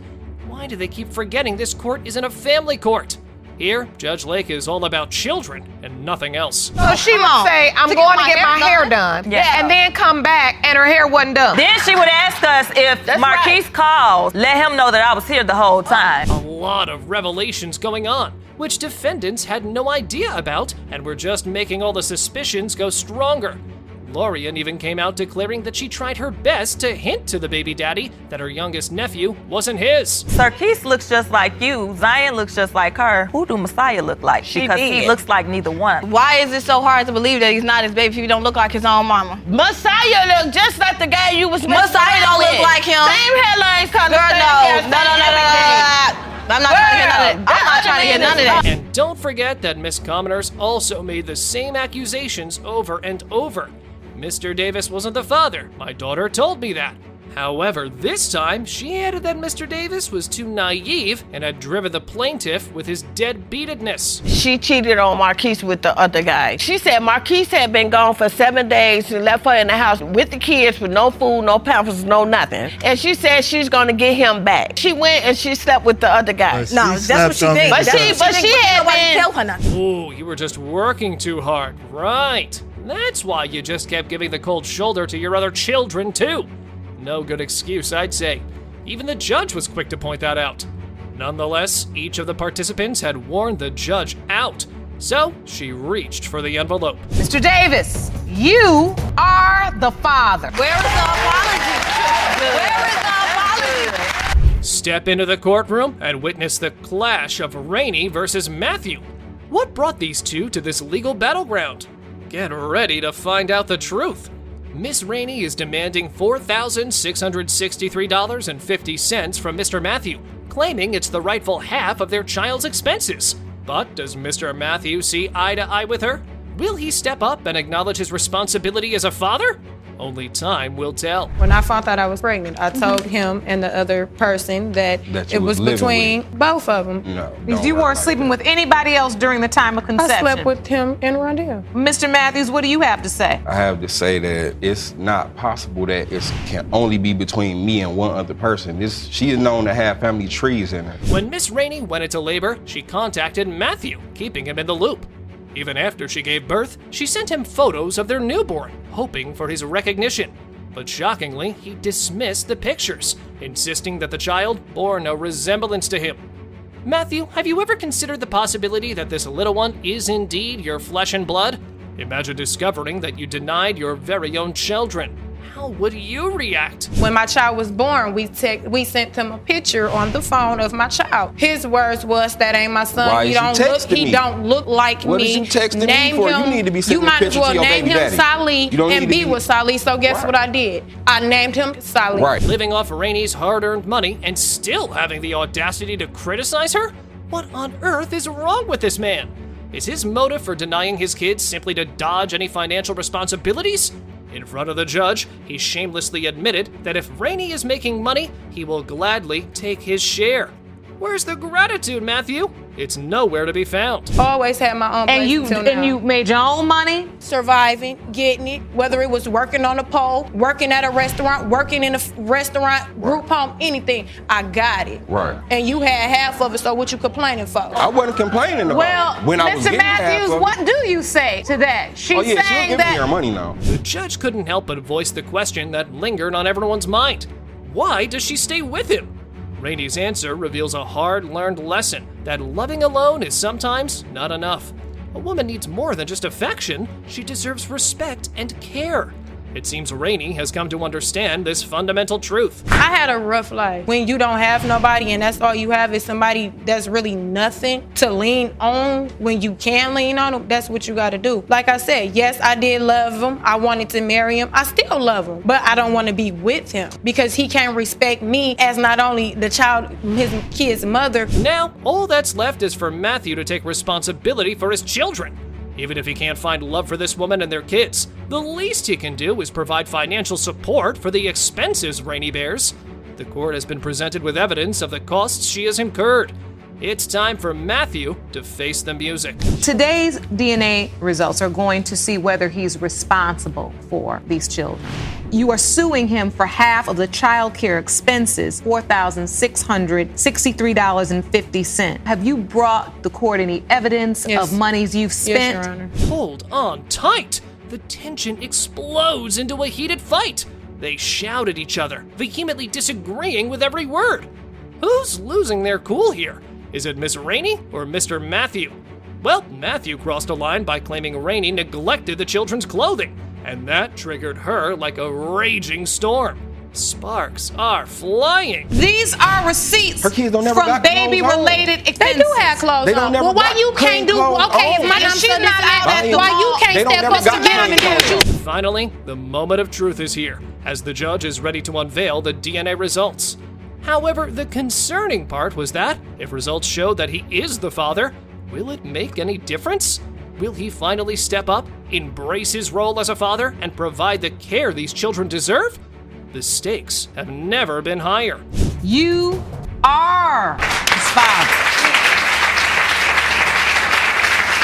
Why do they keep forgetting this court isn't a family court? Here, Judge Lake is all about children and nothing else. So she would say, I'm going to get my hair done, Yeah. and then come back and her hair wasn't done. Then she would ask us if Marquise calls, let him know that I was here the whole time. A lot of revelations going on, which defendants had no idea about and were just making all the suspicions go stronger. Lorian even came out declaring that she tried her best to hint to the baby daddy that her youngest nephew wasn't his. Sarkis looks just like you. Zion looks just like her. Who do Messiah look like? Because he looks like neither one. Why is it so hard to believe that he's not his baby if he don't look like his own mama? Messiah look just like the guy you was Messiah don't look like him. Same hairline color. Girl, no. I'm not trying to hear none of that. I'm not trying to hear none of that. And don't forget that Miss Commoners also made the same accusations over and over. Mr. Davis wasn't the father. My daughter told me that. However, this time, she added that Mr. Davis was too naive and had driven the plaintiff with his deadbeatedness. She cheated on Marquise with the other guy. She said Marquise had been gone for 7 days and left her in the house with the kids with no food, no pampers, no nothing. And she said she's gonna get him back. She went and she slept with the other guy. No, that's what she did. But she had been. Tell her nothing. Ooh, you were just working too hard. Right. That's why you just kept giving the cold shoulder to your other children, too. No good excuse, I'd say. Even the judge was quick to point that out. Nonetheless, each of the participants had warned the judge out, so she reached for the envelope. Mr. Davis, you are the father. Where is the apology? Where is the apology? Step into the courtroom and witness the clash of Rainey versus Matthew. What brought these two to this legal battleground? Get ready to find out the truth. Miss Rainey is demanding $4,663.50 from Mr. Matthew, claiming it's the rightful half of their child's expenses. But does Mr. Matthew see eye to eye with her? Will he step up and acknowledge his responsibility as a father? Only time will tell. When I found out I was pregnant, I told him and the other person that That you it was was living between both of them. No. You weren't sleeping with anybody else during the time of conception. I slept with him and Rondell. Mr. Matthews, what do you have to say? I have to say that it's not possible that it can only be between me and one other person. She is known to have family trees in her. When Miss Rainey went into labor, she contacted Matthew, keeping him in the loop. Even after she gave birth, she sent him photos of their newborn, hoping for his recognition. But shockingly, he dismissed the pictures, insisting that the child bore no resemblance to him. Matthew, have you ever considered the possibility that this little one is indeed your flesh and blood? Imagine discovering that you denied your very own children. How would you react? When my child was born, we sent him a picture on the phone of my child. His words was, "That ain't my son. Why He is you don't texting me? look like What me." is you texting Name me for? him, You need to be sending you a might as picture well to your name baby him daddy. Salih You don't need and to be be- with Salih. So guess what I did? I named him Salih. Right. Living off Rainey's hard-earned money and still having the audacity to criticize her? What on earth is wrong with this man? Is his motive for denying his kids simply to dodge any financial responsibilities? In front of the judge, he shamelessly admitted that if Rainey is making money, he will gladly take his share. Where's the gratitude, Matthew? It's nowhere to be found. Always had my own place until now. And you made your own money? Surviving, getting it, whether it was working on a pole, working at a restaurant, working in a restaurant, group home, anything. I got it. Right. And you had half of it, so what you complaining for? I wasn't complaining about Well, it. When I was Mr. getting half Matthews, of it. what do you say to that? She's Oh yeah, she'll saying give that me her money now. The judge couldn't help but voice the question that lingered on everyone's mind. Why does she stay with him? Rainey's answer reveals a hard-learned lesson that loving alone is sometimes not enough. A woman needs more than just affection. She deserves respect and care. It seems Rainey has come to understand this fundamental truth. I had a rough life. When you don't have nobody and that's all you have is somebody that's really nothing to lean on, when you can lean on them, that's what you gotta do. Like I said, yes, I did love him. I wanted to marry him. I still love him, but I don't want to be with him because he can't respect me as not only the child, his kid's mother. Now, all that's left is for Matthew to take responsibility for his children. Even if he can't find love for this woman and their kids, the least he can do is provide financial support for the expenses Rainey bears. The court has been presented with evidence of the costs she has incurred. It's time for Matthew to face the music. today's DNA results are going to see whether he's responsible for these children. You are suing him for half of the child care expenses, $4,663.50. Have you brought the court any evidence of monies you've spent? Yes, Your Honor. Hold on tight. The tension explodes into a heated fight. They shout at each other, vehemently disagreeing with every word. Who's losing their cool here? Is it Miss Rainey or Mr. Matthew? Well, Matthew crossed a line by claiming Rainey neglected the children's clothing, and that triggered her like a raging storm. Sparks are flying. These are receipts Her kids don't never from got clothes baby-related on. expenses. They do have clothes They don't on. never Well, why got you clean can't do? clothes Okay, if on. my And son she's is not out, at why all. you can't They don't step never up got to get him clean and do what you? Finally, the moment of truth is here, as the judge is ready to unveil the DNA results. However, the concerning part was that, if results show that he is the father, will it make any difference? Will he finally step up, embrace his role as a father, and provide the care these children deserve? The stakes have never been higher. You are his father.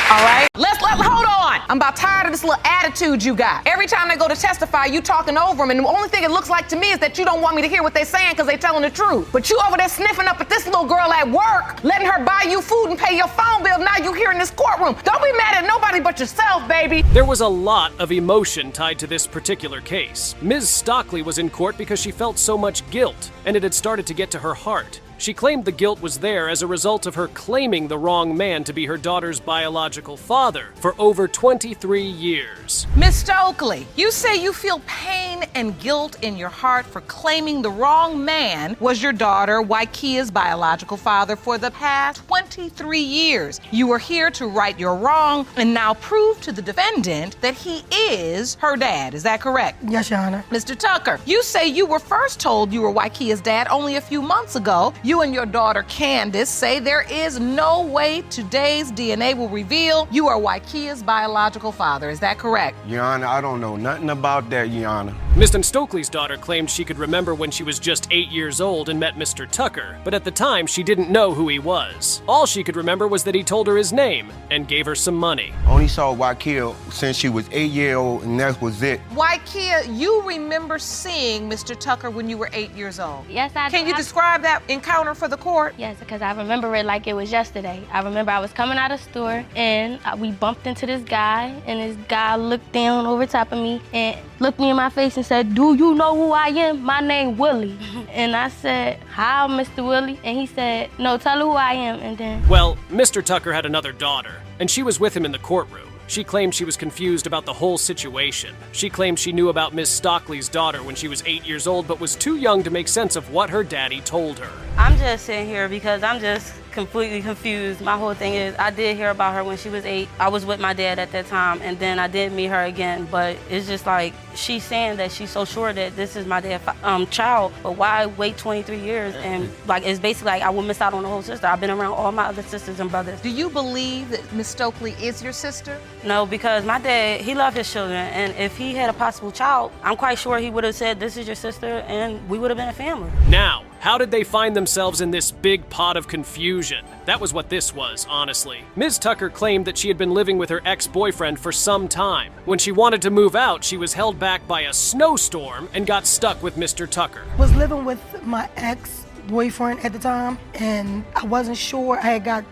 All right? Hold on. I'm about tired of this little attitude you got. Every time they go to testify, you talking over them, and the only thing it looks like to me is that you don't want me to hear what they're saying because they're telling the truth. But you over there sniffing up at this little girl at work, letting her buy you food and pay your phone bill. Now you here in this courtroom. Don't be mad at nobody but yourself, baby. There was a lot of emotion tied to this particular case. Ms. Stockley was in court because she felt so much guilt, and it had started to get to her heart. She claimed the guilt was there as a result of her claiming the wrong man to be her daughter's biological father for over 23 years. Miss Stokely, you say you feel pain and guilt in your heart for claiming the wrong man was your daughter, Waikia's biological father, for the past 23 years. You are here to right your wrong and now prove to the defendant that he is her dad. Is that correct? Yes, Your Honor. Mr. Tucker, you say you were first told you were Waikia's dad only a few months ago. You and your daughter Candace say there is no way today's DNA will reveal you are Waikia's biological father. Is that correct? Your Honor, I don't know nothing about that, Your Honor. Mr. Stokely's daughter claimed she could remember when she was just 8 years old and met Mr. Tucker, but at the time she didn't know who he was. All she could remember was that he told her his name and gave her some money. Only saw Waikia since she was 8 years old, and that was it. Waikia, you remember seeing Mr. Tucker when you were 8 years old? Yes, I do. Can you describe that encounter for the court? Yes, because I remember it like it was yesterday. I remember I was coming out of the store and we bumped into this guy, and this guy looked down over top of me and looked me in my face and said, "Do you know who I am? My name Willie." And I said, "How, Mr. Willie?" And he said, "No, tell her who I am." And then... Well, Mr. Tucker had another daughter, and she was with him in the courtroom. She claimed she was confused about the whole situation. She claimed she knew about Miss Stockley's daughter when she was 8 years old, but was too young to make sense of what her daddy told her. I'm just sitting here because I'm just completely confused. My whole thing is I did hear about her when she was 8. I was with my dad at that time, and then I did meet her again, but it's just like she's saying that she's so sure that this is my dad's child, but why wait 23 years? And like it's basically like I will miss out on the whole sister. I've been around all my other sisters and brothers. Do you believe that Miss Stokely is your sister? No, because my dad, he loved his children, and if he had a possible child, I'm quite sure he would have said, "This is your sister," and we would have been a family. Now, how did they find themselves in this big pot of confusion? That was what this was, honestly. Ms. Tucker claimed that she had been living with her ex-boyfriend for some time. When she wanted to move out, she was held back by a snowstorm and got stuck with Mr. Tucker. Was living with my ex-boyfriend at the time, and I wasn't sure. I got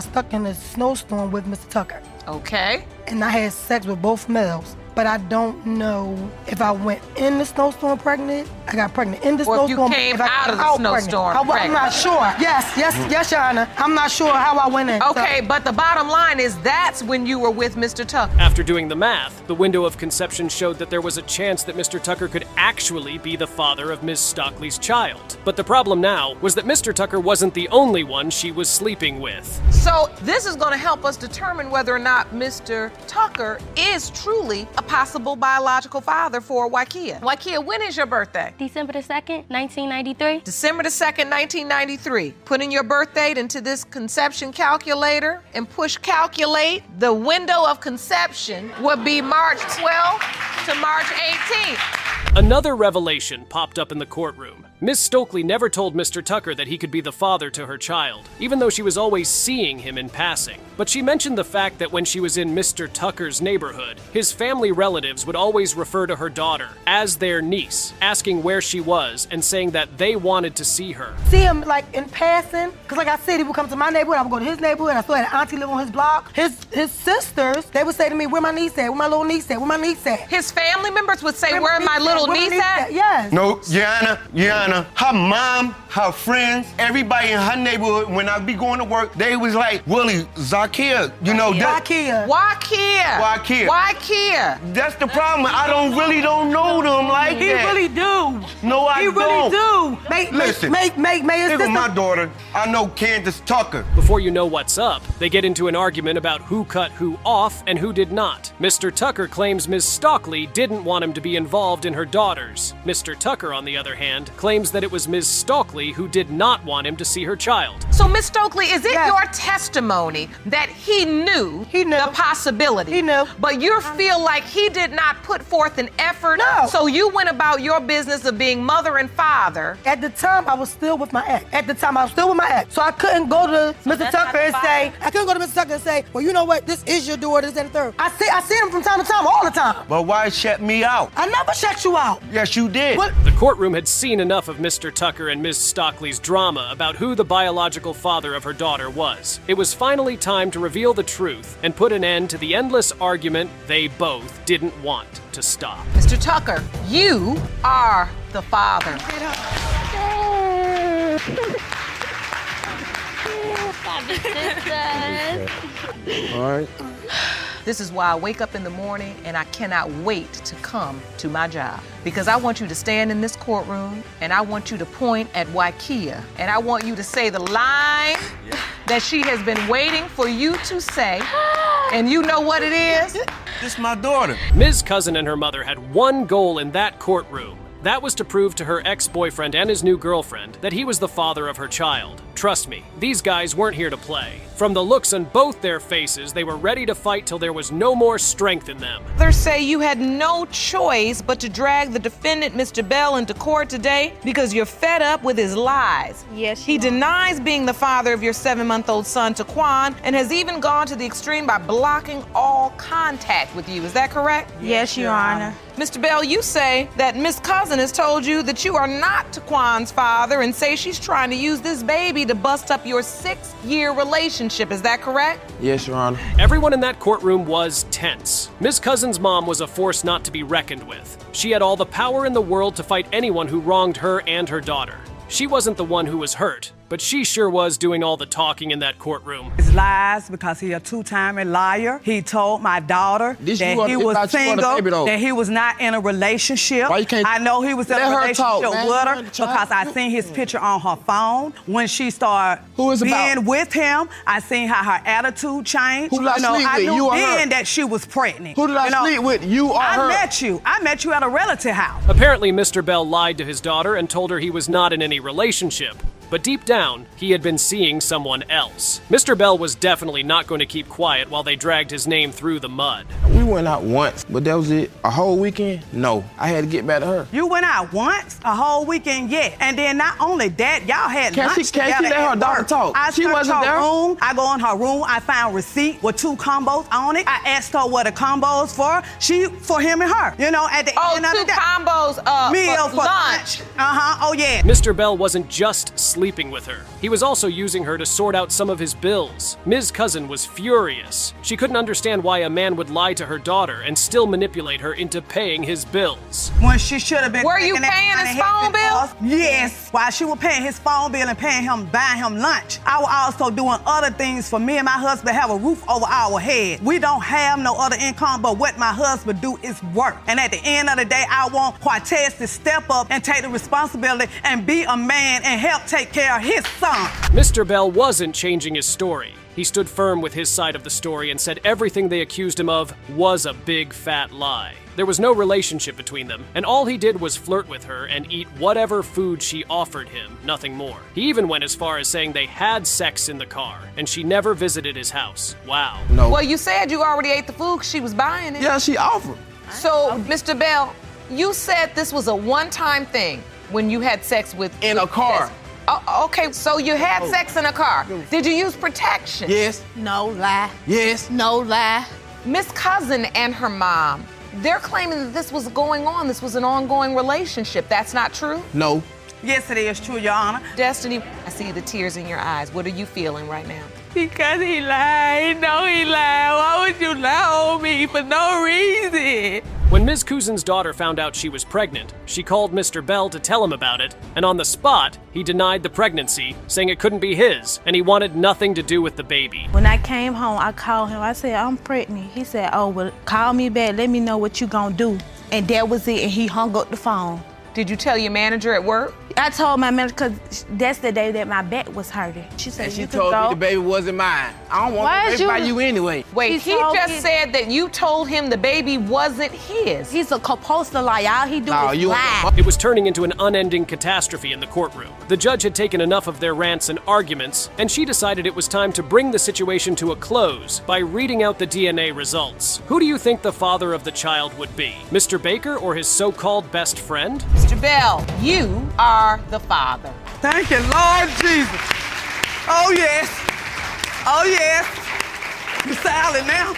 stuck in a snowstorm with Mr. Tucker. Okay. And I had sex with both males. But I don't know if I went in the snowstorm pregnant. I got pregnant in the snowstorm. Or if you came out of the snowstorm pregnant. I'm not sure. Yes, Your Honor. I'm not sure how I went in. Okay, but the bottom line is that's when you were with Mr. Tucker. After doing the math, the window of conception showed that there was a chance that Mr. Tucker could actually be the father of Ms. Stockley's child. But the problem now was that Mr. Tucker wasn't the only one she was sleeping with. So this is going to help us determine whether or not Mr. Tucker is truly a possible biological father for Waikia. Waikia, when is your birthday? December the 2nd, 1993. December the 2nd, 1993. Put in your birth date into this conception calculator and push calculate. The window of conception would be March 12th to March 18th. Another revelation popped up in the courtroom. Miss Stokely never told Mr. Tucker that he could be the father to her child, even though she was always seeing him in passing. But she mentioned the fact that when she was in Mr. Tucker's neighborhood, his family relatives would always refer to her daughter as their niece, asking where she was and saying that they wanted to see her. See him like in passing, because like I said, he would come to my neighborhood, I would go to his neighborhood, I still had an auntie live on his block. His sisters, they would say to me, "Where my niece at? Where my little niece at? Where my niece at?" His family members would say, "Where my little niece at?" Yes. No, Your Honor, her mom, her friends, everybody in her neighborhood, when I be going to work, they was like, "Willie, Zakia, you know that." Waikia. That's the problem. I really don't know them like He that. really do. No, I He don't. really do. Listen, make his even sister. my daughter, I know Candace Tucker. Before you know what's up, they get into an argument about who cut who off and who did not. Mr. Tucker claims Ms. Stockley didn't want him to be involved in her daughters. Mr. Tucker, on the other hand, claims that it was Ms. Stockley who did not want him to see her child. So, Miss Stokely, is it your testimony that he knew the possibility? He knew. But you feel like he did not put forth an effort? No. So you went about your business of being mother and father. At the time, I was still with my ex. So I couldn't go to Mr. Tucker and say, well, you know what? This is your daughter, this and the third. I see him from time to time, all the time. But why shut me out? I never shut you out. Yes, you did. What? The courtroom had seen enough of Mr. Tucker and Ms. Stockley's drama about who the biological father of her daughter was. It was finally time to reveal the truth and put an end to the endless argument they both didn't want to stop. Mr. Tucker, you are the father. All right. This is why I wake up in the morning and I cannot wait to come to my job. Because I want you to stand in this courtroom and I want you to point at Waikia and I want you to say the line that she has been waiting for you to say. And you know what it is? This is my daughter. Ms. Cousin and her mother had one goal in that courtroom. That was to prove to her ex-boyfriend and his new girlfriend that he was the father of her child. Trust me, these guys weren't here to play. From the looks on both their faces, they were ready to fight till there was no more strength in them. Others say you had no choice but to drag the defendant, Mr. Bell, into court today because you're fed up with his lies. Yes, he denies being the father of your 7-month-old son, Taquan, and has even gone to the extreme by blocking all contact with you. Is that correct? Yes, Your Honor. Mr. Bell, you say that Miss Cousin has told you that you are not Taquan's father and say she's trying to use this baby to bust up your 6-year relationship. Is that correct? Yes, Your Honor. Everyone in that courtroom was tense. Miss Cousin's mom was a force not to be reckoned with. She had all the power in the world to fight anyone who wronged her and her daughter. She wasn't the one who was hurt, but she sure was doing all the talking in that courtroom. His lies because he a two-time liar. He told my daughter that he was single, that he was not in a relationship. Why you can't I know he was in a relationship with her because I seen his picture on her phone. When she started being with him, I seen how her attitude changed. Who did I sleep I with, knew you or her? then that she was pregnant. Who did I sleep with, you or her? I met you at a relative house. Apparently, Mr. Bell lied to his daughter and told her he was not in any relationship. But deep down, he had been seeing someone else. Mr. Bell was definitely not going to keep quiet while they dragged his name through the mud. We went out once, but that was it. A whole weekend? No. I had to get back to her. You went out once, a whole weekend, yeah. And then not only that, y'all had lunch together. Can't she let her daughter talk? She wasn't there. I go in her room, I found a receipt with 2 combos on it. I asked her what the combos for. For him and her. You know, at the end of the day. 2 combos meal for lunch. Oh yeah. Mr. Bell wasn't just sleeping with her. He was also using her to sort out some of his bills. Ms. Cousin was furious. She couldn't understand why a man would lie to her daughter and still manipulate her into paying his bills. When she should have been. Were you paying his phone bill? Yes. While she was paying his phone bill and paying him, buying him lunch, I was also doing other things for me and my husband have a roof over our head. We don't have no other income, but what my husband do is work. And at the end of the day, I want Cortez to step up and take the responsibility and be a man and help take care of his son. Mr. Bell wasn't changing his story. He stood firm with his side of the story and said everything they accused him of was a big fat lie. There was no relationship between them, and all he did was flirt with her and eat whatever food she offered him, nothing more. He even went as far as saying they had sex in the car, and she never visited his house. Wow. No. Well, you said you already ate the food because she was buying it. Yeah, she offered. So, Mr. Bell, you said this was a one-time thing when you had sex with... In a car. Oh, okay, so you had sex in a car. Did you use protection? Yes. No lie. Yes. No lie. Miss Cousin and her mom, they're claiming that this was going on. This was an ongoing relationship. That's not true? No. Yes, it is true, Your Honor. Destiny, I see the tears in your eyes. What are you feeling right now? Because he lied. He know he lied. Why would you lie on me for no reason? When Ms. Cousin's daughter found out she was pregnant, she called Mr. Bell to tell him about it, and on the spot, he denied the pregnancy, saying it couldn't be his, and he wanted nothing to do with the baby. When I came home, I called him. I said, I'm pregnant. He said, oh, well, call me back. Let me know what you gonna do. And that was it, and he hung up the phone. Did you tell your manager at work? I told my manager, because that's the day that my back was hurting. She said, And she you could told go. me the baby wasn't mine. I don't want the baby by you anyway. Wait, he just said that you told him the baby wasn't his. He's supposed to lie. All he do is lie. It was turning into an unending catastrophe in the courtroom. The judge had taken enough of their rants and arguments, and she decided it was time to bring the situation to a close by reading out the DNA results. Who do you think the father of the child would be? Mr. Baker or his so-called best friend? Mr. Bell, you are the father. Thank you, Lord Jesus. Oh, yes. Oh, yes. You silent now?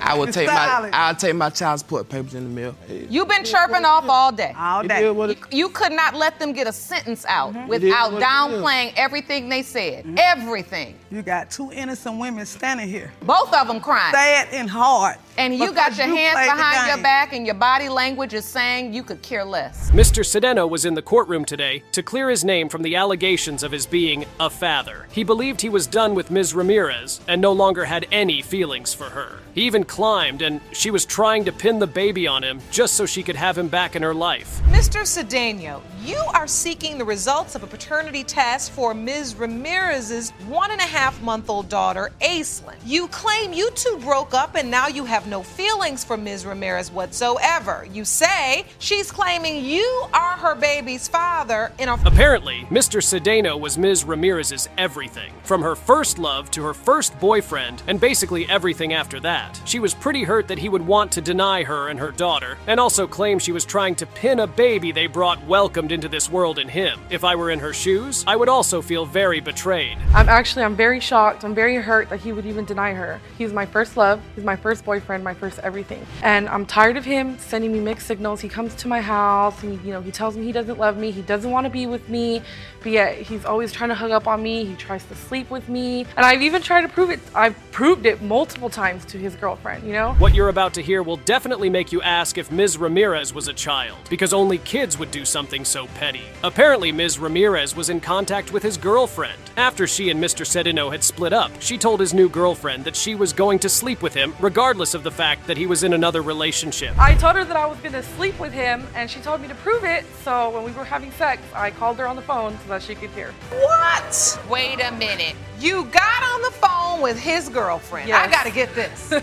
I'll You take silent. my child support papers in the mail. You've been chirping off all day. All day. You could not let them get a sentence out Mm-hmm. without It is what it downplaying everything they said. Everything. You got two innocent women standing here. Both of them crying. Sad and hard. And you got Because your you hands played the behind your game. back and your body language is saying you could care less. Mr. Sedeno was in the courtroom today to clear his name from the allegations of his being a father. He believed he was done with Ms. Ramirez and no longer had any feelings for her. He even climbed, and she was trying to pin the baby on him just so she could have him back in her life. Mr. Cedeno, you are seeking the results of a paternity test for Ms. Ramirez's 1.5-month-old daughter, Aislinn. You claim you two broke up and now you have no feelings for Ms. Ramirez whatsoever. You say she's claiming you are her baby's father in a... Apparently, Mr. Sedeno was Ms. Ramirez's everything, from her first love to her first boyfriend, and basically everything after that. She was pretty hurt that he would want to deny her and her daughter, and also claim she was trying to pin a baby they brought welcomed into this world in him. If I were in her shoes, I would also feel very betrayed. I'm very shocked. I'm very hurt that he would even deny her. He's my first love. He's my first boyfriend, my first everything. And I'm tired of him sending me mixed signals. He comes to my house and he tells me he doesn't love me. He doesn't want to be with me, but yet he's always trying to hug up on me. He tries to sleep with me. And I've even tried to prove it. I've proved it multiple times to his girlfriend, you know? What you're about to hear will definitely make you ask if Ms. Ramirez was a child, because only kids would do something so petty. Apparently, Ms. Ramirez was in contact with his girlfriend. After she and Mr. Sedeno had split up, she told his new girlfriend that she was going to sleep with him, regardless of the fact that he was in another relationship. I told her that I was going to sleep with him, and she told me to prove it. So when we were having sex, I called her on the phone so that she could hear. What? Wait a minute. You got on the phone with his girlfriend. Yes. I gotta get this.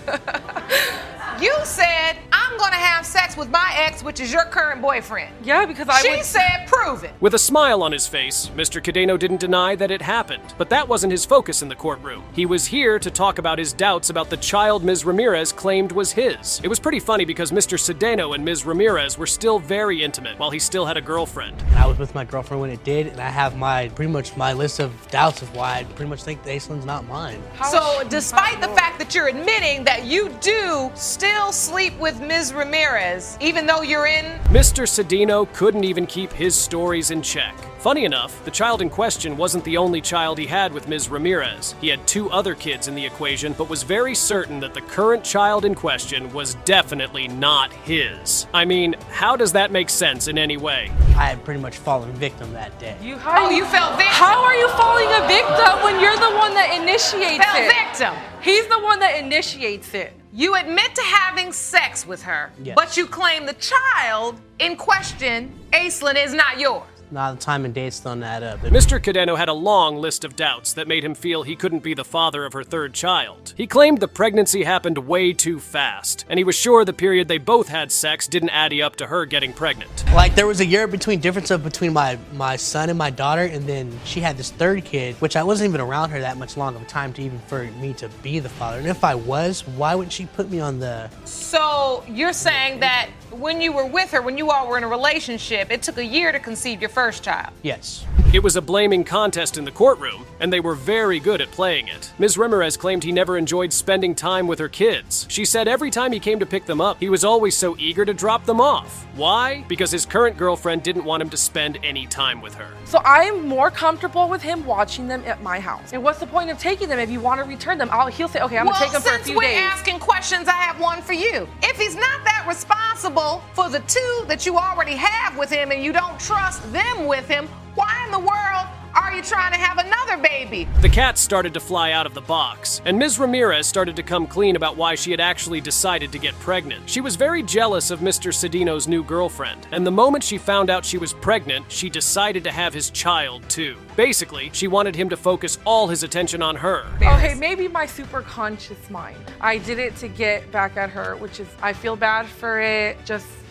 You said, I'm gonna have sex with my ex, which is your current boyfriend. Yeah, because She said, prove it. With a smile on his face, Mr. Cadeno didn't deny that it happened, but that wasn't his focus in the courtroom. He was here to talk about his doubts about the child Ms. Ramirez claimed was his. It was pretty funny because Mr. Sedeno and Ms. Ramirez were still very intimate while he still had a girlfriend. I was with my girlfriend when it did, and I have pretty much my list of doubts of why I pretty much think Aislinn's not mine. So despite the fact that you're admitting that you do still sleep with Ms. Ramirez, even though you're in... Mr. Sedeno couldn't even keep his stories in check. Funny enough, the child in question wasn't the only child he had with Ms. Ramirez. He had 2 other kids in the equation, but was very certain that the current child in question was definitely not his. I mean, how does that make sense in any way? I had pretty much fallen victim that day. You fell victim? How are you falling a victim when you're the one that initiates Fell it? victim. He's the one that initiates it. You admit to having sex with her, Yes. but you claim the child in question, Aislinn, is not yours. Now the time and dates don't add up. Mr. Cadeno had a long list of doubts that made him feel he couldn't be the father of her 3rd child. He claimed the pregnancy happened way too fast, and he was sure the period they both had sex didn't add up to her getting pregnant. Like there was a year difference between my son and my daughter, and then she had this 3rd kid, which I wasn't even around her that much long of a time to even for me to be the father. And if I was, why wouldn't she put me on the... So you're saying that when you were with her, when you all were in a relationship, it took a year to conceive your first child? Yes. It was a blaming contest in the courtroom, and they were very good at playing it. Ms. Ramirez claimed he never enjoyed spending time with her kids. She said every time he came to pick them up, he was always so eager to drop them off. Why? Because his current girlfriend didn't want him to spend any time with her. So I'm more comfortable with him watching them at my house. And what's the point of taking them if you want to return them? He'll say, okay, I'm gonna take them for a few days. Well, since we're asking questions, I have one for you. If he's not that responsible for the 2 that you already have with him and you don't trust them with him, why in the world are somebody trying to have another baby. The cats started to fly out of the box, and Ms. Ramirez started to come clean about why she had actually decided to get pregnant. She was very jealous of Mr. Cedino's new girlfriend, and the moment she found out she was pregnant, she decided to have his child too. Basically, she wanted him to focus all his attention on her. Okay, maybe my super conscious mind. I did it to get back at her, which is, I feel bad for it.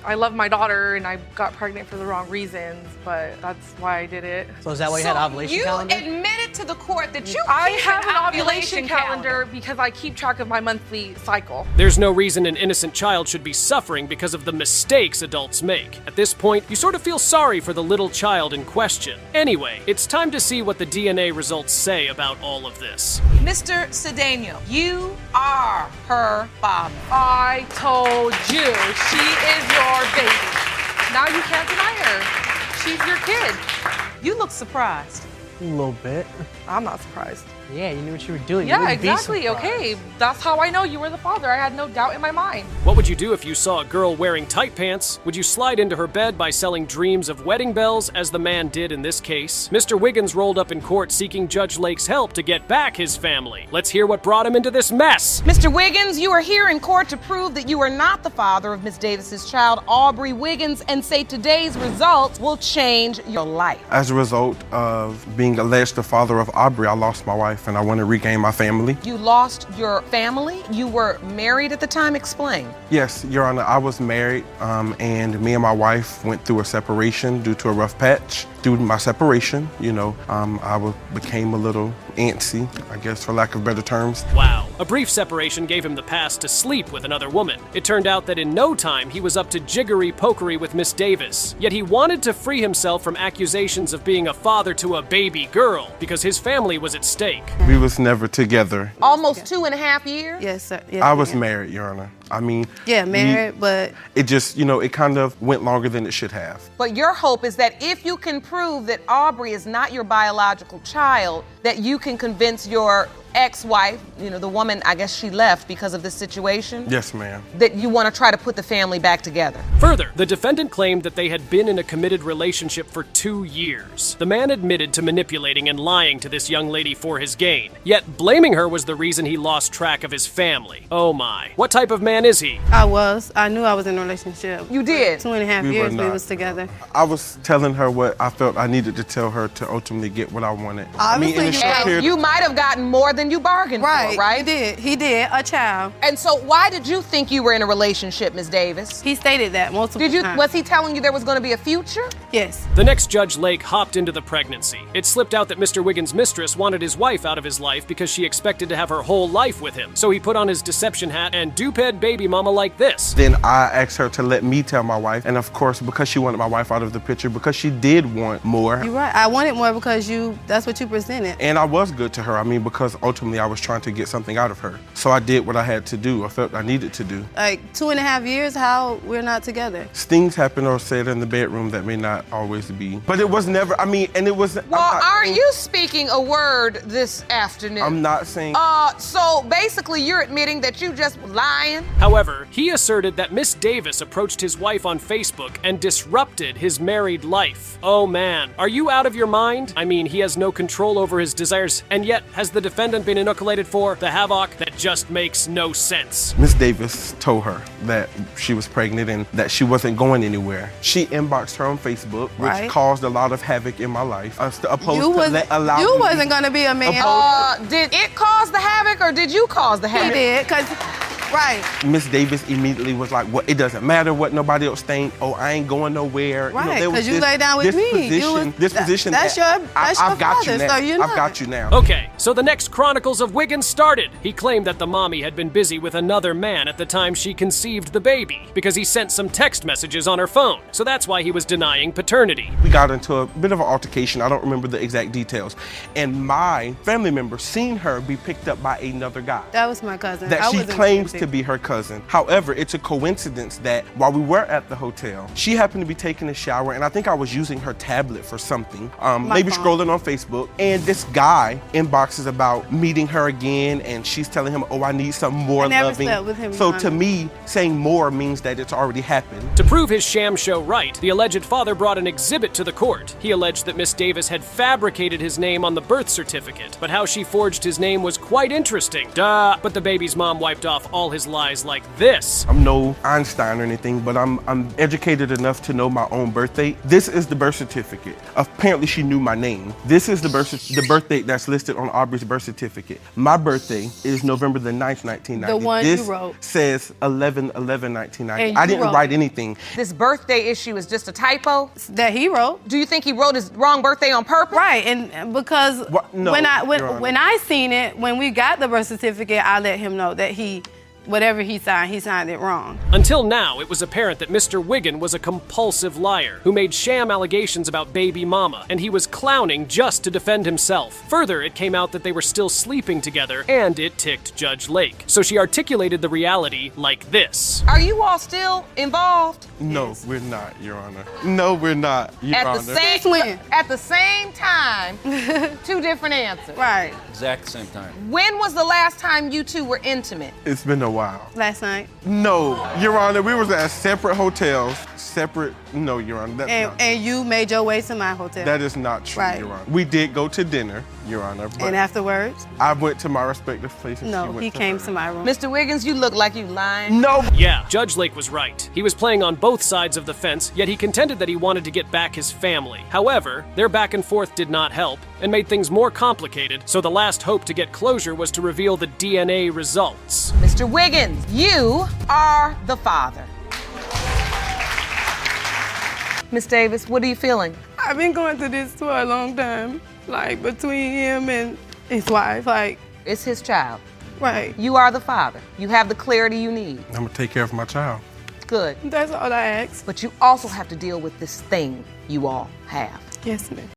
I love my daughter and I got pregnant for the wrong reasons, but that's why I did it. So is that why you had an ovulation calendar? You admitted to the court that I have an ovulation calendar because I keep track of my monthly cycle. There's no reason an innocent child should be suffering because of the mistakes adults make. At this point, you sort of feel sorry for the little child in question. Anyway, it's time to see what the DNA results say about all of this. Mr. Cedeno, you are her father. I told you, she is your baby. Now you can't deny her. She's your kid. You look surprised. A little bit. I'm not surprised. Yeah, you knew what you were doing. Yeah, exactly. Okay, that's how I know you were the father. I had no doubt in my mind. What would you do if you saw a girl wearing tight pants? Would you slide into her bed by selling dreams of wedding bells, as the man did in this case? Mr. Wiggins rolled up in court seeking Judge Lake's help to get back his family. Let's hear what brought him into this mess. Mr. Wiggins, you are here in court to prove that you are not the father of Miss Davis's child, Aubrey Wiggins, and say today's results will change your life. As a result of being alleged the father of Aubrey, I lost my wife and I want to regain my family. You lost your family? You were married at the time? Explain. Yes, Your Honor, I was married and me and my wife went through a separation due to a rough patch. Through my separation, I became a little antsy, I guess, for lack of better terms. Wow. A brief separation gave him the pass to sleep with another woman. It turned out that in no time he was up to jiggery-pokery with Miss Davis. Yet he wanted to free himself from accusations of being a father to a baby girl because his family was at stake. We was never together. Almost 2.5 years? Yes, sir. Yes, I was married, Your Honor. I mean, yeah, married, but it just, it kind of went longer than it should have. But your hope is that if you can prove that Aubrey is not your biological child, that you can convince your ex-wife, the woman, I guess she left because of this situation? Yes, ma'am. That you want to try to put the family back together? Further, the defendant claimed that they had been in a committed relationship for 2 years. The man admitted to manipulating and lying to this young lady for his gain. Yet blaming her was the reason he lost track of his family. Oh my. What type of man is he? I knew I was in a relationship. You did? 2.5 years we was together. I was telling her what I felt I needed to tell her to ultimately get what I wanted. Obviously, you might have gotten more than you bargained for, right? He did. He did. A child. And so why did you think you were in a relationship, Ms. Davis? He stated that multiple times. Was he telling you there was going to be a future? Yes. The next Judge Lake hopped into the pregnancy. It slipped out that Mr. Wiggins' mistress wanted his wife out of his life because she expected to have her whole life with him. So he put on his deception hat and duped baby mama like this. Then I asked her to let me tell my wife. And of course, because she wanted my wife out of the picture, because she did want more. You're right. I wanted more because that's what you presented. And I was good to her. Because ultimately I was trying to get something out of her. So I did what I had to do. I felt I needed to do. Like 2.5 years, how we're not together? Things happen or said in the bedroom that may not always be. But it was never, and it was... Well, aren't you speaking a word this afternoon? I'm not saying... So basically you're admitting that you just lying? However, he asserted that Miss Davis approached his wife on Facebook and disrupted his married life. Oh man, are you out of your mind? He has no control over his desires, and yet has the defendant been inoculated for the havoc that just makes no sense. Miss Davis told her that she was pregnant and that she wasn't going anywhere. She inboxed her on Facebook, which caused a lot of havoc in my life. You wasn't gonna be a man. Did it cause the havoc or did you cause the havoc? He did, because... Right. Miss Davis immediately was like, well, it doesn't matter what nobody else think. Oh, I ain't going nowhere. Right, because you lay down with me. This position. I've got you now. I've got you now. Okay, so the next Chronicles of Wiggins started. He claimed that the mommy had been busy with another man at the time she conceived the baby because he sent some text messages on her phone. So that's why he was denying paternity. We got into a bit of an altercation. I don't remember the exact details. And my family member seen her be picked up by another guy. That was my cousin. That she claims to be her cousin. However, it's a coincidence that while we were at the hotel, she happened to be taking a shower, and I think I was using her tablet for something, maybe scrolling on Facebook, and this guy inboxes about meeting her again, and she's telling him, oh, I need something more loving. With him, so to me, saying more means that it's already happened. To prove his sham show right, the alleged father brought an exhibit to the court. He alleged that Miss Davis had fabricated his name on the birth certificate, but how she forged his name was quite interesting. Duh! But the baby's mom wiped off all his lies like this. I'm no Einstein or anything, but I'm educated enough to know my own birth date. This is the birth certificate. Apparently she knew my name. This is the birth date that's listed on Aubrey's birth certificate. My birthday is November the 9th, 1990. The one this you wrote. Says 11/11/1990. And I you didn't wrote. write anything. This birthday issue is just a typo? That he wrote. Do you think he wrote his wrong birthday on purpose? Right, and because No, when Your Honor. I seen it, when we got the birth certificate, I let him know that whatever he signed it wrong. Until now, it was apparent that Mr. Wiggin was a compulsive liar who made sham allegations about baby mama, and he was clowning just to defend himself. Further, it came out that they were still sleeping together, and it ticked Judge Lake. So she articulated the reality like this. Are you all still involved? No, we're not, Your Honor. No, we're not, Your Honor. At the same time, two different answers. Right. Exact same time. When was the last time you two were intimate? It's been a while. Last night. No, Your Honor, we was at separate hotels. No, Your Honor, that's not And you made your way to my hotel. That is not true, Right. Your Honor. We did go to dinner, Your Honor. But And afterwards? I went to my respective places. No, he came to my room. Mr. Wiggins, you look like you lying. No. Yeah, Judge Lake was right. He was playing on both sides of the fence, yet he contended that he wanted to get back his family. However, their back and forth did not help and made things more complicated, so the last hope to get closure was to reveal the DNA results. Mr. Wiggins, you are the father. Miss Davis, what are you feeling? I've been going through this for a long time, like between him and his wife, like. It's his child. Right. You are the father. You have the clarity you need. I'm gonna take care of my child. Good. That's all I ask. But you also have to deal with this thing you all have. Yes, ma'am.